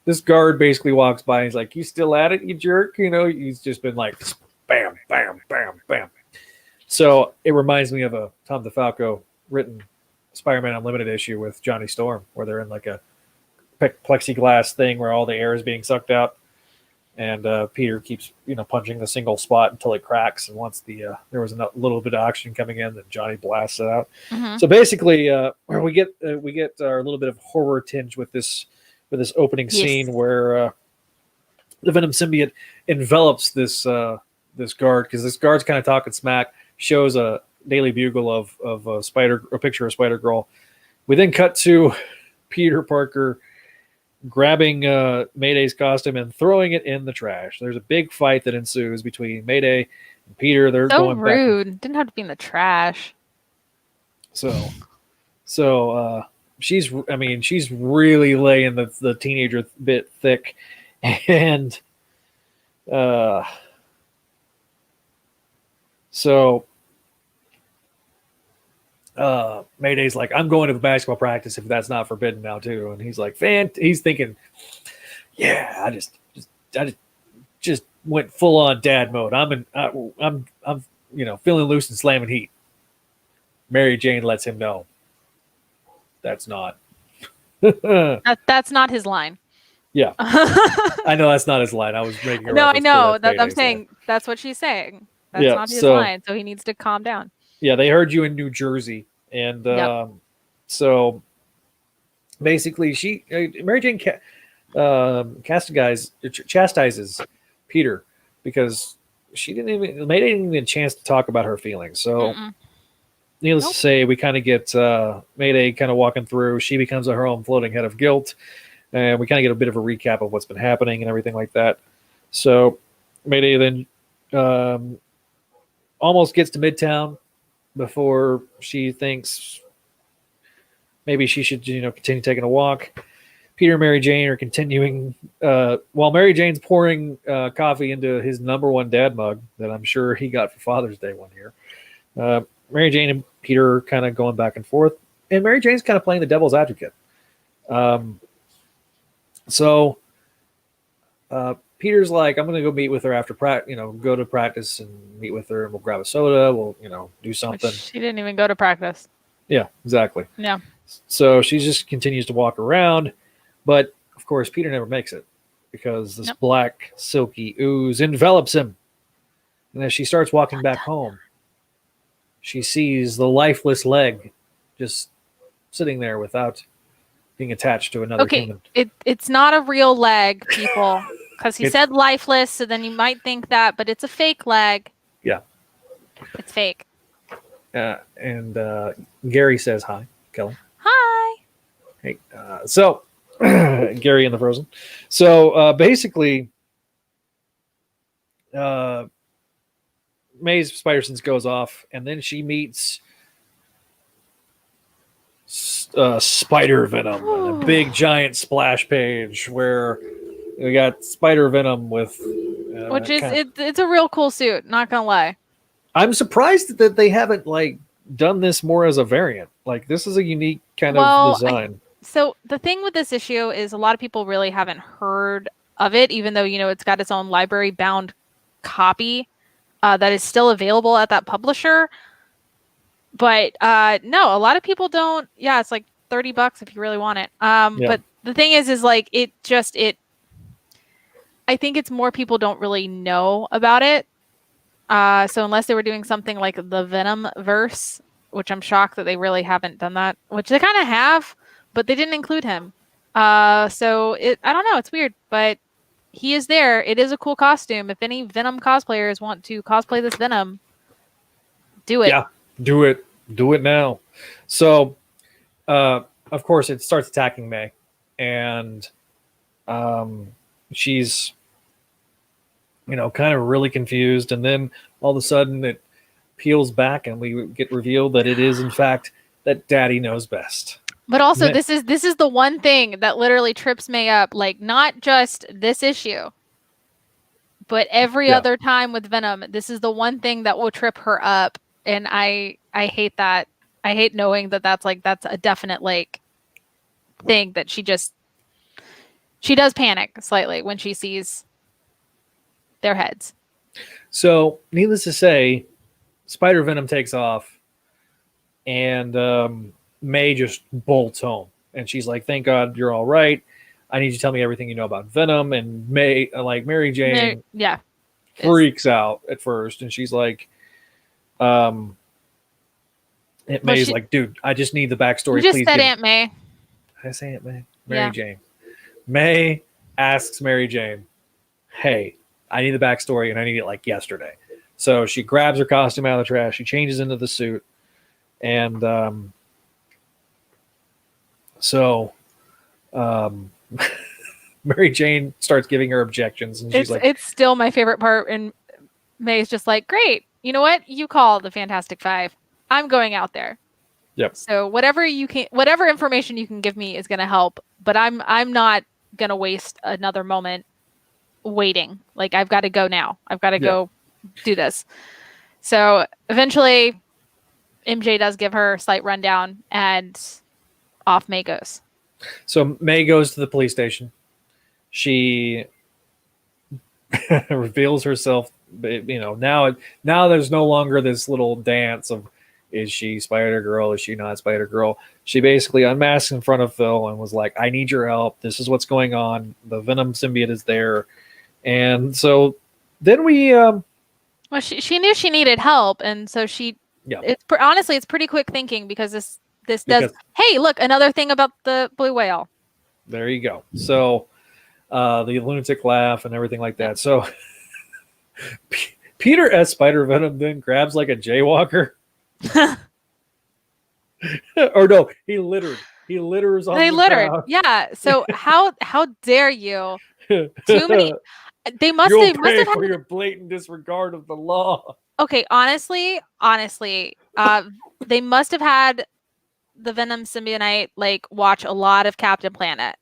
this guard basically walks by and he's like, "You still at it, you jerk?" He's just been like, bam, bam, bam, bam. So it reminds me of a Tom DeFalco written Spider-Man Unlimited issue with Johnny Storm, where they're in like a plexiglass thing where all the air is being sucked out, and Peter keeps punching the single spot until it cracks, and once there was a little bit of oxygen coming in, then Johnny blasts it out. So basically, we get our little bit of horror tinge with this opening scene where the Venom symbiote envelops this guard, because this guard's kind of talking smack, shows a Daily Bugle of a picture of Spider-Girl. We then cut to Peter Parker grabbing Mayday's costume and throwing it in the trash. There's a big fight that ensues between Mayday and Peter. They're so going rude. Didn't have to be in the trash. So she's really laying the teenager bit thick, and Mayday's like, I'm going to the basketball practice if that's not forbidden now too. And he's like, he's thinking, yeah, I just went full on dad mode. I'm feeling loose and slamming heat. Mary Jane lets him know that's not. That's not his line. Yeah, I know that's not his line. I was making a no, I reference know to that. I'm saying line. That's what she's saying. That's not his line, so he needs to calm down. Yeah, they heard you in New Jersey, and so basically, Mary Jane chastises Peter because Mayday didn't even get a chance to talk about her feelings. So, needless to say, we kind of get Mayday kind of walking through. She becomes her own floating head of guilt, and we kind of get a bit of a recap of what's been happening and everything like that. So, Mayday then almost gets to Midtown before she thinks maybe she should, continue taking a walk. Peter and Mary Jane are continuing while Mary Jane's pouring coffee into his #1 dad mug that I'm sure he got for Father's Day one year. Mary Jane and Peter are kind of going back and forth, and Mary Jane's kind of playing the devil's advocate. So Peter's like, I'm going to go meet with her after practice, go to practice and meet with her, and we'll grab a soda. We'll, do something. She didn't even go to practice. Yeah, exactly. Yeah. So she just continues to walk around, but of course, Peter never makes it because this black silky ooze envelops him. And as she starts walking back home, she sees the lifeless leg just sitting there without being attached to another human. It's not a real leg, people. Because he said lifeless, so then you might think that, but it's a fake leg. Yeah. It's fake. And Gary says hi. Kelly. Hi. Hey. So, Gary and the Frozen. So, basically, May's spider sense goes off, and then she meets Spider Venom on a big giant splash page where we got Spider Venom with, which is it's a real cool suit. Not gonna lie. I'm surprised that they haven't done this more as a variant. This is a unique kind of design. So the thing with this issue is a lot of people really haven't heard of it, even though it's got its own library bound copy that is still available at that publisher. But no, a lot of people don't. Yeah, it's like $30 if you really want it. But the thing is it. I think it's more people don't really know about it. So unless they were doing something like the Venom verse, which I'm shocked that they really haven't done that, which they kind of have, but they didn't include him. So I don't know. It's weird, but he is there. It is a cool costume. If any Venom cosplayers want to cosplay this Venom, do it. Yeah, do it. Do it now. So, of course, it starts attacking May, and she's kind of really confused, and then all of a sudden it peels back and we get revealed that it is in fact that Daddy knows best. But also this is the one thing that literally trips May up, not just this issue, but every other time with Venom. This is the one thing that will trip her up, and I hate that. I hate knowing that that's a definite thing that she does panic slightly when she sees their heads. So, needless to say, Spider Venom takes off, and May just bolts home, and she's like, "Thank God you're all right. I need you to tell me everything you know about Venom." And Mary Jane, freaks out at first, and she's like, May's like, "Dude, I just need the backstory." You just please said Aunt May. Did I say Aunt May? Mary Jane. May asks Mary Jane, "Hey, I need the backstory, and I need it like yesterday." So she grabs her costume out of the trash. She changes into the suit, and Mary Jane starts giving her objections, and she's it's still my favorite part. And May's just like, "Great, you know what? You call the Fantastic Five. I'm going out there. Yep. So whatever information you can give me is going to help, but I'm not going to waste another moment waiting. Like, I've got to go now. I've got to go do this." So eventually MJ does give her a slight rundown, and off May goes. So May goes to the police station. She reveals herself. Now there's no longer this little dance of, is she Spider-Girl? Is she not Spider-Girl? She basically unmasked in front of Phil and was like, "I need your help. This is what's going on. The Venom symbiote is there." And so then we... well, she knew she needed help, and so she... Yeah. Honestly, it's pretty quick thinking, because this does... Hey, look, another thing about the blue whale. There you go. So the lunatic laugh and everything like that. So Peter S. Spider-Venom then grabs like a jaywalker. Or no, he litters on the ground. Yeah. So how dare you? Too many. They must have for your blatant disregard of the law. Okay, honestly, they must have had the Venom symbionite watch a lot of Captain Planet.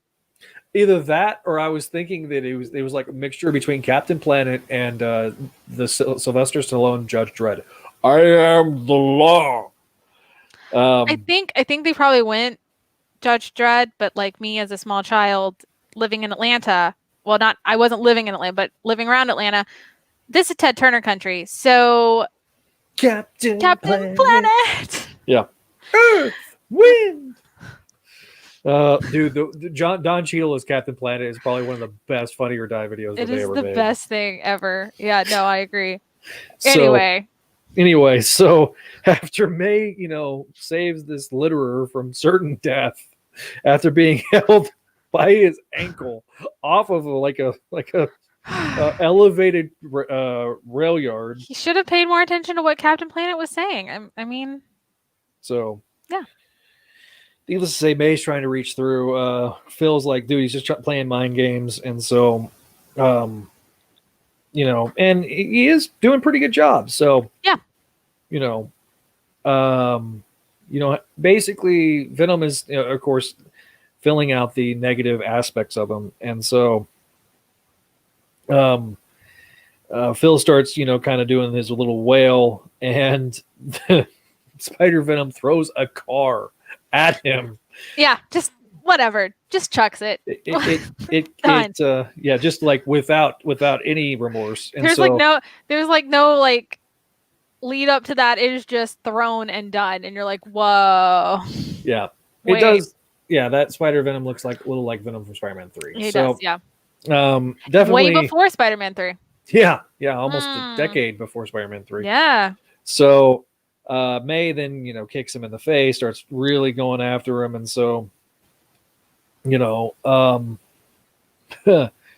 Either that, or I was thinking that it was like a mixture between Captain Planet and the Sylvester Stallone Judge Dredd. I am the law. I think they probably went Judge Dredd, but like me as a small child living in Atlanta, well, I wasn't living in Atlanta, but living around Atlanta, this is Ted Turner country. So Captain Planet. Yeah. Earth, wind. Dude, Don Cheadle as Captain Planet is probably one of the best Funny or Die videos that they ever made. It is the best thing ever. Yeah, no, I agree. Anyway, so after May, saves this litterer from certain death after being held by his ankle off of a elevated rail yard. He should have paid more attention to what Captain Planet was saying. I mean, so yeah. Needless to say, May's trying to reach through. Phil's like, dude, he's just playing mind games, and so, and he is doing a pretty good job. So yeah, basically, Venom is, of course, filling out the negative aspects of him, and so, Phil starts, kind of doing his little wail, and Spider Venom throws a car at him. Yeah, just whatever, just chucks it. Just like without any remorse. And there's no lead up to that. It is just thrown and done, and you're like, whoa. Yeah, it does. Yeah, that Spider Venom looks a little like Venom from Spider-Man 3. He does. Yeah. Definitely way before Spider-Man 3. Yeah, almost a decade before Spider-Man 3. Yeah. So May then, kicks him in the face, starts really going after him. And so,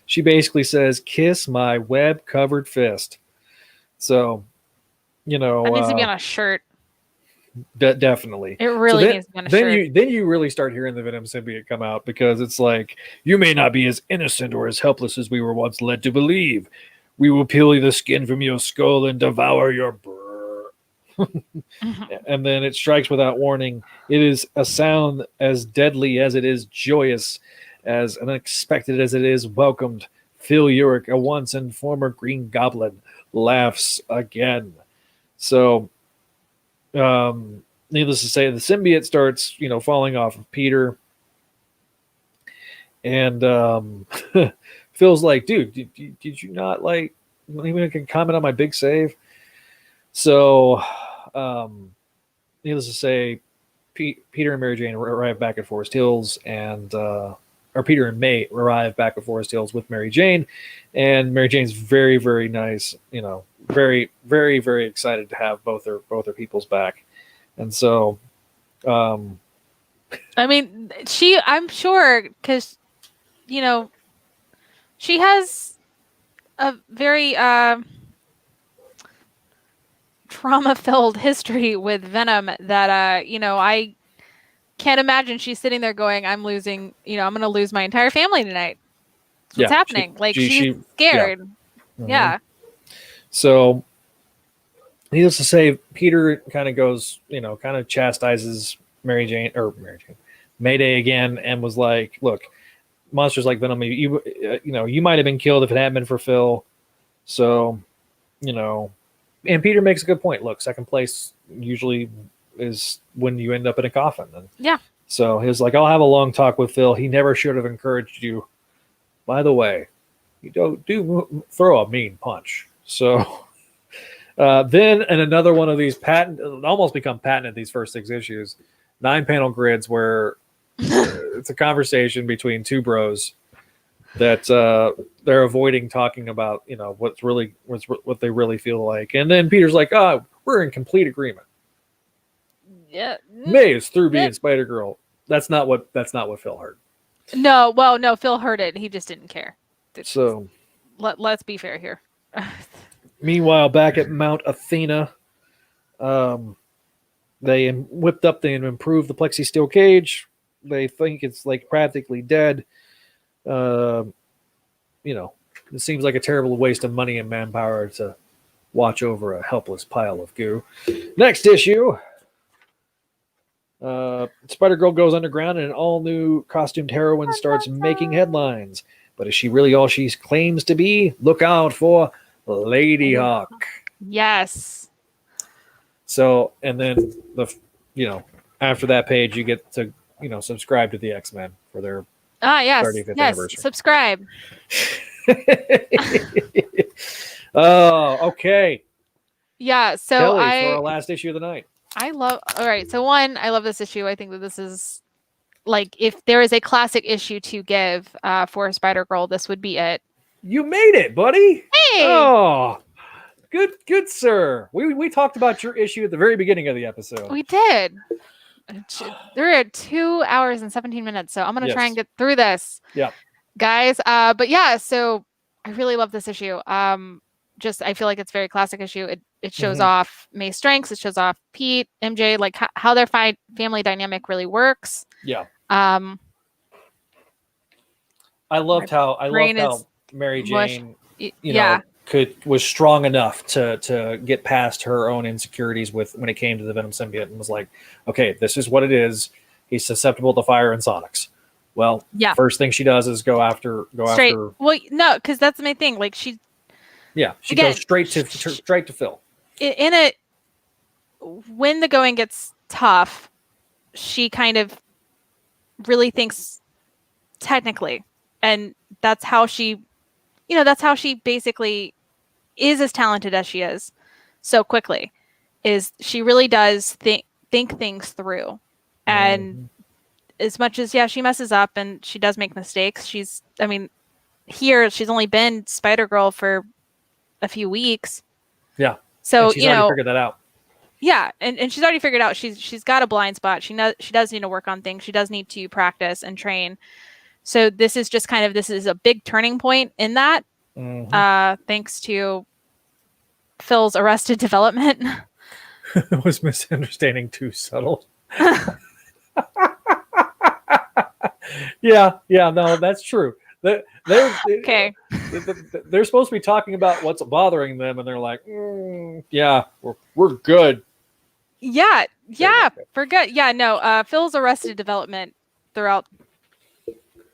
she basically says, "Kiss my web-covered fist." So, that needs to be on a shirt. Definitely. It really needs to be on a shirt. Then you really start hearing the Venom symbiote come out, because it's like, "You may not be as innocent or as helpless as we were once led to believe. We will peel the skin from your skull and devour your brr." And then it strikes without warning. It is a sound as deadly as it is joyous, as unexpected as it is welcomed. Phil Jurick, a once and former Green Goblin, laughs again. So, needless to say, the symbiote starts, falling off of Peter. And Phil's like, "Dude, did you not even comment on my big save?" So, needless to say, Peter and Mary Jane arrive back at Forest Hills, and or Peter and May arrive back at Forest Hills with Mary Jane, and Mary Jane's very, very nice. You know, very, very, very excited to have both their peoples back, and so. I mean, I'm sure, because, you know, she has a very trauma-filled history with Venom that, you know, I can't imagine she's sitting there going, I'm going to lose my entire family tonight. What's happening? She's scared. Yeah. So, needless to say, Peter kind of goes, you know, kind of chastises Mayday again, and was like, look, monsters like Venom, you might have been killed if it hadn't been for Phil. So, you know, and Peter makes a good point. Look, second place usually is when you end up in a coffin. And yeah. So he was like, I'll have a long talk with Phil. He never should have encouraged you. By the way, you do throw a mean punch. So then, and another one of these almost become patented, these first 6 issues, 9-panel grids where it's a conversation between two bros that they're avoiding talking about, you know, what they really feel like. And then Peter's like, oh, we're in complete agreement. Yeah. May is through being Spider-Girl. That's not what Phil heard. No, well, no, Phil heard it. He just didn't care. So let's be fair here. Meanwhile, back at Mount Athena, they whipped up and improved the plexi steel cage. They think it's like practically dead. You know, it seems like a terrible waste of money and manpower to watch over a helpless pile of goo. Next issue, Spider-Girl goes underground and an all-new costumed heroine starts making headlines. But is she really all she claims to be? Look out for Lady Hawk. Yes. So, and then after that page, you get to, subscribe to the X-Men for their 35th anniversary. Subscribe. Oh, okay. Yeah. So Kelly, for our last issue of the night. All right. So one, I love this issue. I think that this is like, if there is a classic issue to give for Spider-Girl, this would be it. You made it, buddy. Hey. Oh, good, sir. We talked about your issue at the very beginning of the episode. We did. There are 2 hours and 17 minutes, so I'm gonna try and get through this. Yeah, guys. But yeah, so I really love this issue. I feel like it's a very classic issue. It shows off May's strengths. It shows off Pete, MJ, like how their family dynamic really works. Yeah. I loved how Mary Jane, was strong enough to get past her own insecurities when it came to the Venom symbiote, and was like, okay, this is what it is. He's susceptible to fire and sonics. Well, first thing she does is go after. Well, no, because that's the main thing. Like she goes straight to Phil. When the going gets tough, she kind of really thinks technically, and that's how she basically is as talented as she is so quickly. Is she really does think things through, and as much as she messes up and she does make mistakes, she's only been Spider-Girl for a few weeks. Yeah. So and she's already figured that out. Yeah, and she's already figured out she's got a blind spot. She does need to work on things. She does need to practice and train. So this is just this is a big turning point in that. Thanks to Phil's Arrested Development. Was misunderstanding too subtle? Yeah, no, that's true. Okay. They're supposed to be talking about what's bothering them, and they're like, we're good. Yeah, we're good. Yeah, no, Phil's Arrested Development throughout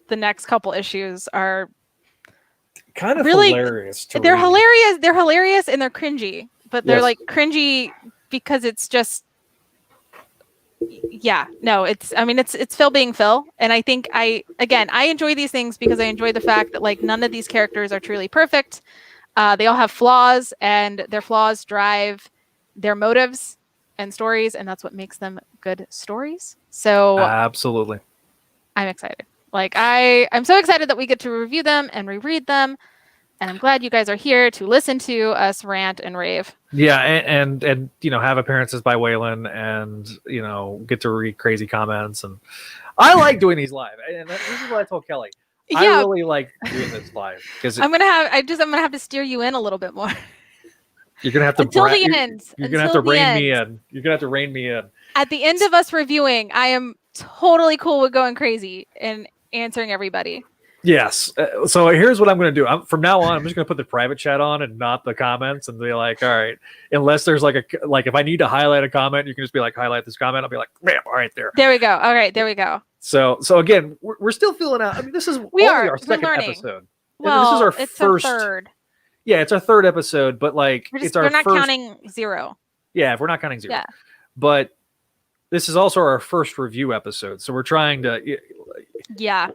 the next couple issues are kind of really hilarious. They're hilarious. They're hilarious and they're cringy, but they're like cringy because it's just. Yeah, no, it's Phil being Phil, and I think I enjoy these things because I enjoy the fact that like none of these characters are truly perfect. They all have flaws, and their flaws drive their motives. and stories, and that's what makes them good stories. So Absolutely. I'm excited. Like I'm so excited that we get to review them and reread them. And I'm glad you guys are here to listen to us rant and rave. Yeah, and have appearances by Waylon and get to read crazy comments, and I like doing these live. And this is what I told Kelly. Yeah. I really like doing this live because I'm gonna have to steer you in a little bit more. You're gonna have to until the end. You're gonna have to rein me in. You're gonna have to rein me in. At the end of us reviewing, I am totally cool with going crazy and answering everybody. Yes. So here's what I'm going to do. From now on, I'm just going to put the private chat on and not the comments, and be like, all right, unless there's like if I need to highlight a comment, you can just be like, highlight this comment. I'll be like, bam, all right, there. There we go. All right, there we go. So again, we're still feeling out. I mean, this is our second episode. Well, this is our first. Our third. Yeah, it's our third episode, but like we're not counting 0. Yeah, if we're not counting 0. Yeah. But this is also our first review episode, so we're trying to. Yeah.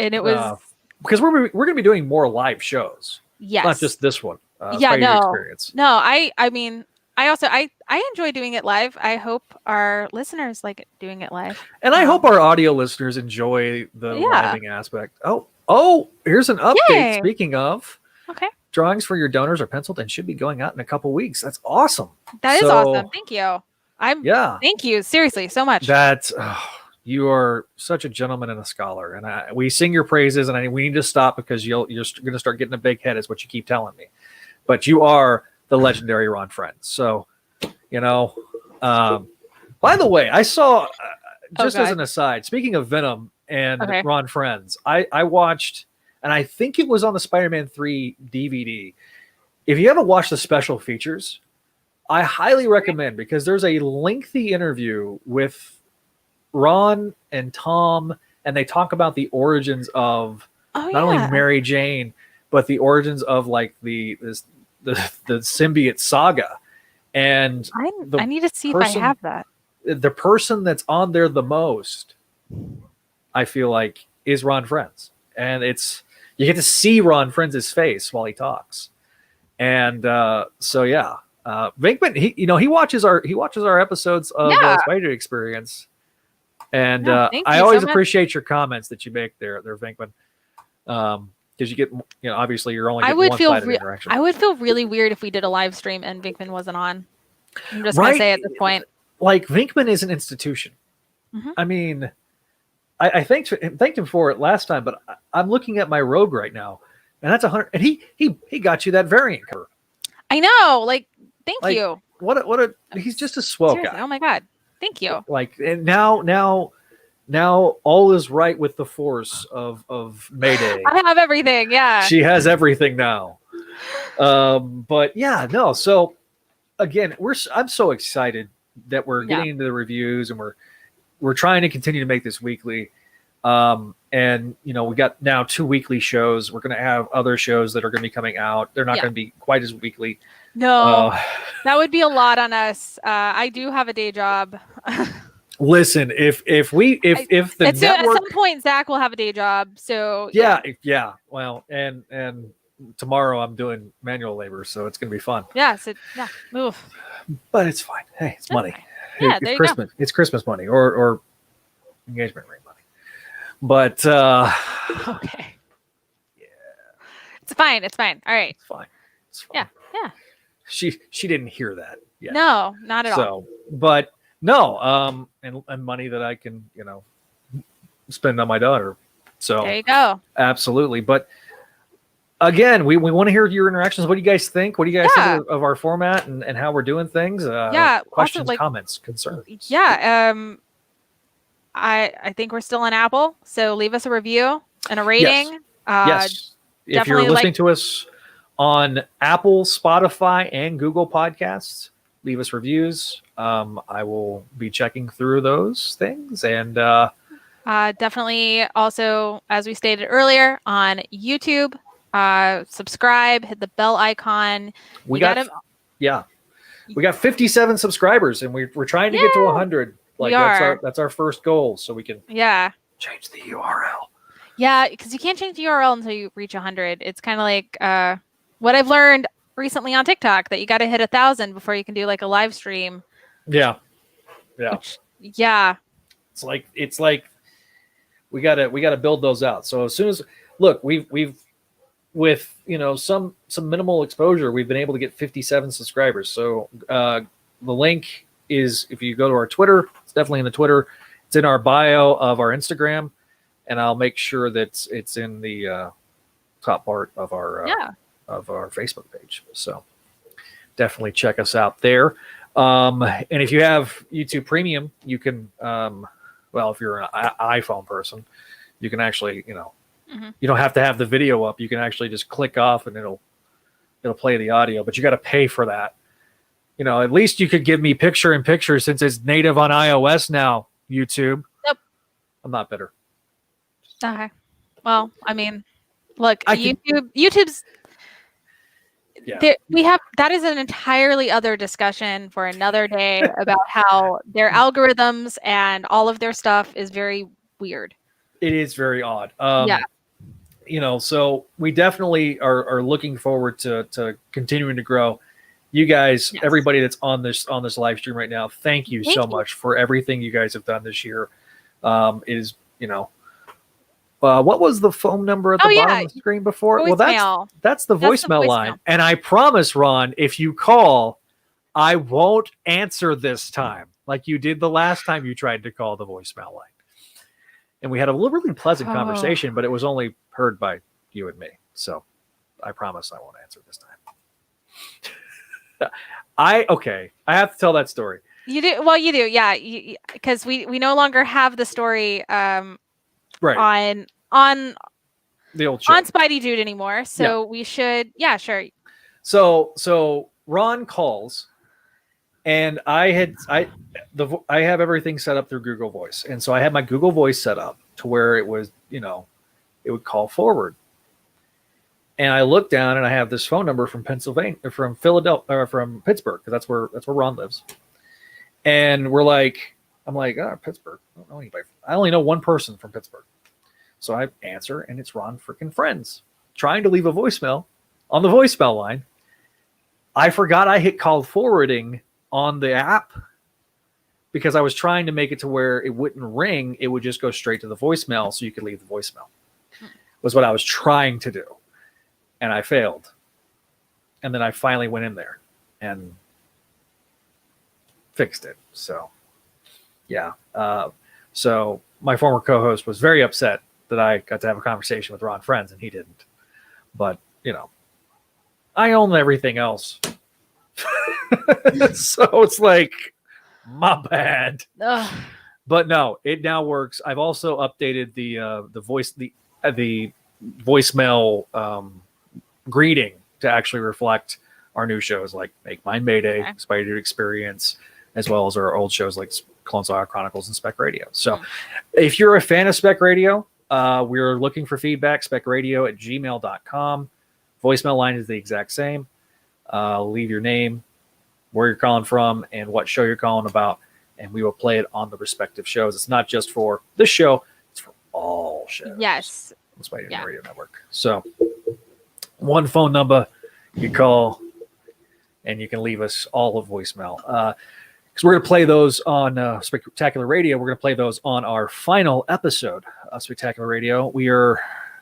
And it was because we're going to be doing more live shows. Yes. Not just this one. Experience. No, I mean, I enjoy doing it live. I hope our listeners like doing it live. And I hope our audio listeners enjoy the living aspect. Oh, here's an update. Yay. Speaking of, okay, drawings for your donors are penciled and should be going out in a couple weeks. That's awesome. That is awesome. Thank you. Thank you. Seriously, so much. You are such a gentleman and a scholar, and we sing your praises, and we need to stop because you're going to start getting a big head, is what you keep telling me. But you are the legendary Ron Frenz. So, by the way, I saw, as an aside, speaking of Venom and Ron Frenz, I watched, and I think it was on the Spider-Man 3 DVD. If you haven't watched the special features, I highly recommend, because there's a lengthy interview with Ron and Tom, and they talk about the origins of not only Mary Jane, but the origins of like the symbiote saga. And I need to see if I have that. The person that's on there the most, I feel like, is Ron Frenz, and you get to see Ron Frenz's face while he talks. And Venkman, he watches our episodes of Spider Experience. And I always appreciate your comments that you make there, Venkman, because you get, obviously you're only getting one-sided interaction. I would feel really weird if we did a live stream and Venkman wasn't on. I'm just gonna say at this point, like, Venkman is an institution. Mm-hmm. I mean, I thanked him for it last time, but I'm looking at my rogue right now, and that's 100. And he got you that variant cover. I know, like, thank you. He's just a swell guy. Oh my god. Thank you. Like, and now all is right with the force of Mayday. I have everything. Yeah. She has everything now. But yeah, no. So again, I'm so excited that we're getting into the reviews, and we're trying to continue to make this weekly. And we got now 2 weekly shows. We're going to have other shows that are going to be coming out. They're not going to be quite as weekly. No, that would be a lot on us. I do have a day job. Listen, if the network, at some point Zach will have a day job. So yeah. Well, and tomorrow I'm doing manual labor, so it's going to be fun. Yes, Oof. But it's fine. Hey, it's money. Yeah, it's Christmas. It's Christmas money or engagement ring money. But okay. Yeah. It's fine. All right. It's fine. Yeah. She didn't hear that yet. No, not at all. But no, and money that I can, spend on my daughter. So there you go. Absolutely. But again, we want to hear your interactions. What do you guys think? What do you guys think of our format and how we're doing things? Questions, also, comments, concerns. Yeah. I think we're still on Apple, so leave us a review and a rating. Yes. If you're listening to us on Apple, Spotify, and Google Podcasts, leave us reviews. I will be checking through those things, and definitely also, as we stated earlier, on YouTube, subscribe, hit the bell icon. We got 57 subscribers, and we're trying to get to 100. Like, that's our first goal, so we can change the URL. Yeah, because you can't change the URL until you reach 100. It's kind of like what I've learned recently on TikTok, that you got to hit 1,000 before you can do like a live stream Yeah. Yeah. It's like we gotta build those out. So as soon as look, we've with some minimal exposure, we've been able to get 57 subscribers. So the link is, if you go to our Twitter, it's definitely in the Twitter. It's in our bio of our Instagram, and I'll make sure that it's in the top part of our Facebook page. So definitely check us out there. And if you have YouTube Premium, you can, if you're an iPhone person, you can actually, you don't have to have the video up. You can actually just click off and it'll play the audio, but you got to pay for that. At least you could give me picture in picture since it's native on iOS now, YouTube. Nope. I'm not bitter. Okay. Well, I mean, look, YouTube's that is an entirely other discussion for another day about how their algorithms and all of their stuff is very weird. It is very odd. So we definitely are looking forward to continuing to grow. You guys, everybody that's on this live stream right now, thank you so much for everything you guys have done this year. What was the phone number at the bottom of the screen before? Voicemail. Well, that's the voicemail line. And I promise, Ron, if you call, I won't answer this time like you did the last time you tried to call the voicemail line. And we had a really pleasant conversation, but it was only heard by you and me. So I promise I won't answer this time. I have to tell that story. You do? Well, you do. Yeah. Because we no longer have the story right on the old show. On Spidey Dude anymore. So we should, sure. So Ron calls, and I have everything set up through Google Voice, and so I had my Google Voice set up to where it was, it would call forward. And I look down, and I have this phone number from Pennsylvania, from Philadelphia, or from Pittsburgh, because that's where Ron lives. And I'm like, Pittsburgh. I don't know anybody. I only know one person from Pittsburgh. So I answer, and it's Ron freaking Frenz trying to leave a voicemail on the voicemail line. I forgot I hit call forwarding on the app because I was trying to make it to where it wouldn't ring. It would just go straight to the voicemail so you could leave the voicemail. Was what I was trying to do. And I failed. And then I finally went in there and fixed it. So, yeah. So my former co-host was very upset that I got to have a conversation with Ron Frenz and he didn't. But, I own everything else. So it's like, my bad. Ugh. But no, it now works. I've also updated the voicemail greeting to actually reflect our new shows like Make Mine Mayday, Spider Dude Experience, as well as our old shows like Clone Saga Chronicles and Spec Radio. So if you're a fan of Spec Radio, we're looking for feedback, specradio@gmail.com. Voicemail line is the exact same. Leave your name, where you're calling from, and what show you're calling about, and we will play it on the respective shows. It's not just for this show, it's for all shows. Yes. On Spider Radio Network. So one phone number you call, and you can leave us all a voicemail. Because we're going to play those on Spectacular Radio. We're going to play those on our final episode of Spectacular Radio. We are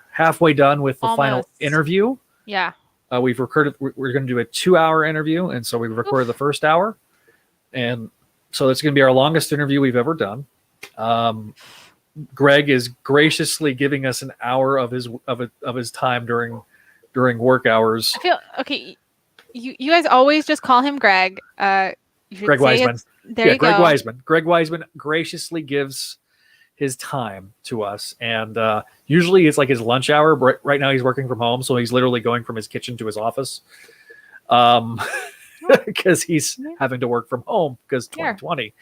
halfway done with the final interview. Yeah. We've recorded. We're going to do a 2-hour interview, and so we've recorded the first hour, and so it's going to be our longest interview we've ever done. Greg is graciously giving us an hour of his time during work hours. I feel okay. You guys always just call him Greg. Greg Wiseman. There you Greg go. Wiseman. Greg Wiseman graciously gives his time to us, and usually it's like his lunch hour. But right now he's working from home, so he's literally going from his kitchen to his office, because he's having to work from home because 2020,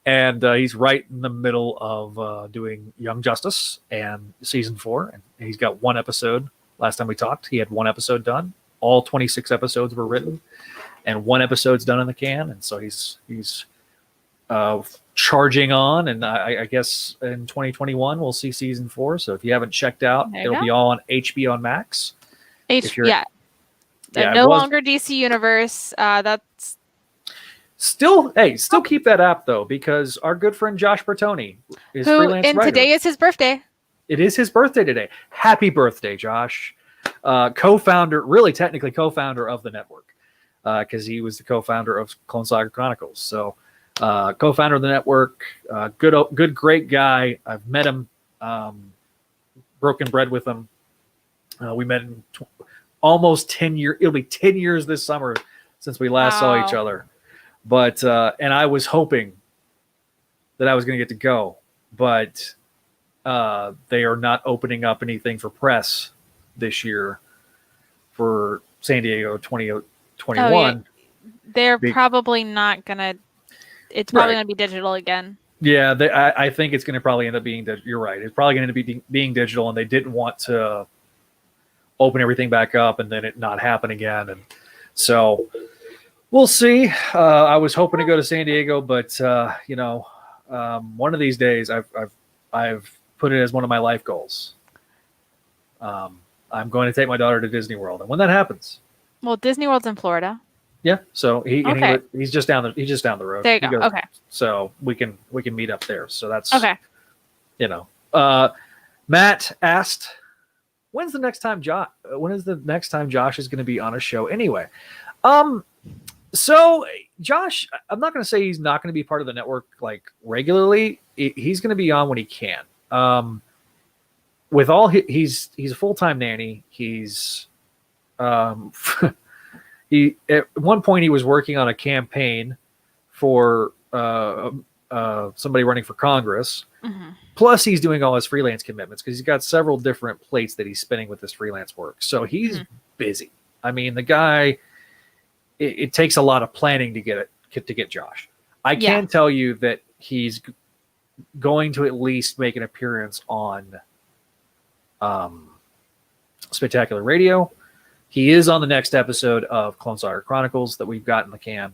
and he's right in the middle of doing Young Justice and season 4, and he's got one episode. Last time we talked, he had one episode done. All 26 episodes were written, and one episode's done in the can, and so he's charging on, and I guess in 2021 we'll see season 4. So if you haven't checked out, it'll be all on HBO Max. No longer DC Universe. That's Still keep that app though, because our good friend Josh Bertoni is freelance and writer. today is his birthday. It is his birthday today. Happy birthday, Josh. Co-founder, really technically co-founder of the network, because he was the co-founder of Clone Saga Chronicles. So co-founder of the network, good, great guy. I've met him, broken bread with him. We met in almost 10 years. It'll be 10 years this summer since we last saw each other. But and I was hoping that I was going to get to go, but they are not opening up anything for press this year for San Diego 2021. Oh, yeah. They're probably not going to. It's probably going to be digital again. Yeah, I think it's going to probably end up being. You're right. It's probably going to be being digital, and they didn't want to open everything back up and then it not happen again, and so. We'll see. I was hoping to go to San Diego, but one of these days, I've put it as one of my life goals. I'm going to take my daughter to Disney World, and when that happens, well, Disney World's in Florida. Yeah, so he's just down the road. There you go. Okay, so we can meet up there. So that's okay. Matt asked, when's the next time Josh is going to be on a show anyway? So Josh, I'm not going to say he's not going to be part of the network like regularly. He's going to be on when he can. With all he's a full-time nanny. He's he at one point he was working on a campaign for somebody running for Congress. Mm-hmm. Plus he's doing all his freelance commitments because he's got several different plates that he's spinning with this freelance work. So he's busy. I mean, the guy. It takes a lot of planning to get Josh. I can tell you that he's going to at least make an appearance on Spectacular Radio. He is on the next episode of Clone Saga Chronicles that we've got in the can.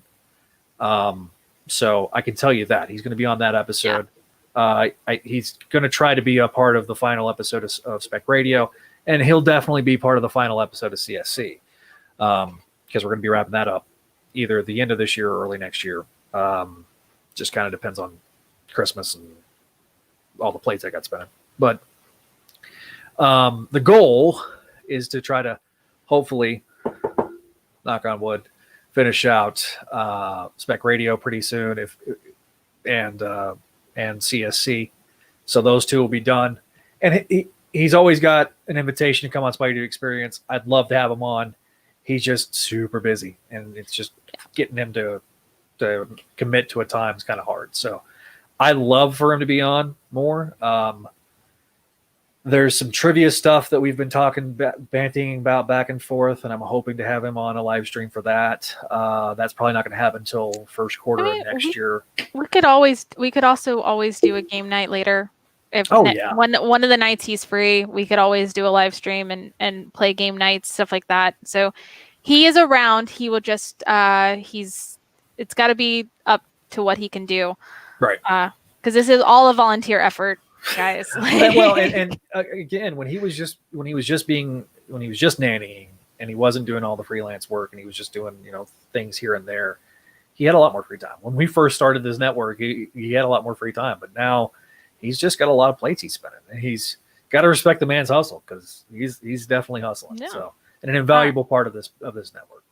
So I can tell you that he's going to be on that episode. Yeah. He's going to try to be a part of the final episode of Spec Radio, and he'll definitely be part of the final episode of CSC. Because we're going to be wrapping that up either at the end of this year or early next year. Just kind of depends on Christmas and all the plates I got spinning. But the goal is to try to hopefully, knock on wood, finish out Spec Radio pretty soon and CSC. So those two will be done. And he's always got an invitation to come on Spider Experience. I'd love to have him on. He's just super busy, and it's just getting him to commit to a time is kind of hard. So I'd love for him to be on more. There's some trivia stuff that we've been banting about back and forth, and I'm hoping to have him on a live stream for that. That's probably not going to happen until first quarter of next year. We could also always do a game night later. When one of the nights he's free, we could always do a live stream and play game nights, stuff like that. So he is around. He will just it's got to be up to what he can do, right? Because this is all a volunteer effort, guys. Well, and again, when he was just nannying and he wasn't doing all the freelance work and he was just doing things here and there, he had a lot more free time. When we first started this network, he had a lot more free time, but now. He's just got a lot of plates he's spinning, and he's got to respect the man's hustle because he's definitely hustling. Yeah. So, and an invaluable part of this network.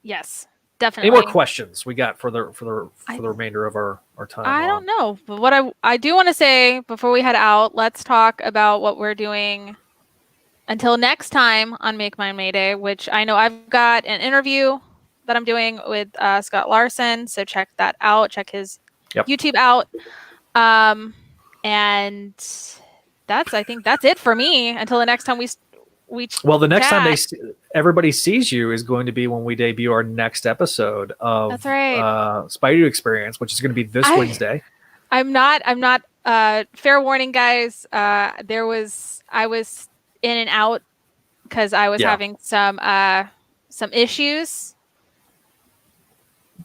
Yes, definitely. Any more questions we got for the remainder of our time? I don't know, but what I do want to say before we head out, let's talk about what we're doing until next time on Make Mine Mayday, which I know I've got an interview that I'm doing with Scott Larson, so check that out. Check his YouTube out. And I think that's it for me until the next time we the next time everybody sees you is going to be when we debut our next episode of that's right. Spider Experience, which is going to be this Wednesday. I'm not fair warning, guys. I was in and out because I was having some issues.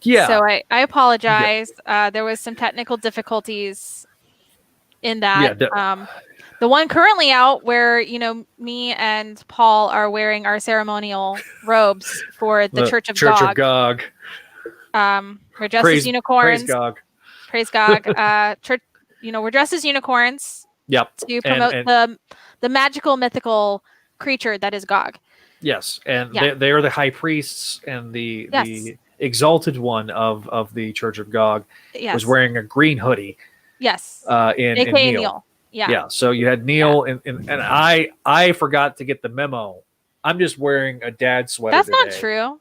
Yeah. So I apologize. Yeah. There was some technical difficulties in that. The one currently out where me and Paul are wearing our ceremonial robes for the Church of Gog. We're dressed as unicorns. Praise Gog. Praise Gog. Church, we're dressed as unicorns. Yep. To promote the magical, mythical creature that is Gog. Yes, and they are the high priests, and the exalted one of the Church of Gog was wearing a green hoodie. Yes. In Neil. Yeah. So you had Neil, and I forgot to get the memo. I'm just wearing a dad sweater. That's today. not true.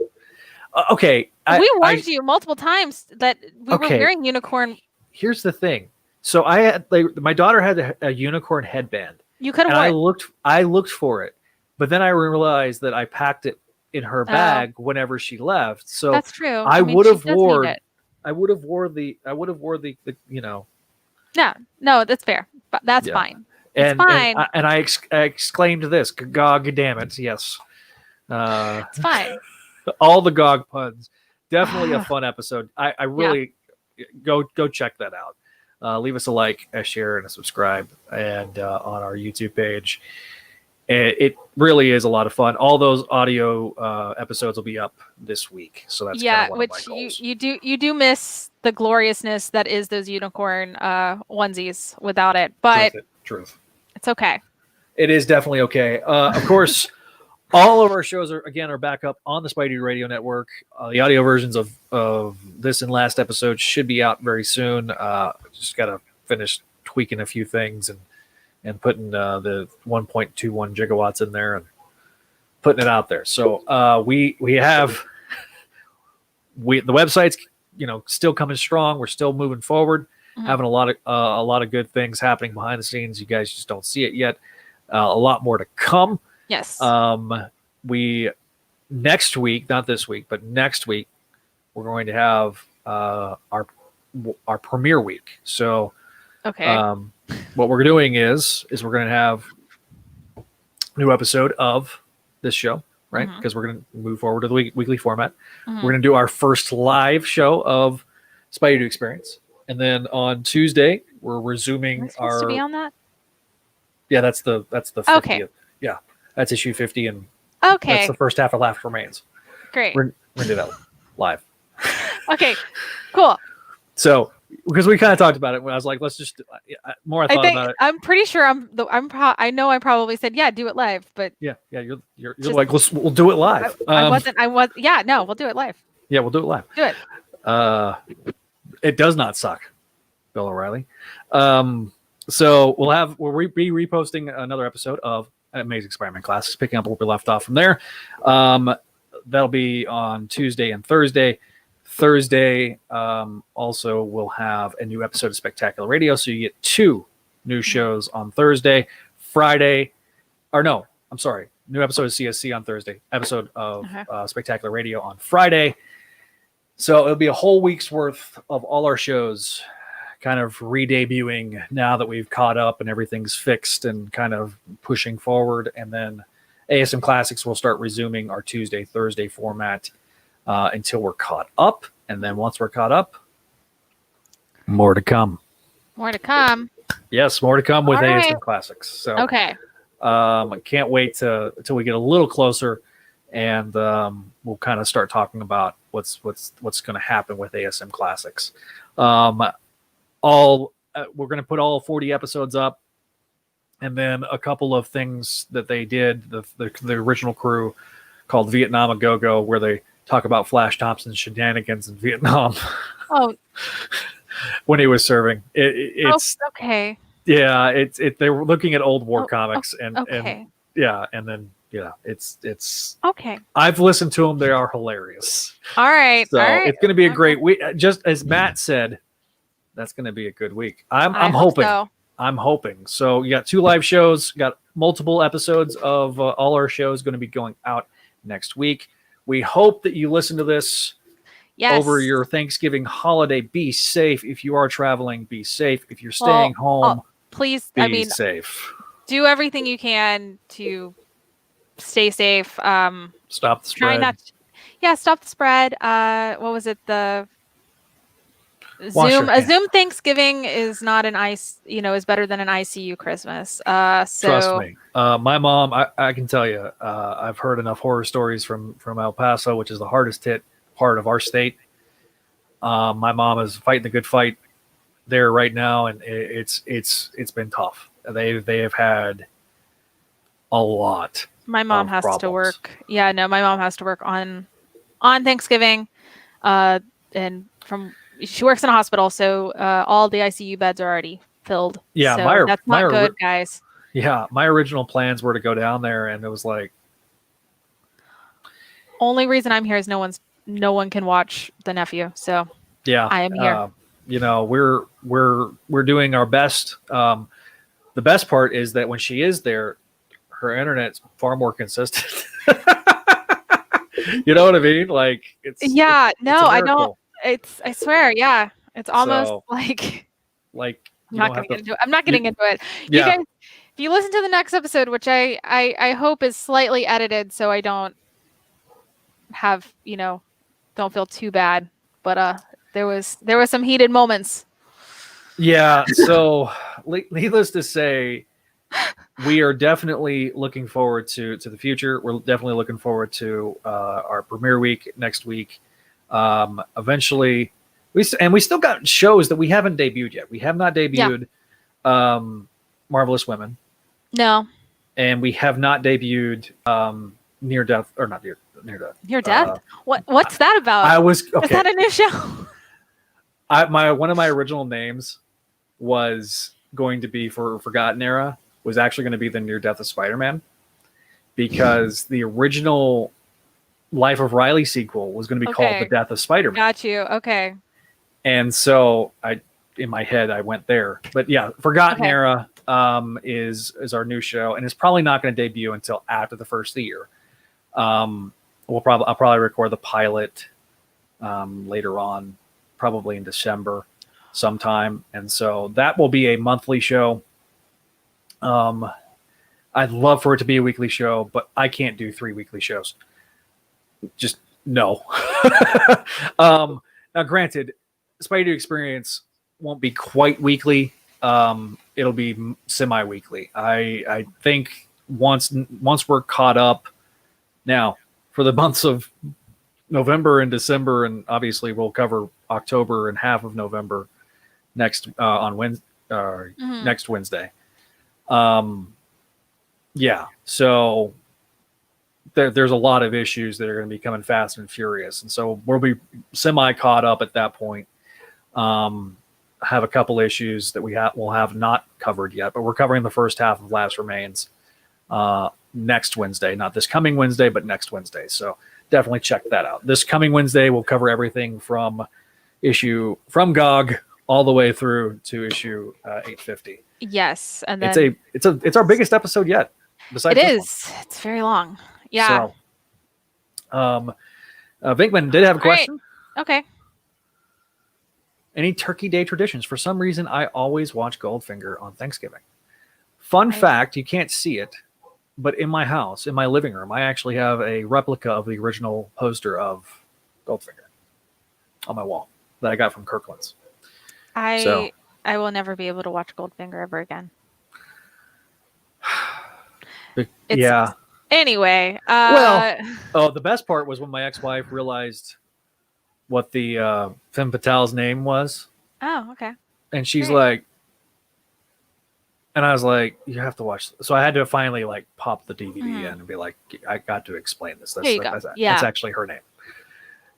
Okay. We warned you multiple times that we were wearing unicorn. Here's the thing. So I had my daughter had a unicorn headband. You could have worn. I looked for it, but then I realized that I packed it in her bag whenever she left. So that's true. I would have wore the Yeah, no, that's fair. But that's fine. It's fine. And I exclaimed this, Gog, damn it, yes. It's fine. All the Gog puns. Definitely a fun episode. I really go check that out. Leave us a like, a share, and a subscribe, and on our YouTube page. It really is a lot of fun. All those audio episodes will be up this week, so that's one of my goals. you do miss the gloriousness that is those unicorn onesies without it, but truth. It's okay. It is definitely okay. Of course, all of our shows are back up on the Spidey Radio Network. The audio versions of this and last episode should be out very soon. Just got to finish tweaking a few things and putting the 1.21 gigawatts in there and putting it out there. So we have the website's still coming strong. We're still moving forward, having a lot of good things happening behind the scenes. You guys just don't see it yet. A lot more to come. Yes. We next week, not this week, but next week, we're going to have our premiere week. So, okay. What we're doing is we're going to have a new episode of this show, right? Because we're going to move forward to the weekly format. We're going to do our first live show of Spidey Experience, and then on Tuesday we're resuming our. To be on that. Yeah, that's the 50th. Okay. Yeah, that's issue 50, and that's the first half of Laugh Remains. Great. We're gonna do that live. Okay, cool. So, because we kind of talked about it, when I was like, let's just more. I thought about it. I'm pretty sure I know I probably said do it live, but yeah, you're like we'll do it live. No, we'll do it live. Yeah, we'll do it live. Do it. It does not suck, Bill O'Reilly. So we'll be reposting another episode of Amazing Spider-Man Classics, picking up where we left off from there. That'll be on Tuesday and Thursday. Thursday, also we'll have a new episode of Spectacular Radio, so you get 2 new shows on Thursday. Friday, new episode of CSC on Thursday, episode of Spectacular Radio on Friday. So it'll be a whole week's worth of all our shows kind of re-debuting now that we've caught up and everything's fixed and kind of pushing forward. And then ASM Classics will start resuming our Tuesday, Thursday format until we're caught up. And then once we're caught up, more to come. More to come. Yes, more to come with ASM Classics. So okay. I can't wait till we get a little closer, and we'll kind of start talking about what's going to happen with ASM Classics. We're going to put all 40 episodes up, and then a couple of things that they did, the original crew called Vietnam a Go-Go, where they talk about Flash Thompson's shenanigans in Vietnam. Oh, when he was serving. It's okay. Yeah, they were looking at old war comics and then it's okay. I've listened to them; they are hilarious. All right, so it's going to be a great week. Just as Matt said, that's going to be a good week. I'm hoping. So. I'm hoping. So you got 2 live shows, got multiple episodes of all our shows going to be going out next week. We hope that you listen to this over your Thanksgiving holiday. Be safe. If you are traveling, be safe. If you're staying home, please, be safe. Do everything you can to stay safe. Stop the spread. Stop the spread. What was it? The Zoom Thanksgiving is not is better than an ICU Christmas. Trust me. My mom, I can tell you, I've heard enough horror stories from El Paso, which is the hardest hit part of our state. My mom is fighting the good fight there right now, and it's been tough. They have had a lot. My mom of has to problems. work. Yeah, no, my mom has to work on Thanksgiving. And she works in a hospital, so all the ICU beds are already filled. Yeah, so that's not good, guys. Yeah, my original plans were to go down there, and it was like, only reason I'm here is no one can watch the nephew. So yeah, I am here. We're doing our best. The best part is that when she is there, her internet's far more consistent. You know what I mean? Like it's I don't. I swear, yeah. It's almost So, like I'm not getting into it. Yeah. You guys, if you listen to the next episode, which I hope is slightly edited so I don't have, don't feel too bad. But there was some heated moments. Yeah, so needless to say, we are definitely looking forward to the future. We're definitely looking forward to our premiere week next week. Eventually, we still got shows that we haven't debuted yet. We have not debuted Marvelous Women. No. And we have not debuted Near Death. Near Death? What's that about? Is that a new show? One of my original names was going to be for Forgotten Era, was actually going to be the Near Death of Spider-Man, because the original Life of Riley sequel was going to be called The Death of Spider-Man. Got you. Okay. And so in my head, I went there. But yeah, Forgotten Era is our new show, and it's probably not going to debut until after the first of the year. I'll probably record the pilot later on, probably in December sometime, and so that will be a monthly show. I'd love for it to be a weekly show, but I can't do 3 weekly shows. Just no. Now, granted, Spidey Experience won't be quite weekly. It'll be semi-weekly. I think once we're caught up. Now, for the months of November and December, and obviously we'll cover October and half of November next next Wednesday. Yeah, so there's a lot of issues that are going to be coming fast and furious, and so we'll be semi caught up at that point. Have a couple issues that we'll have not covered yet, but we're covering the first half of Last Remains next Wednesday, not this coming Wednesday, but next Wednesday. So definitely check that out. This coming Wednesday, we'll cover everything from GOG all the way through to issue 850. Yes, and then it's our biggest episode yet. Besides it is. It's very long. Yeah. So, Vinkman did have a question. Right. Okay. Any Turkey Day traditions? For some reason, I always watch Goldfinger on Thanksgiving. Fun fact, you can't see it, but in my house, in my living room, I actually have a replica of the original poster of Goldfinger on my wall that I got from Kirkland's. I will never be able to watch Goldfinger ever again. Yeah. Anyway. The best part was when my ex-wife realized what the Femme Fatale's name was. Oh, okay. And she's like, and I was like, you have to watch this. So I had to finally like pop the DVD in and be like, I got to explain this. That's actually her name.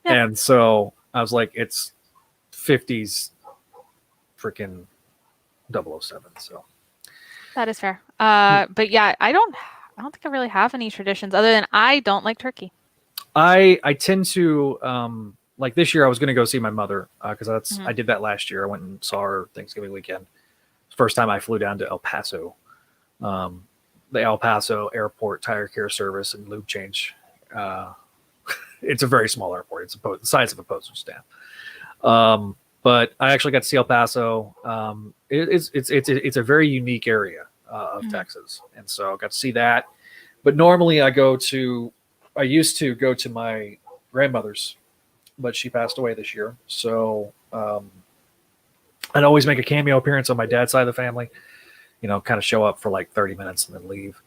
Yeah. And so I was like, it's 50s freaking 007. So that is fair. But yeah, I don't think I really have any traditions other than I don't like turkey. I tend to like this year I was going to go see my mother because I did that last year. I went and saw her Thanksgiving weekend. First time I flew down to El Paso, the El Paso Airport Tire Care Service and lube change. It's a very small airport. It's the size of a postage stamp. But I actually got to see El Paso. It's a very unique area of Texas, and so I got to see that. But normally I used to go to my grandmother's, but she passed away this year. So I'd always make a cameo appearance on my dad's side of the family, kind of show up for like 30 minutes and then leave.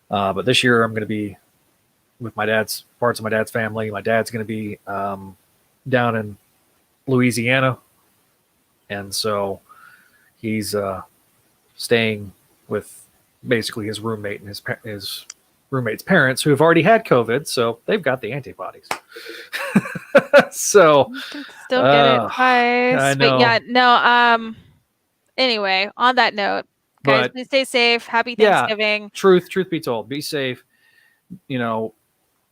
But this year I'm going to be with parts of my dad's family. My dad's going to be down in Louisiana, and so he's staying with basically his roommate and his roommate's parents, who have already had COVID, so they've got the antibodies. So You can still get it twice. I know. But yeah, no. Anyway, on that note, guys, But please stay safe. Happy yeah, Thanksgiving. truth be told, be safe. You know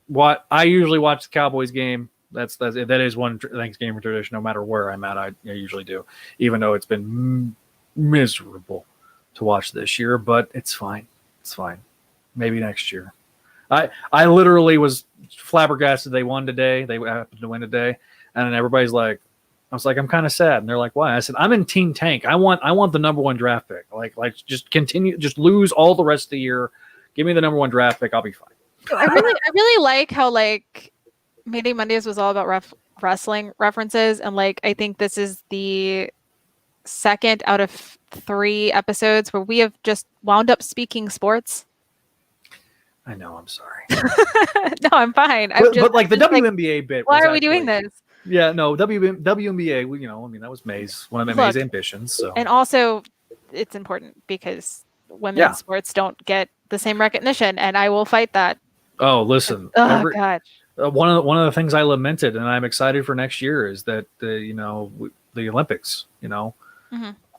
what? I usually watch the Cowboys game. That is one Thanksgiving tradition. No matter where I'm at, I usually do, even though it's been miserable to watch this year. But it's fine. It's fine. Maybe next year. I literally was flabbergasted they won today. They happened to win today, and then everybody's like, I was like, I'm kind of sad, and they're like, why? I said, I'm in Team Tank. I want the number 1 draft pick. Like just continue, just lose all the rest of the year. Give me the number 1 draft pick. I'll be fine. I really like how like Mayday Mondays was all about wrestling references, and like I think this is the 2nd out of 3 episodes where we have just wound up speaking sports. I know. I'm sorry. No, I'm fine. But like the WNBA bit. Why are we doing this? Yeah, no, WNBA. You know, I mean, that was one of May's ambitions. So, and also, it's important because women's sports don't get the same recognition, and I will fight that. Oh, listen. Oh gosh. One of the things I lamented, and I'm excited for next year, is that the Olympics. You know,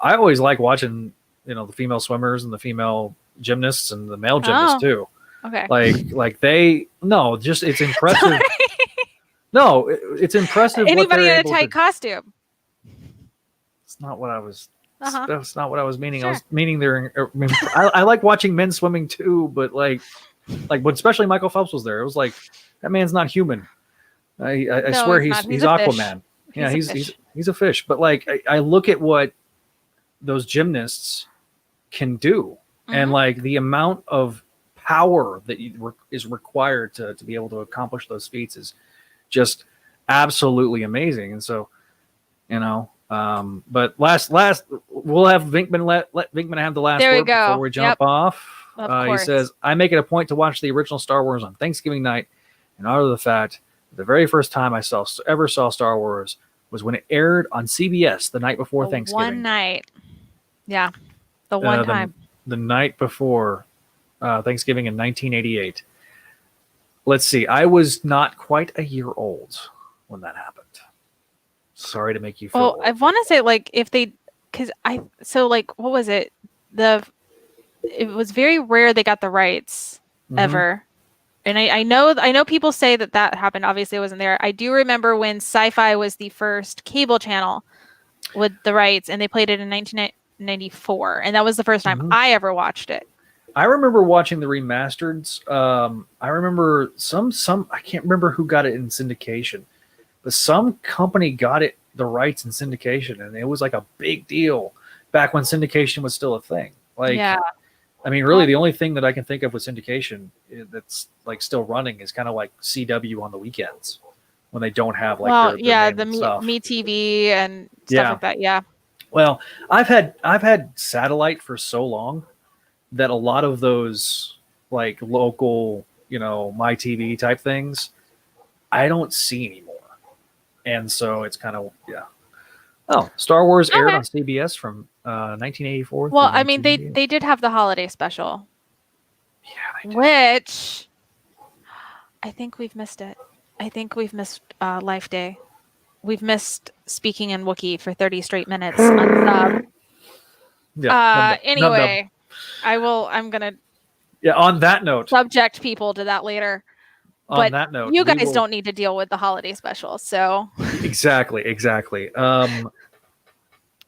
I always like watching the female swimmers and the female gymnasts and the male gymnasts too. Okay. It's impressive. No, it's impressive. Anybody in a tight costume? It's not what I was. That's not what I was meaning. Sure. I was meaning I like watching men swimming too, but like when especially Michael Phelps was there, it was like that man's not human. I swear he's Aquaman. Yeah, he's a fish. But like I look at what those gymnasts can do, and like the amount of power that is required to be able to accomplish those feats is just absolutely amazing. And so, but last we'll have Vinkman let Vinkman have the last word before we jump off. He says, I make it a point to watch the original Star Wars on Thanksgiving night in honor of the fact that the very first time I ever saw Star Wars was when it aired on CBS the night before Thanksgiving. One night. Yeah. The one time. The night before Thanksgiving in 1988. Let's see. I was not quite a year old when that happened. Sorry to make you feel old. I want to say what was it? It was very rare they got the rights ever. And I know people say that happened. Obviously it wasn't there. I do remember when Sci-Fi was the first cable channel with the rights, and they played it in 1994. And that was the first time I ever watched it. I remember watching the remasters. I remember some I can't remember who got it in syndication, but some company got the rights in syndication, and it was like a big deal back when syndication was still a thing. I mean, really, the only thing that I can think of with syndication that's like still running is kind of like CW on the weekends when they don't have like the Me TV and stuff like that. Yeah. Well, I've had satellite for so long that a lot of those like local, My TV type things, I don't see anymore. And so it's kind of, Oh, Star Wars aired on CBS from 1984. Well, I mean, they did have the holiday special. Yeah, they did. Which I think we've missed it. I think we've missed Life Day. We've missed speaking in Wookiee for 30 straight minutes. Anyway, I'm going to on that note, subject people to that later. On that note, you guys don't need to deal with the holiday special. So Exactly.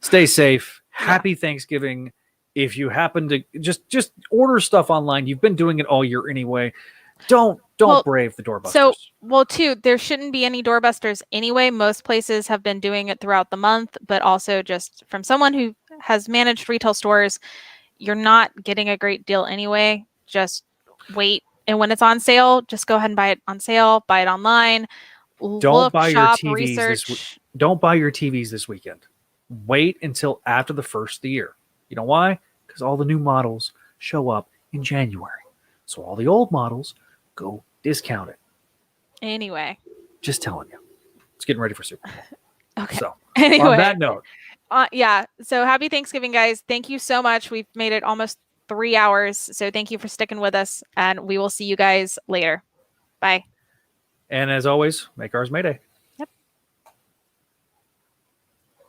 Stay safe. Happy Thanksgiving. If you happen to just order stuff online, you've been doing it all year anyway. Don't brave the doorbusters. There shouldn't be any doorbusters anyway. Most places have been doing it throughout the month, but also just from someone who has managed retail stores, you're not getting a great deal anyway. Just wait. And when it's on sale, just go ahead and buy it on sale, buy it online. Don't buy your TVs this weekend. Wait until after the first of the year. You know why? Because all the new models show up in January. So all the old models, go discount it. Anyway. Just telling you. It's getting ready for Super Bowl. Okay. So Anyway, on that note, yeah. So happy Thanksgiving, guys. Thank you so much. We've made it almost 3 hours. So thank you for sticking with us, and we will see you guys later. Bye. and as always, make ours Mayday.